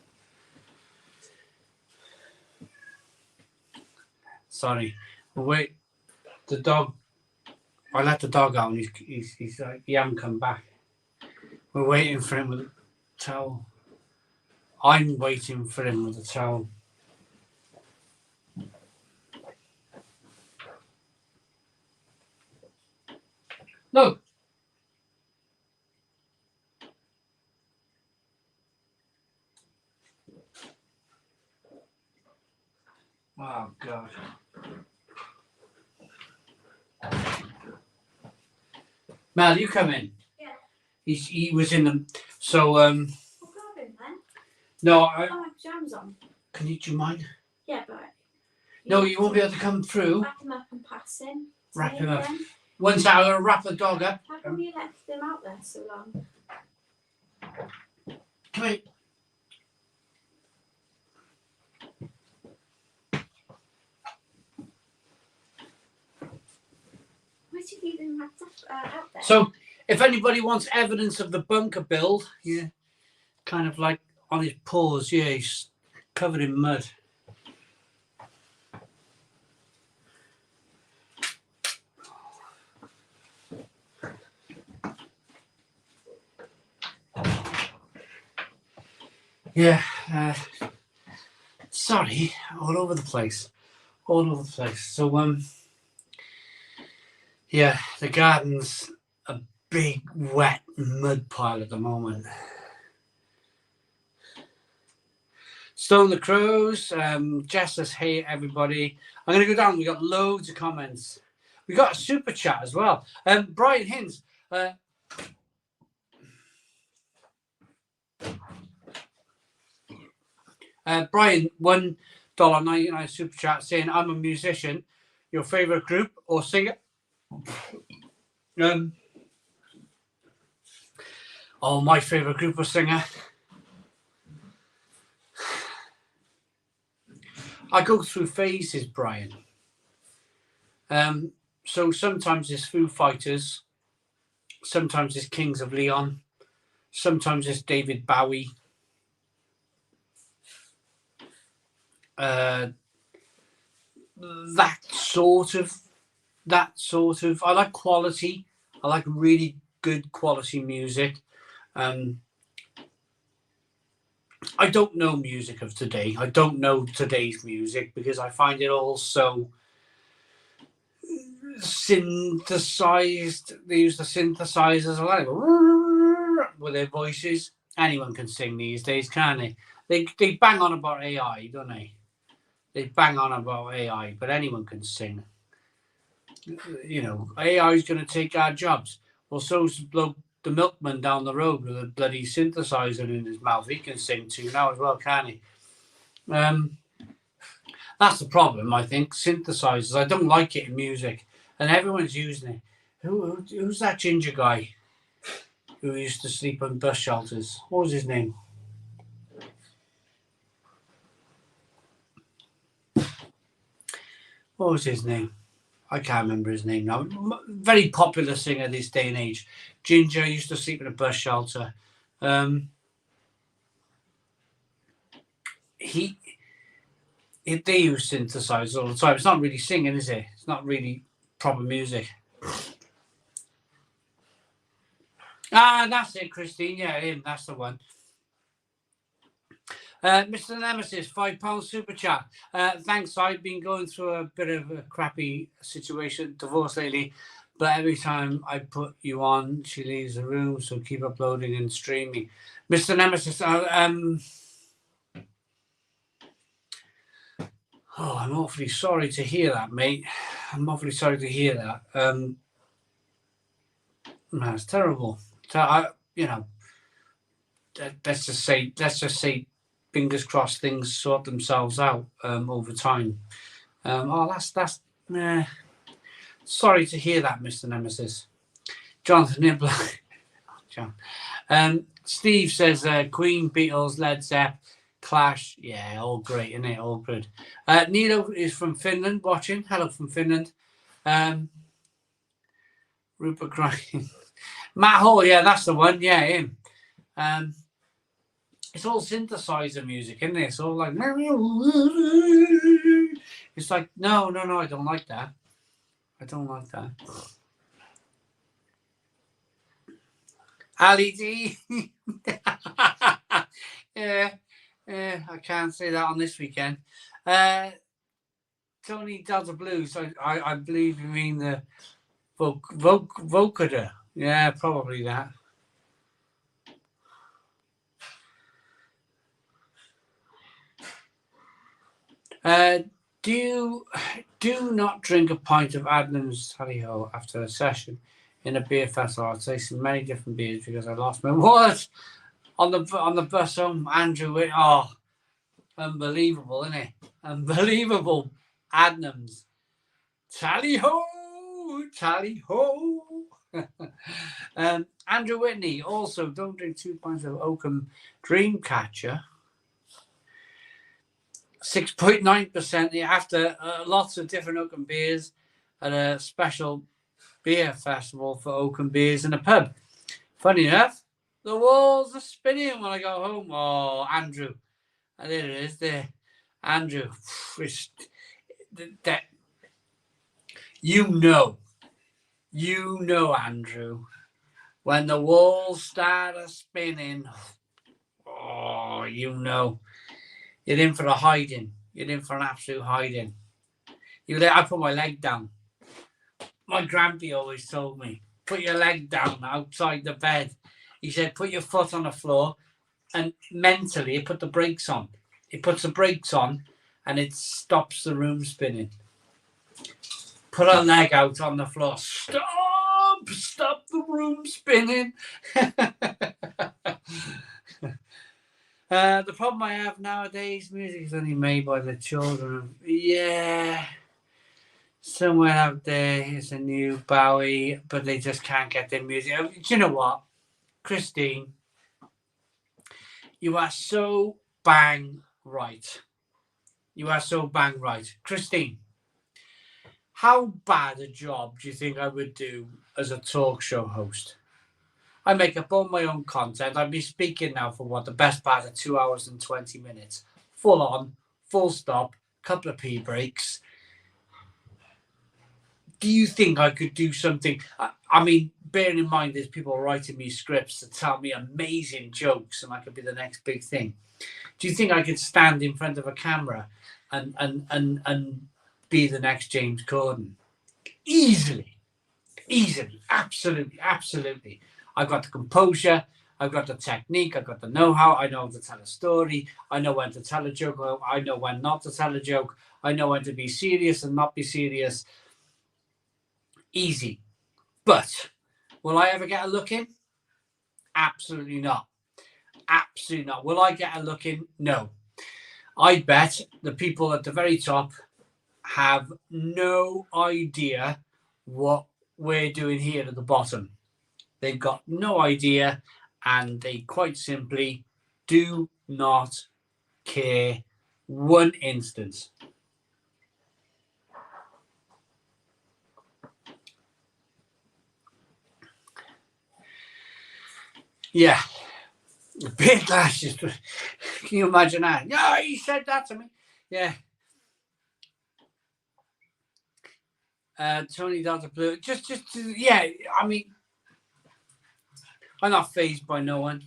Speaker 1: Sorry. Wait. The dog... I let the dog out and he's like, he hasn't come back. We're waiting for him with a towel. I'm waiting for him with a towel. Look. Oh, God. Mel, you come in.
Speaker 2: Yeah.
Speaker 1: He was in the... So,
Speaker 2: We'll grab him then.
Speaker 1: No,
Speaker 2: I have jams on.
Speaker 1: Do you mind?
Speaker 2: Yeah, but...
Speaker 1: No, you won't be able to come through.
Speaker 2: Wrap him up and pass him.
Speaker 1: Wrap him up.
Speaker 2: Then.
Speaker 1: One second, I'm going to wrap the dog up.
Speaker 2: How come you left him out there so long?
Speaker 1: Come here.
Speaker 2: Why did you leave him wrapped up, out there?
Speaker 1: So, if anybody wants evidence of the bunker build, yeah, kind of like on his paws, yeah, he's covered in mud. Yeah, sorry, all over the place. So, yeah, the garden's a big, wet mud pile at the moment. Stone the Crows, Jess says, hey, everybody. I'm going to go down. We got loads of comments. We got a super chat as well. Brian Hinz, Brian, $1.99 super chat saying, I'm a musician. Your favourite group or singer? My favourite group or singer. I go through phases, Brian. So sometimes it's Foo Fighters. Sometimes it's Kings of Leon. Sometimes it's David Bowie. That sort of. I like quality. I like really good quality music. I don't know music of today. I don't know today's music because I find it all so synthesized. They use the synthesizers with their voices. Anyone can sing these days, can't they? They bang on about AI, don't they? They bang on about AI, but anyone can sing. You know, AI is going to take our jobs. Well, so's the milkman down the road with a bloody synthesizer in his mouth. He can sing too now as well, can't he? That's the problem, I think. Synthesizers. I don't like it in music, and everyone's using it. Who's that ginger guy who used to sleep on bus shelters? What was his name? What was his name? I can't remember his name now. Very popular singer this day and age. Ginger used to sleep in a bus shelter. They use synthesizers all the time. It's not really singing, is it? It's not really proper music. That's it, Christine. Yeah, him. That's the one. Mr. Nemesis, £5 super chat. Thanks. I've been going through a bit of a crappy situation, divorce lately, but every time I put you on, she leaves the room. So keep uploading and streaming. Mr. Nemesis, I'm awfully sorry to hear that, mate. I'm awfully sorry to hear that. That's terrible. So let's just say, fingers crossed, things sort themselves out over time. That's sorry to hear that, Mr. Nemesis. Jonathan Nibbler. John. Steve says Queen, Beatles, Led Zepp, Clash. Yeah, all great, isn't it? All good. Nilo is from Finland watching. Hello from Finland. Rupert Grine. Matt Hall, yeah, that's the one. Yeah, him. It's all synthesizer music, isn't it? It's all like, it's like, no, I don't like that. I don't like that. Ali D. yeah, I can't say that on this weekend. Tony Delta Blues. I believe you mean the vocoder. Yeah, probably that. Do not drink a pint of Adnams Tally-Ho after a session in a beer festival. I've tasted many different beers because I lost my wallet on the bus home. Andrew, unbelievable, isn't it? Unbelievable. Adnams Tally-Ho. Andrew Whitney, also don't drink 2 pints of Oakham Dreamcatcher. 6.9% after lots of different Oakham beers at a special beer festival for Oakham beers in a pub. Funny enough, the walls are spinning when I go home. Oh, Andrew. And there it is there. Andrew. That you know, Andrew, when the walls start spinning, oh, you're in for a hiding. You're in for an absolute hiding. I put my leg down. My grampy always told me, put your leg down outside the bed. He said, put your foot on the floor, and mentally put the brakes on. It puts the brakes on, and it stops the room spinning. Put a leg out on the floor. Stop the room spinning. The problem I have nowadays, music is only made by the children. Yeah. Somewhere out there is a new Bowie, but they just can't get their music. Do you know what? Christine, you are so bang right. You are so bang right. Christine, how bad a job do you think I would do as a talk show host? I make up all my own content. I'd be speaking now for the best part of 2 hours and 20 minutes. Full on, full stop, couple of pee breaks. Do you think I could do something? I mean, bearing in mind there's people writing me scripts to tell me amazing jokes and I could be the next big thing. Do you think I could stand in front of a camera and be the next James Corden? Easily. Absolutely. I've got the composure, I've got the technique, I've got the know-how, I know how to tell a story, I know when to tell a joke, I know when not to tell a joke, I know when to be serious and not be serious. Easy. But will I ever get a look in? Absolutely not. Absolutely not. Will I get a look in? No. I bet the people at the very top have no idea what we're doing here at the bottom. They've got no idea, and they quite simply do not care one instance. Yeah. Big lashes. Can you imagine that? Yeah, he said that to me. Yeah. Tony Delta Blue. Just, yeah. I mean, I'm not fazed by no one.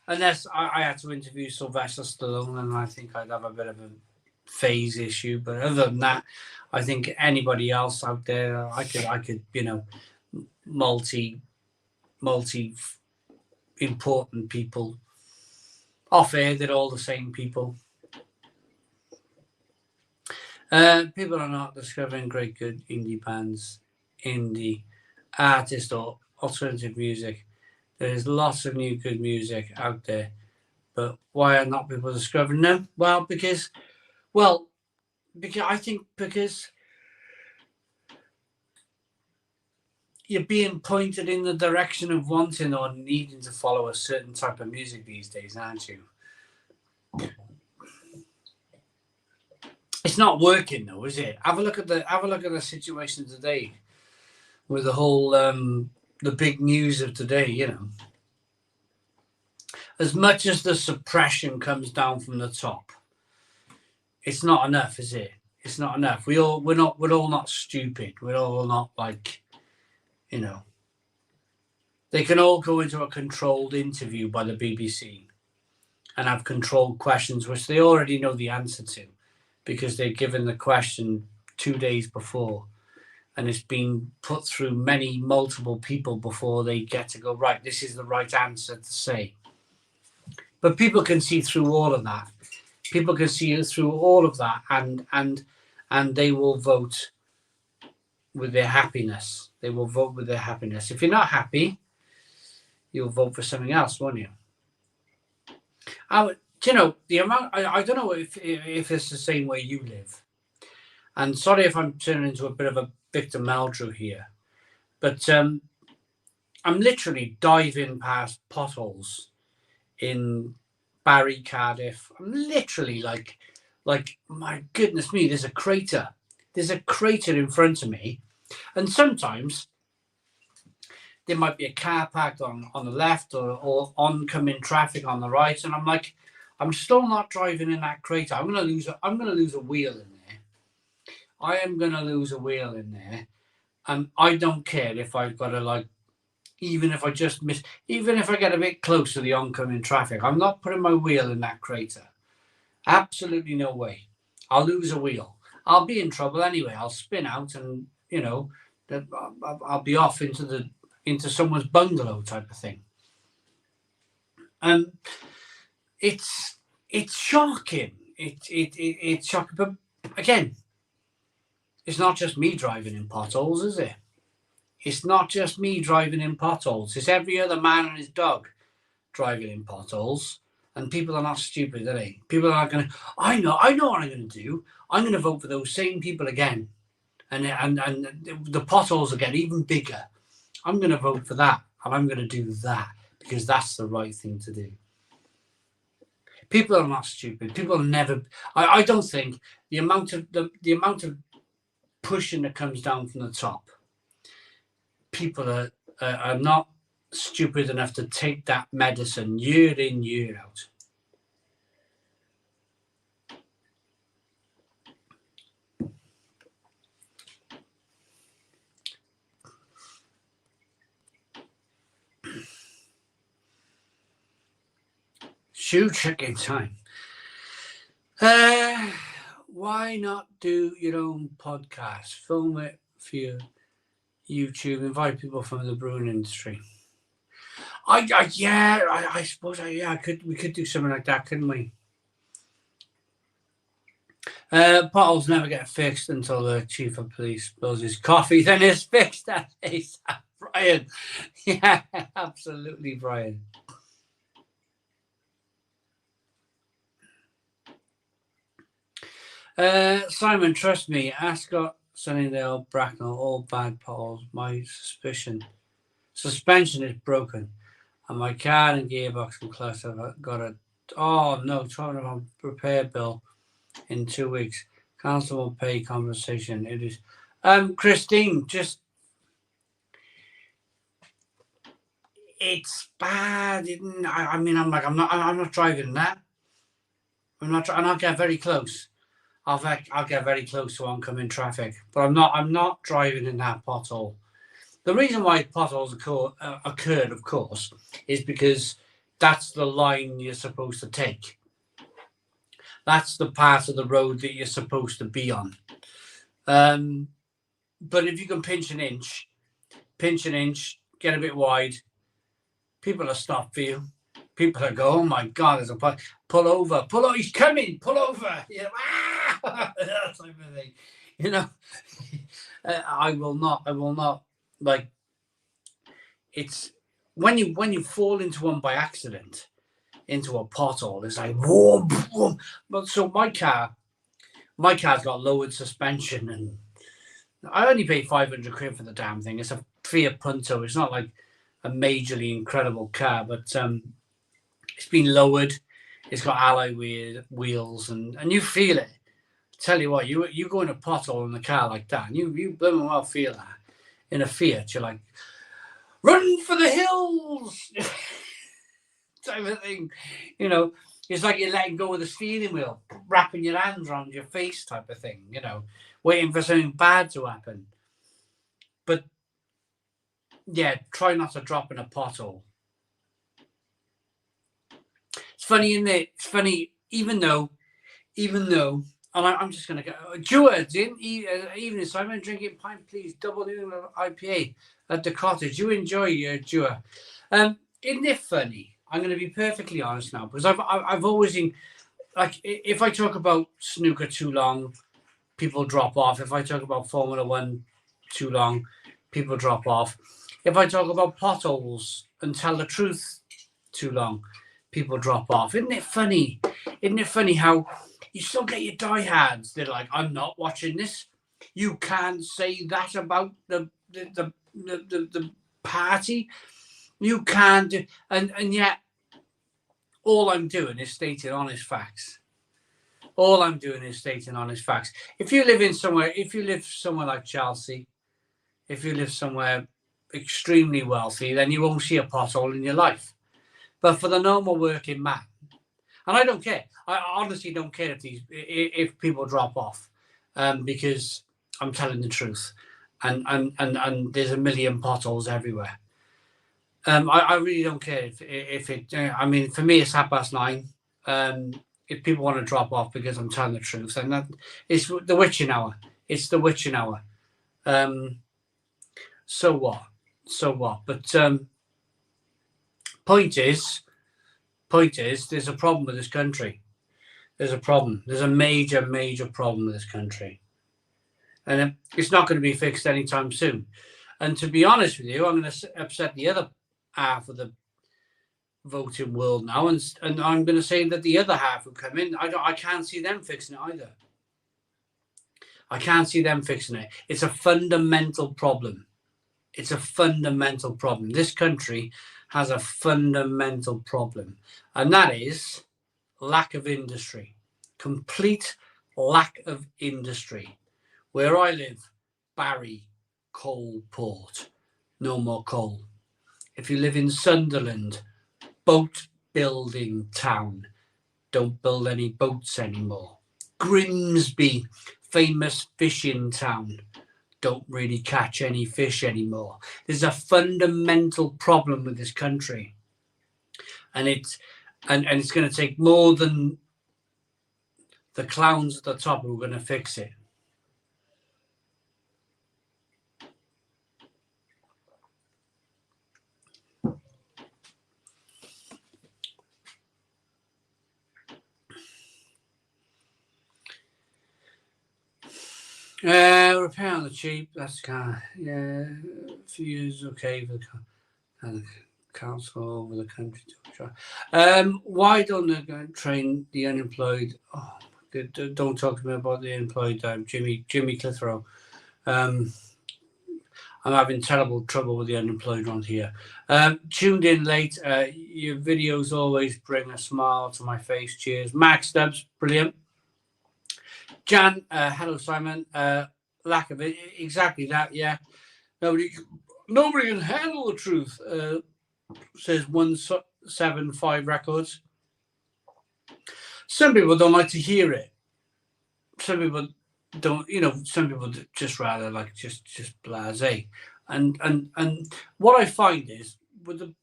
Speaker 1: Unless I had to interview Sylvester Stallone, and I think I'd have a bit of a phase issue. But other than that, I think anybody else out there, I could, multi important people off air. They're all the same people. People are not discovering great good indie bands, indie artists, or alternative music. There is lots of new good music out there, but why are not people discovering them? Well, because I think because you're being pointed in the direction of wanting or needing to follow a certain type of music these days, aren't you? It's not working though, is it? Have a look at the situation today with the whole the big news of today. As much as the suppression comes down from the top, it's not enough, is it? It's not enough. We're all not stupid. We're all not like, they can all go into a controlled interview by the BBC and have controlled questions which they already know the answer to, because they're given the question 2 days before, and it's been put through multiple people before they get to go, right, this is the right answer to say. But people can see through all of that. People can see through all of that, and they will vote with their happiness. They will vote with their happiness. If you're not happy, you'll vote for something else, won't you? The amount. I don't know if it's the same way you live. And sorry if I'm turning into a bit of a Victor Meldrew here, but I'm literally diving past potholes in Barry, Cardiff. I'm literally like, my goodness me, there's a crater. There's a crater in front of me. And sometimes there might be a car parked on the left or oncoming traffic on the right. And I'm like, I'm still not driving in that crater. I'm gonna lose a wheel in there. I am gonna lose a wheel in there. And I don't care if I've got to even if I just miss, even if I get a bit close to the oncoming traffic, I'm not putting my wheel in that crater. Absolutely no way. I'll lose a wheel. I'll be in trouble anyway. I'll spin out, and I'll be off into someone's bungalow type of thing. It's shocking. It's shocking. But again, it's not just me driving in potholes, is it? It's not just me driving in potholes. It's every other man and his dog driving in potholes. And people are not stupid, are they? People are going to, I know what I'm going to do. I'm going to vote for those same people again. And the potholes will get even bigger. I'm going to vote for that. And I'm going to do that because that's the right thing to do. People are not stupid. People never, I don't think the amount of pushing that comes down from the top, people are not stupid enough to take that medicine year in, year out. Shoe checking time. Why not do your own podcast? Film it for your YouTube. Invite people from the brewing industry. I suppose we could do something like that, couldn't we? Potholes never get fixed until the chief of police spills his coffee, then it's fixed. That is Brian. Yeah, absolutely, Brian. Simon, trust me, Ascot, Sunnydale, Bracknell, all bad potholes. My suspension is broken, and my car and gearbox and clutch have got a £12 repair bill in 2 weeks. Council will pay compensation. It is Christine, just It's bad. I mean, I'm not driving that. I'm not, and I'll get very close. I'll get very close to oncoming traffic, but I'm not driving in that pothole. The reason why potholes occurred, of course, is because that's the line you're supposed to take. That's the part of the road that you're supposed to be on. But if you can pinch an inch, get a bit wide, people will stop for you. People will go, oh my God, there's a pull over, he's coming, pull over. You know, that type of thing. You know, I will not like. It's when you fall into one by accident, into a pothole, it's like whoa, whoa. But so my car's got lowered suspension, and I only paid 500 quid for the damn thing. It's a Fiat Punto. It's not like a majorly incredible car, but it's been lowered. It's got alloy wheels, and you feel it. Tell you what, you go in a pothole in a car like that, and you blooming well feel that. In a Fiat, you're like, run for the hills type of thing. You know, it's like you're letting go of the steering wheel, wrapping your hands around your face type of thing, you know, waiting for something bad to happen. But yeah, try not to drop in a pothole. It's funny, isn't it? It's funny, even though, and I'm just going to go, Jua, evening, Simon, drinking pint, please, double IPA at the cottage. You enjoy your Jua. Isn't it funny? I'm going to be perfectly honest now, because I've always been, like, if I talk about snooker too long, people drop off. If I talk about Formula One too long, people drop off. If I talk about potholes and tell the truth too long, people drop off. Isn't it funny? Isn't it funny how you still get your diehards? They're like, I'm not watching this. You can't say that about the party. You can't do, and yet all I'm doing is stating honest facts. All I'm doing is stating honest facts. If you live somewhere like Chelsea, if you live somewhere extremely wealthy, then you won't see a pothole in your life. But for the normal working man, and I don't care. I honestly don't care if people drop off, because I'm telling the truth, and there's a million potholes everywhere. I really don't care if it. I mean, for me, it's 9:30. If people want to drop off because I'm telling the truth, and that it's the witching hour. It's the witching hour. So what? But point is, there's a problem with this country. There's a problem. There's a major problem with this country, and it's not going to be fixed anytime soon. And to be honest with you, I'm going to upset the other half of the voting world now, and I'm going to say that the other half will come in. I can't see them fixing it either. I can't see them fixing it. It's a fundamental problem. It's a fundamental problem. This country has a fundamental problem, and that is lack of industry. Complete lack of industry. Where I live, Barry, coal port, no more coal. If you live in Sunderland, boat building town, don't build any boats anymore. Grimsby, famous fishing town, don't really catch any fish anymore. There's a fundamental problem with this country, and it's going to take more than the clowns at the top who are going to fix it. Repair on the cheap. That's kind of, yeah. A few years okay for the council over the country. Why don't they train the unemployed? Oh, don't talk to me about the unemployed. Jimmy Clitheroe. I'm having terrible trouble with the unemployed around here. Tuned in late. Your videos always bring a smile to my face. Cheers. Max Stubbs, brilliant. Jan, hello Simon. Lack of it, exactly that. Yeah, nobody can handle the truth. says 175 records. Some people don't like to hear it. Some people don't, some people just rather like just blasé. And what I find is with the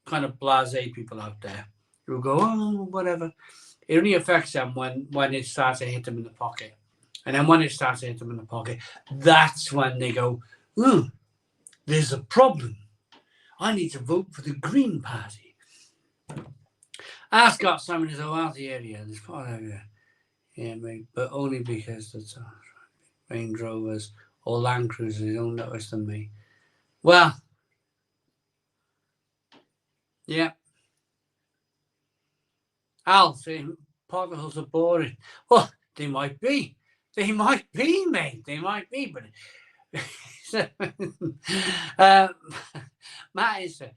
Speaker 1: kind of blasé people out there who go, oh, whatever, it only affects them when it starts to hit them in the pocket. And then when it starts to hit them in the pocket, that's when they go, there's a problem. I need to vote for the Green Party. Ask got someone who's out the area, this part area. Yeah, mate, but only because it's Range Rovers or Land Cruisers, they don't notice them, me. Well, yeah. Al saying potholes are boring. Well, they might be. They might be, mate. They might be, but Matt is saying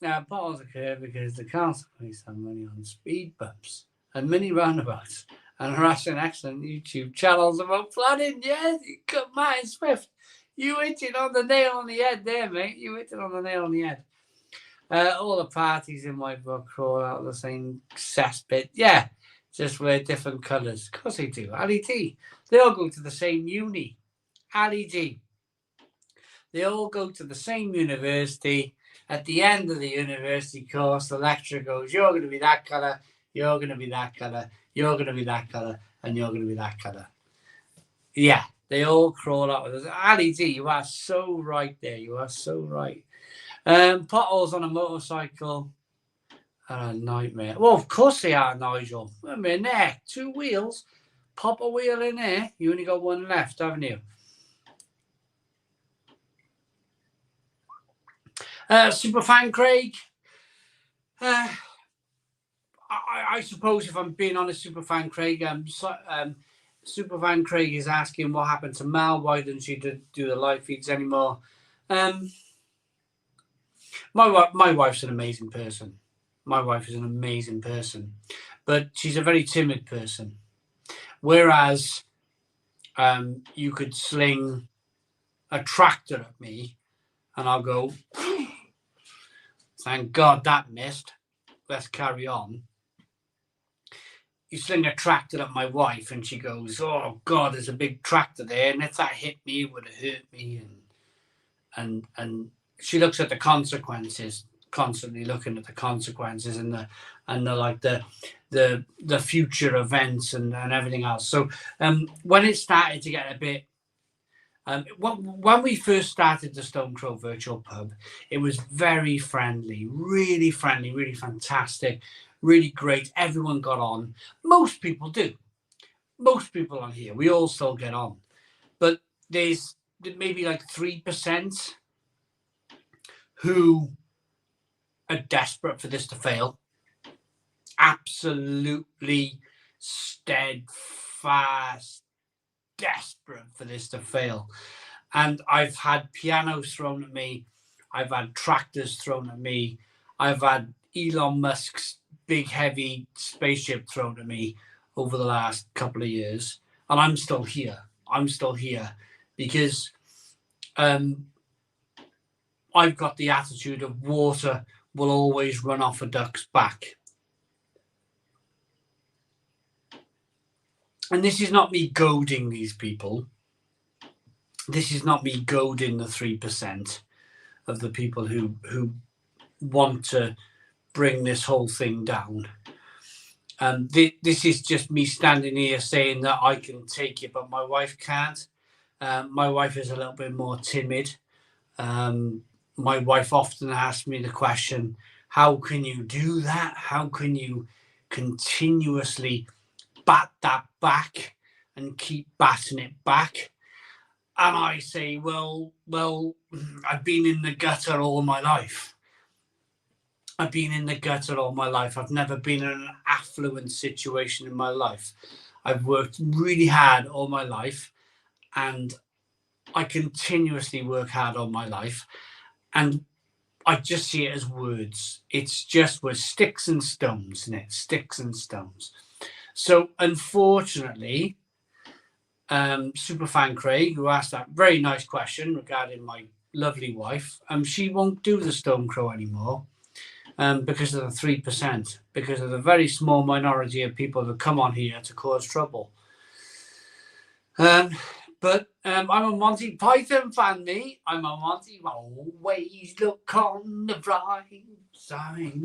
Speaker 1: potholes occur because the council pays some money on speed bumps and mini roundabouts and harassing excellent YouTube channels about flooding. Yes, you got Martin Swift. You hit it on the nail on the head there, mate. You hit it on the nail on the head. All the parties in my book crawl out of the same cesspit. Yeah, just wear different colours. Of course they do. Ali T. They all go to the same uni. Ali G. They all go to the same university. At the end of the university course, the lecturer goes, you're going to be that colour, you're going to be that colour, you're going to be that colour, and you're going to be that colour. Yeah, they all crawl out with us. Ali G, you are so right there. You are so right. Potholes on a motorcycle are a nightmare. Well, of course they are, Nigel. I mean, there, 2 wheels. Pop a wheel in there. You only got one left, haven't you? Superfan Craig. I suppose if I'm being honest, Superfan Craig, Superfan Craig is asking what happened to Mel. Why didn't she do the live feeds anymore? My wife's an amazing person. My wife is an amazing person, but she's a very timid person. Whereas you could sling a tractor at me and I'll go, thank God that missed. Let's carry on. You sling a tractor at my wife and she goes, oh God, there's a big tractor there. And if that hit me, it would have hurt me. And she looks at the consequences, constantly looking at the consequences and the future events and everything else. So when it started to get a bit, when we first started the Stone Crow Virtual Pub, it was very friendly, really fantastic, really great. Everyone got on. Most people do. Most people on here, we all still get on. But there's maybe like 3% who are desperate for this to fail. Absolutely steadfast, desperate for this to fail. And I've had pianos thrown at me. I've had tractors thrown at me. I've had Elon Musk's big, heavy spaceship thrown at me over the last couple of years. And I'm still here. I'm still here because I've got the attitude of water will always run off a duck's back. And this is not me goading these people. This is not me goading the 3% of the people who want to bring this whole thing down. This is just me standing here saying that I can take it, but my wife can't. My wife is a little bit more timid. My wife often asks me the question, how can you do that? How can you continuously bat that back and keep batting it back? And I say, well, I've been in the gutter all my life. I've been in the gutter all my life. I've never been in an affluent situation in my life. I've worked really hard all my life, and I continuously work hard all my life. And I just see it as words. It's just with sticks and stones, isn't it? Sticks and stones. So unfortunately, Superfan Craig, who asked that very nice question regarding my lovely wife, she won't do the Stone Crow anymore. because of the 3%, because of the very small minority of people who come on here to cause trouble. But I'm a Monty Python fan, me. I'm a Monty. Always look on the bright side.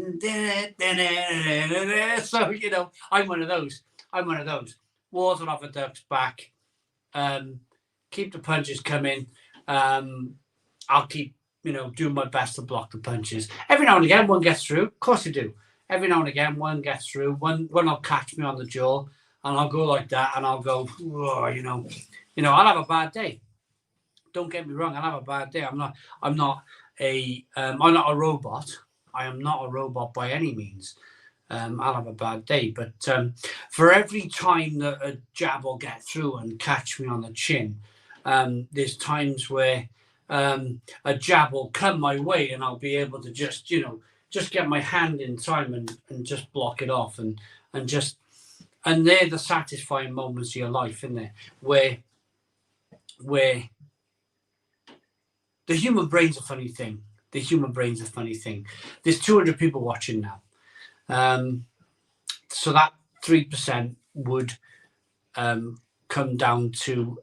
Speaker 1: So, you know, I'm one of those. Water off a duck's back. Keep the punches coming. I'll keep, you know, doing my best to block the punches. Every now and again, one gets through. Of course you do. Every now and again, one gets through. One will catch me on the jaw, and I'll go like that, and I'll go, oh, you know, I'll have a bad day. Don't get me wrong, I'll have a bad day. I'm not a robot. I am not a robot by any means. I'll have a bad day. But for every time that a jab will get through and catch me on the chin, there's times where a jab will come my way and I'll be able to just get my hand in time and just block it off and they're the satisfying moments of your life, isn't it? Where the human brain's a funny thing. There's 200 people watching now. So that 3% would come down to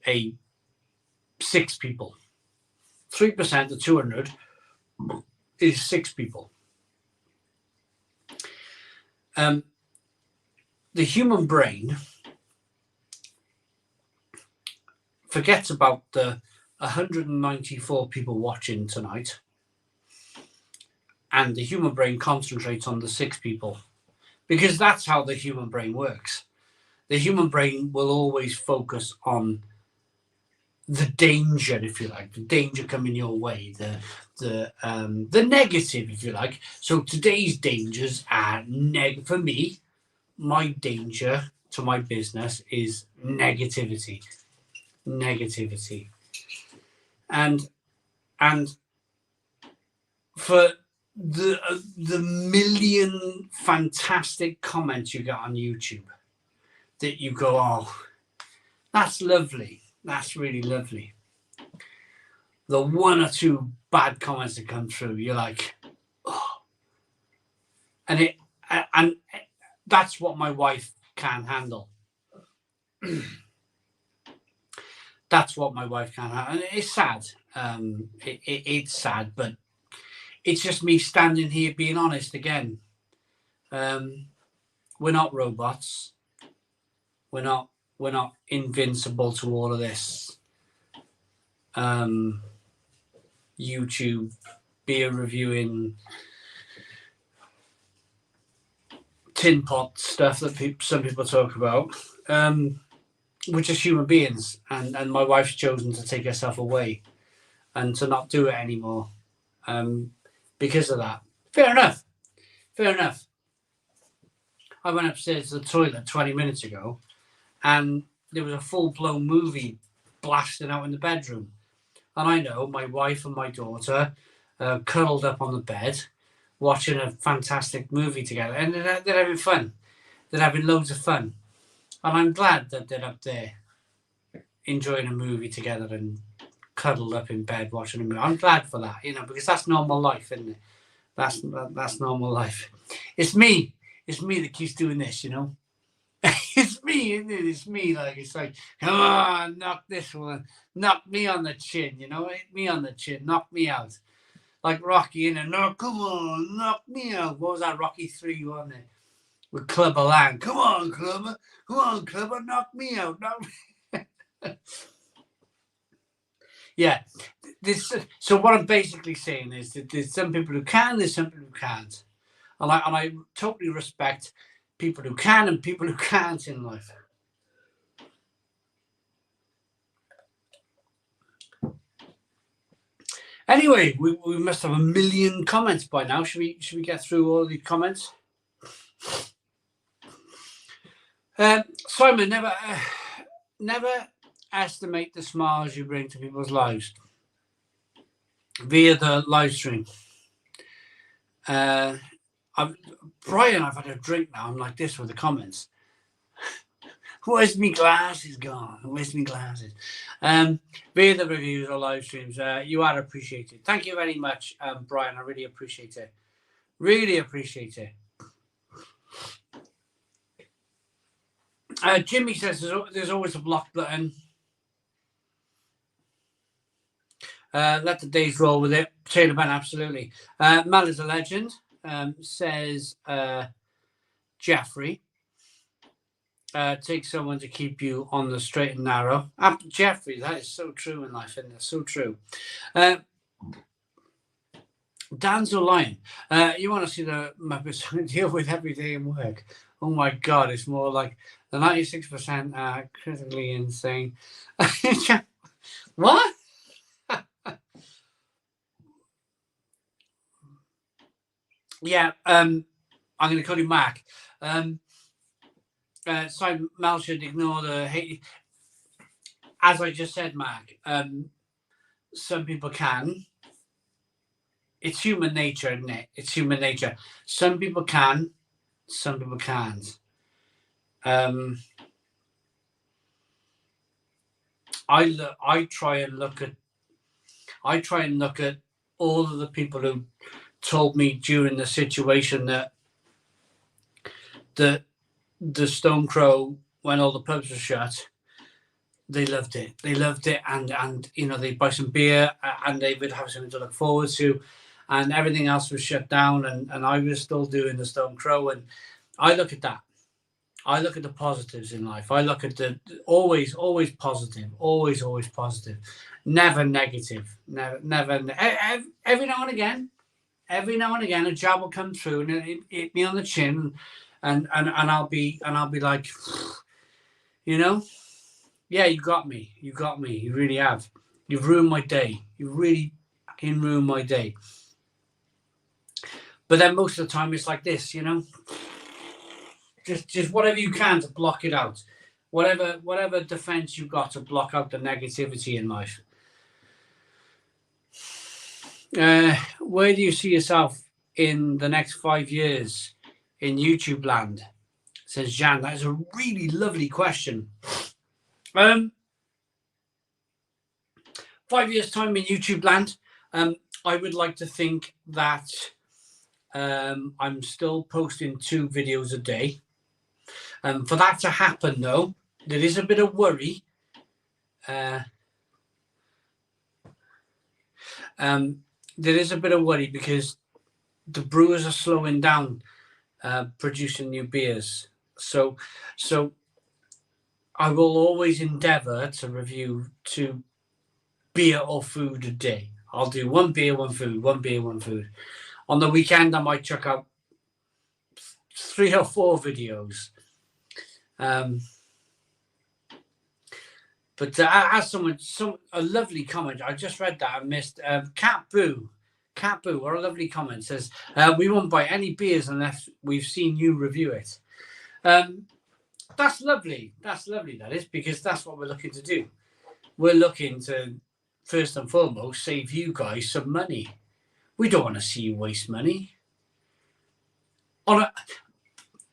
Speaker 1: 6 people. 3% of 200 is 6 people. The human brain forgets about the 194 people watching tonight, and the human brain concentrates on the 6 people, because that's how the human brain works. The human brain will always focus on the danger, if you like, the danger coming your way, the negative, if you like. So today's dangers are for me. My danger to my business is negativity, and for the million fantastic comments you get on YouTube that you go, oh, that's lovely, that's really lovely. The 1 or 2 bad comments that come through, you're like, oh, and that's what my wife can't handle. That's what my wife can't handle. And it's sad. It's sad, but it's just me standing here being honest again. We're not robots. We're not invincible to all of this. YouTube beer reviewing tin pot stuff that some people talk about. We're just human beings, and my wife's chosen to take herself away and to not do it anymore because of that. Fair enough. I went upstairs to the toilet 20 minutes ago, and there was a full-blown movie blasting out in the bedroom. And I know my wife and my daughter cuddled up on the bed watching a fantastic movie together, and they're having fun. They're having loads of fun. And I'm glad that they're up there enjoying a movie together and cuddled up in bed watching a movie. I'm glad for that, because that's normal life, isn't it? That's normal life. It's me that keeps doing this, It's me, isn't it? It's me. It's like, come on, knock this one, knock me on the chin, hit me on the chin, knock me out. Like Rocky, no, come on, knock me out. What was that, Rocky 3, wasn't it? With Clubber Lang. Come on, Clubber, knock me out. Yeah. So what I'm basically saying is that there's some people who can, there's some people who can't. And I totally respect people who can and people who can't in life. Anyway, we must have 1 million comments by now. Should we get through all the comments? Simon, never estimate the smiles you bring to people's lives via the live stream. Brian, I've had a drink now. I'm like this with the comments. Where's me glasses gone? Where's me glasses? Via the reviews or live streams, you are appreciated. Thank you very much, Brian. I really appreciate it. Really appreciate it. Jimmy says there's always a block button. Let the days roll with it. Taylor Ben, absolutely. Mal is a legend, says Jeffrey. Take someone to keep you on the straight and narrow. Jeffrey, that is so true in life, isn't it? So true. Dan's a lion. You want to see the Muppets deal with every day in work? Oh my God, it's more like the 96% are critically insane. What? Yeah, I'm going to call you Mac. Simon Mal should ignore the hate. As I just said, Mac, some people can. It's human nature, isn't it? It's human nature. Some people can, some people can't. I try and look at all of the people who told me during the situation that the Stone Crow, when all the pubs were shut, they loved it. They loved it, and you know, they'd buy some beer and they would have something to look forward to, and everything else was shut down, and I was still doing the Stone Crow, and I look at that. I look at the positives in life. I look at the always positive, always positive, never negative, never. Every now and again, a jab will come through and it hit me on the chin, and I'll be like, you know, yeah, you got me, you really have. You've ruined my day. You really can ruin my day. But then most of the time it's like this, you know. Just whatever you can to block it out. Whatever defense you've got to block out the negativity in life. Where do you see yourself in the next 5 years in YouTube land? Says Jan. That is a really lovely question. 5 years time in YouTube land. I would like to think that I'm still posting 2 videos a day. For that to happen, though, there is a bit of worry. There is a bit of worry because the brewers are slowing down producing new beers. So I will always endeavour to review 2 beer or food a day. I'll do 1 beer, 1 food, 1 beer, 1 food. On the weekend, I might chuck out 3 or 4 videos. But as a lovely comment, I just read that I missed. Cat Boo, what a lovely comment, says, we won't buy any beers unless we've seen you review it. That's lovely. That's lovely, that is, because that's what we're looking to do. We're looking to, first and foremost, save you guys some money. We don't want to see you waste money.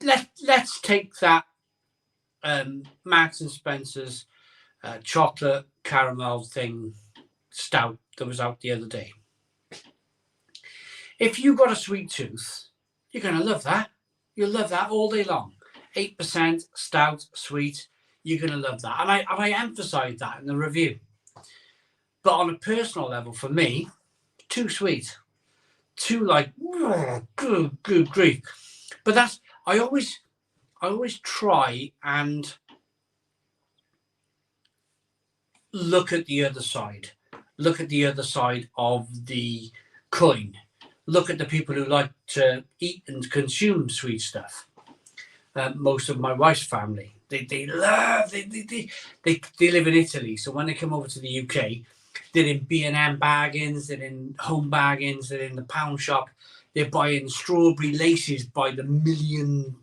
Speaker 1: Let's take that Marks and Spencer's chocolate caramel thing stout that was out the other day. If you got a sweet tooth, you're going to love that. You'll love that all day long. 8% stout, sweet. You're going to love that. And I emphasize that in the review. But on a personal level, for me, too sweet. Too like, good grief. But that's, I always try and look at the other side. Look at the other side of the coin. Look at the people who like to eat and consume sweet stuff. Most of my wife's family, they live in Italy. So when they come over to the UK, they're in B&M bargains, they're in home bargains, they're in the pound shop. They're buying strawberry laces by the million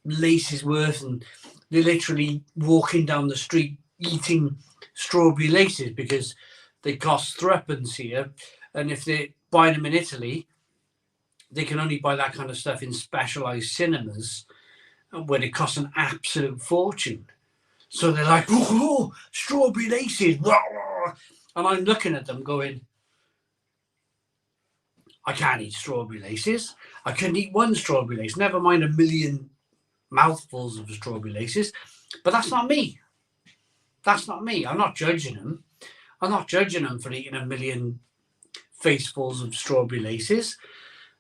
Speaker 1: laces worth, and they're literally walking down the street eating strawberry laces because they cost threepence here. And if they're buying them in Italy, they can only buy that kind of stuff in specialized cinemas where it costs an absolute fortune. So they're like, oh, strawberry laces. And I'm looking at them going, I can't eat strawberry laces. I couldn't eat one strawberry lace, never mind a million mouthfuls of strawberry laces. But that's not me. That's not me. I'm not judging them. I'm not judging them for eating a million facefuls of strawberry laces.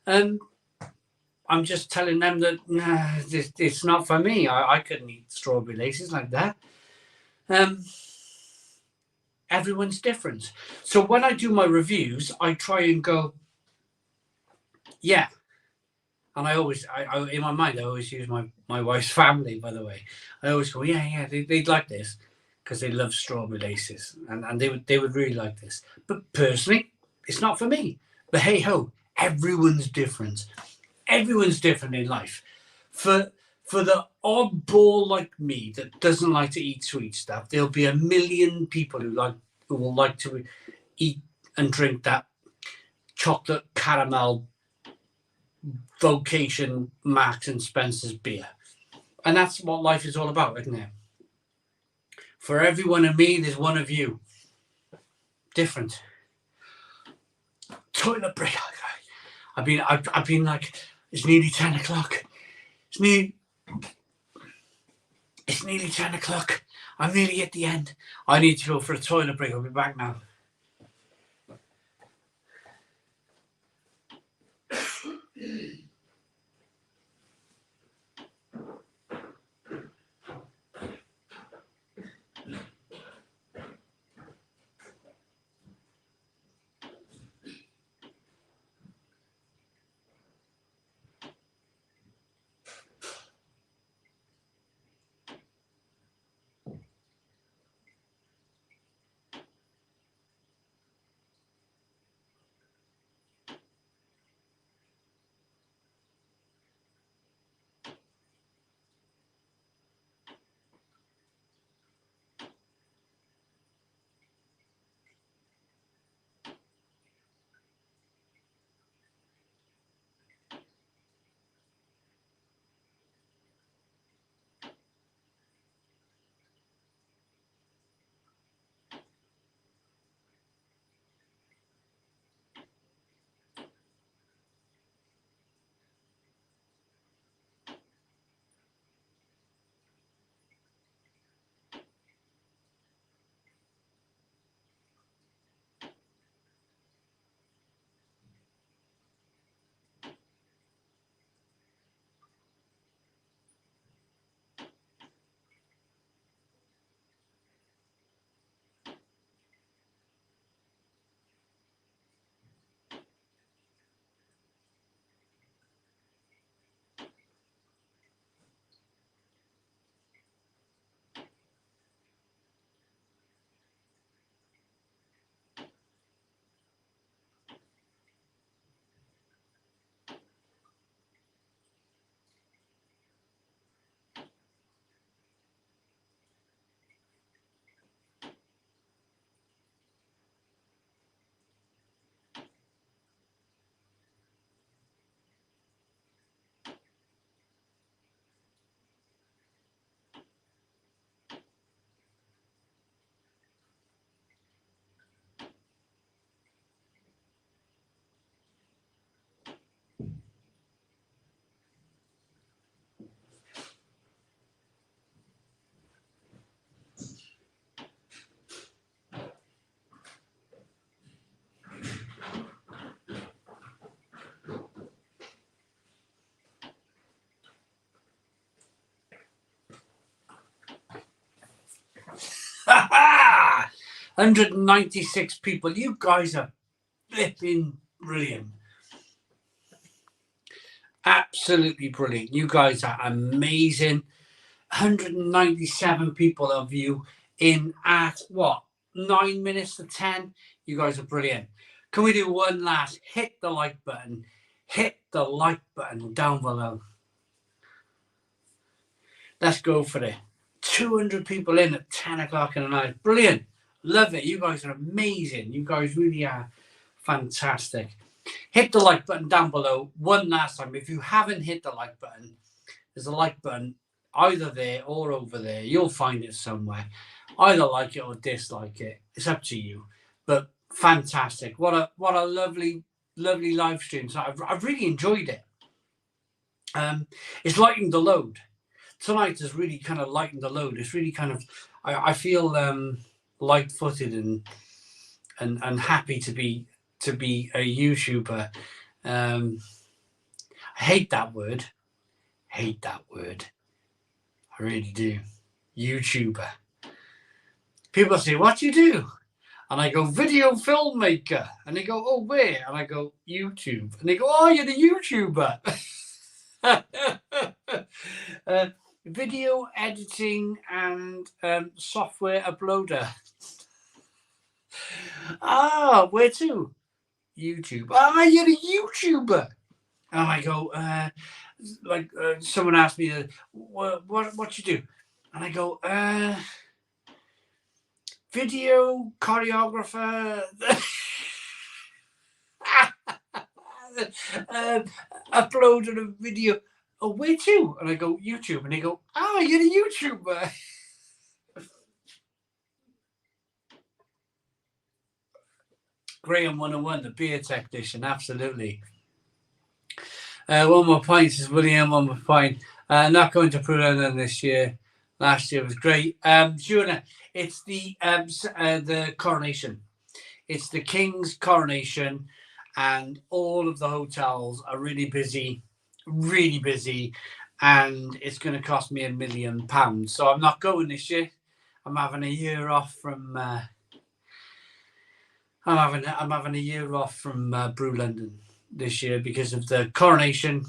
Speaker 1: I'm just telling them that it's not for me. I couldn't eat strawberry laces like that. Everyone's different. So when I do my reviews, I try and go, yeah. And I always, in my mind, I always use my wife's family, by the way. I always go, yeah, they'd like this because they love strawberry laces. And they would really like this. But personally, it's not for me. But hey ho, everyone's different. Everyone's different in life. For the oddball like me that doesn't like to eat sweet stuff, there'll be a million people who will like to eat and drink that chocolate caramel vocation Marks and Spencer's beer. And that's what life is all about, isn't it? For everyone and me, there's one of you. Different. Toilet break. I've been like, it's nearly 10 o'clock. It's nearly 10 o'clock. I'm nearly at the end. I need to go for a toilet break. I'll be back now. Ha ha! 196 people. You guys are flipping brilliant. Absolutely brilliant. You guys are amazing. 197 people of you in at what? 9 minutes to 10. You guys are brilliant. Can we do one last? Hit the like button. Hit the like button down below. Let's go for it. 200 people in at 10 o'clock in the night. Brilliant. Love it. You guys are amazing. You guys really are fantastic. Hit the like button down below one last time. If you haven't hit the like button, there's a like button either there or over there. You'll find it somewhere. Either like it or dislike it. It's up to you. But fantastic. What a lovely lovely live streams. I've really enjoyed it. It's lightened the load. Tonight has really kind of lightened the load. It's really kind of, I feel light-footed and happy to be a YouTuber. I hate that word. I really do. YouTuber. People say, what do you do? And I go, video filmmaker. And they go, oh, where? And I go, YouTube. And they go, oh, you're the YouTuber. Video editing and software uploader. Where to? YouTube. You're a YouTuber. And I go, someone asked me, what you do? And I go, video choreographer. Uploaded a video. Oh, where to? And I go, YouTube. And they go, you're a YouTuber. Graham 101, the beer technician, absolutely. One more pint, says William, one more pint. Not going to London this year. Last year was great. Fiona, it's the coronation. It's the King's coronation, and all of the hotels are really busy, and it's going to cost me £1 million. So I'm not going this year. I'm having a year off from. I'm having a year off from Brew London this year because of the coronation,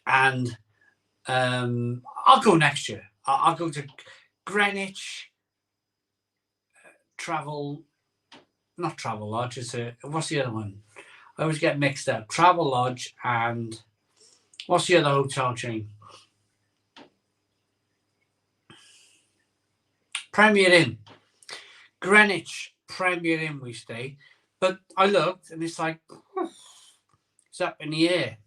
Speaker 1: and I'll go next year. I'll go to Greenwich not Travel Lodge. What's the other one? I always get mixed up. Travel Lodge and what's the other hotel chain? Premier Inn. Greenwich Premier Inn we stay. But I looked and it's like, it's up in the air.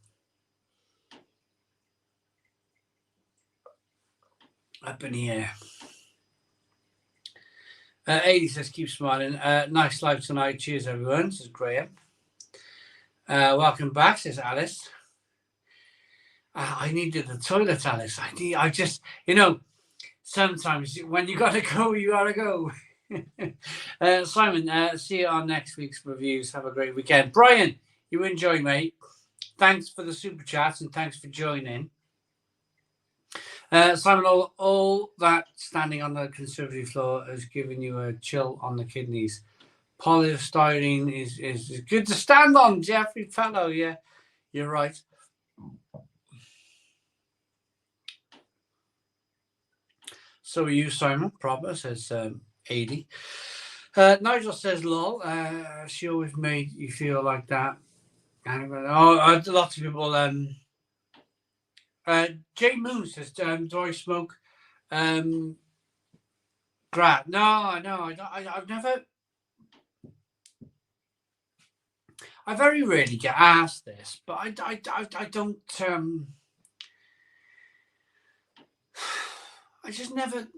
Speaker 1: Up in the air. 80 says, keep smiling. Nice live tonight. Cheers, everyone, says Graham. Welcome back, says Alice. I needed the toilet, Alice. I just, sometimes when you got to go, you got to go. Simon, see you on next week's reviews. Have a great weekend. Brian, you enjoy, mate. Thanks for the super chats and thanks for joining. Simon, all that standing on the conservatory floor has given you a chill on the kidneys. Polystyrene is good to stand on, Jeffrey Fellow. Yeah, you're right. So are you, Simon. Proper, says 80. Nigel says, lol. She always made you feel like that. Lots of people. Jay Moon says, do I smoke grat? No, I've never. I very rarely get asked this, but I don't. I just never.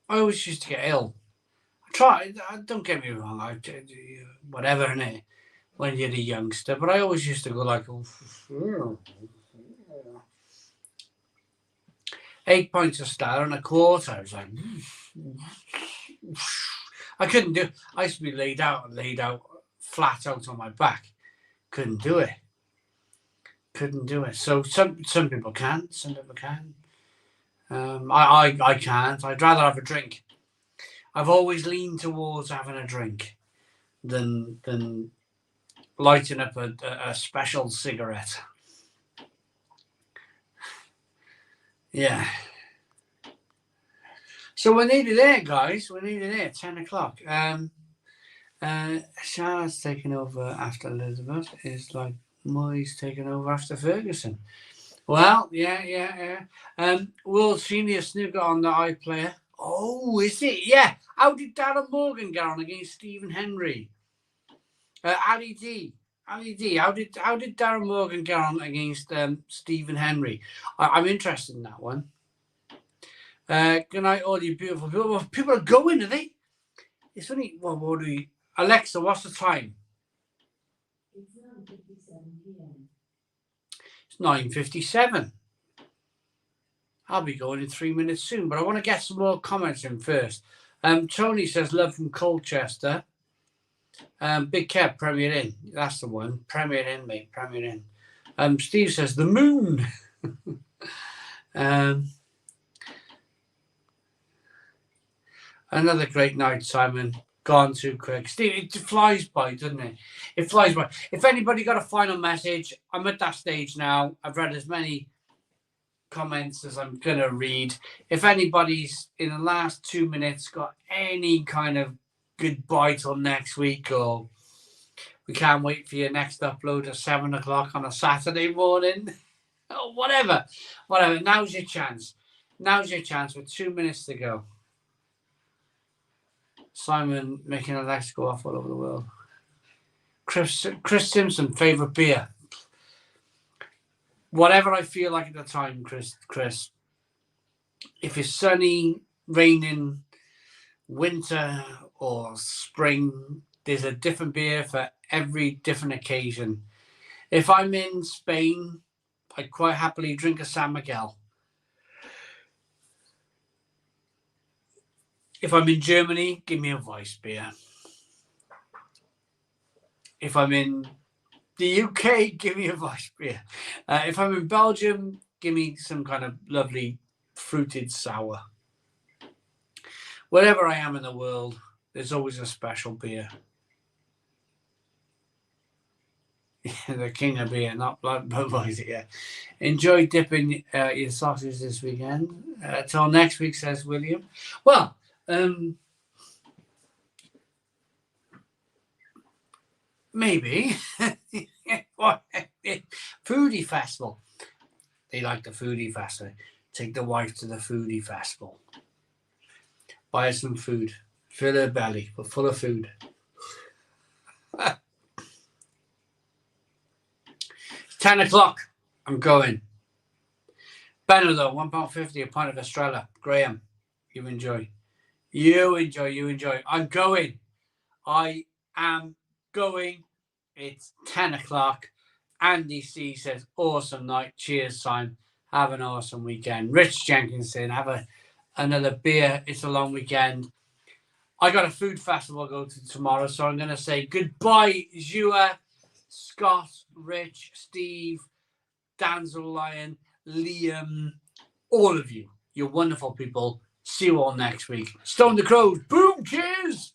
Speaker 1: I always used to get ill. I try. Don't get me wrong. Whatever, innit? When you're a youngster, but I always used to go like, 8 pints of Star and a quarter. I was like, I couldn't do. I used to be laid out, flat out on my back. Couldn't do it. So some people can. Some people can. I can't. I'd rather have a drink. I've always leaned towards having a drink than lighting up a special cigarette. Yeah. So we're nearly there, guys. We're nearly there. 10 o'clock. Charlotte's taking over after Elizabeth. Is like Moyes taking over after Ferguson. Well, yeah. World Senior Snooker on the iPlayer. Oh, is it? Yeah. How did Darren Morgan get on against Stephen Henry? Ali D. How did Darren Morgan get on against Stephen Henry? I'm interested in that one. Good night, all you beautiful people. People are going, are they? It's only, what do we... Alexa, what's the time? It's 9:57. I'll be going in 3 minutes soon, but I want to get some more comments in first. Tony says, love from Colchester. Big Kev, Premier Inn. That's the one. Premier Inn, mate. Premier Inn. Steve says, the moon. Another great night, Simon. Gone too quick. Steve, it flies by, doesn't it? It flies by. If anybody got a final message, I'm at that stage now. I've read as many comments as I'm going to read. If anybody's in the last 2 minutes got any kind of goodbye till next week, or we can't wait for your next upload at 7 o'clock on a Saturday morning, or whatever. Now's your chance. Now's your chance with 2 minutes to go. Simon making Alexa go off all over the world. Chris Simpson, favourite beer. Whatever I feel like at the time, Chris. If it's sunny, raining, winter or spring, there's a different beer for every different occasion. If I'm in Spain, I'd quite happily drink a San Miguel. If I'm in Germany, give me a Weiss beer. If I'm in the UK, give me a Weiss beer. If I'm in Belgium, give me some kind of lovely fruited sour. Wherever I am in the world, there's always a special beer. The king of beer, not Budweiser. Yeah. Enjoy dipping your sausages this weekend. Till next week, says William. Well, maybe. Foodie festival. They like the foodie festival. Take the wife to the foodie festival. Buy her some food. Fill her belly, but full of food. It's 10 o'clock. I'm going. Benno, though, £1.50 a pint of Estrella. Graham, you enjoy. You enjoy. I'm going. I am going. It's 10 o'clock. Andy C says, awesome night. Cheers, Simon. Have an awesome weekend. Rich Jenkinson, have another beer. It's a long weekend. I got a food festival to go to tomorrow, so I'm going to say goodbye, Zua, Scott, Rich, Steve, Danzel Lion, Liam, all of you. You're wonderful people. See you all next week. Stone the Crows. Boom. Cheers.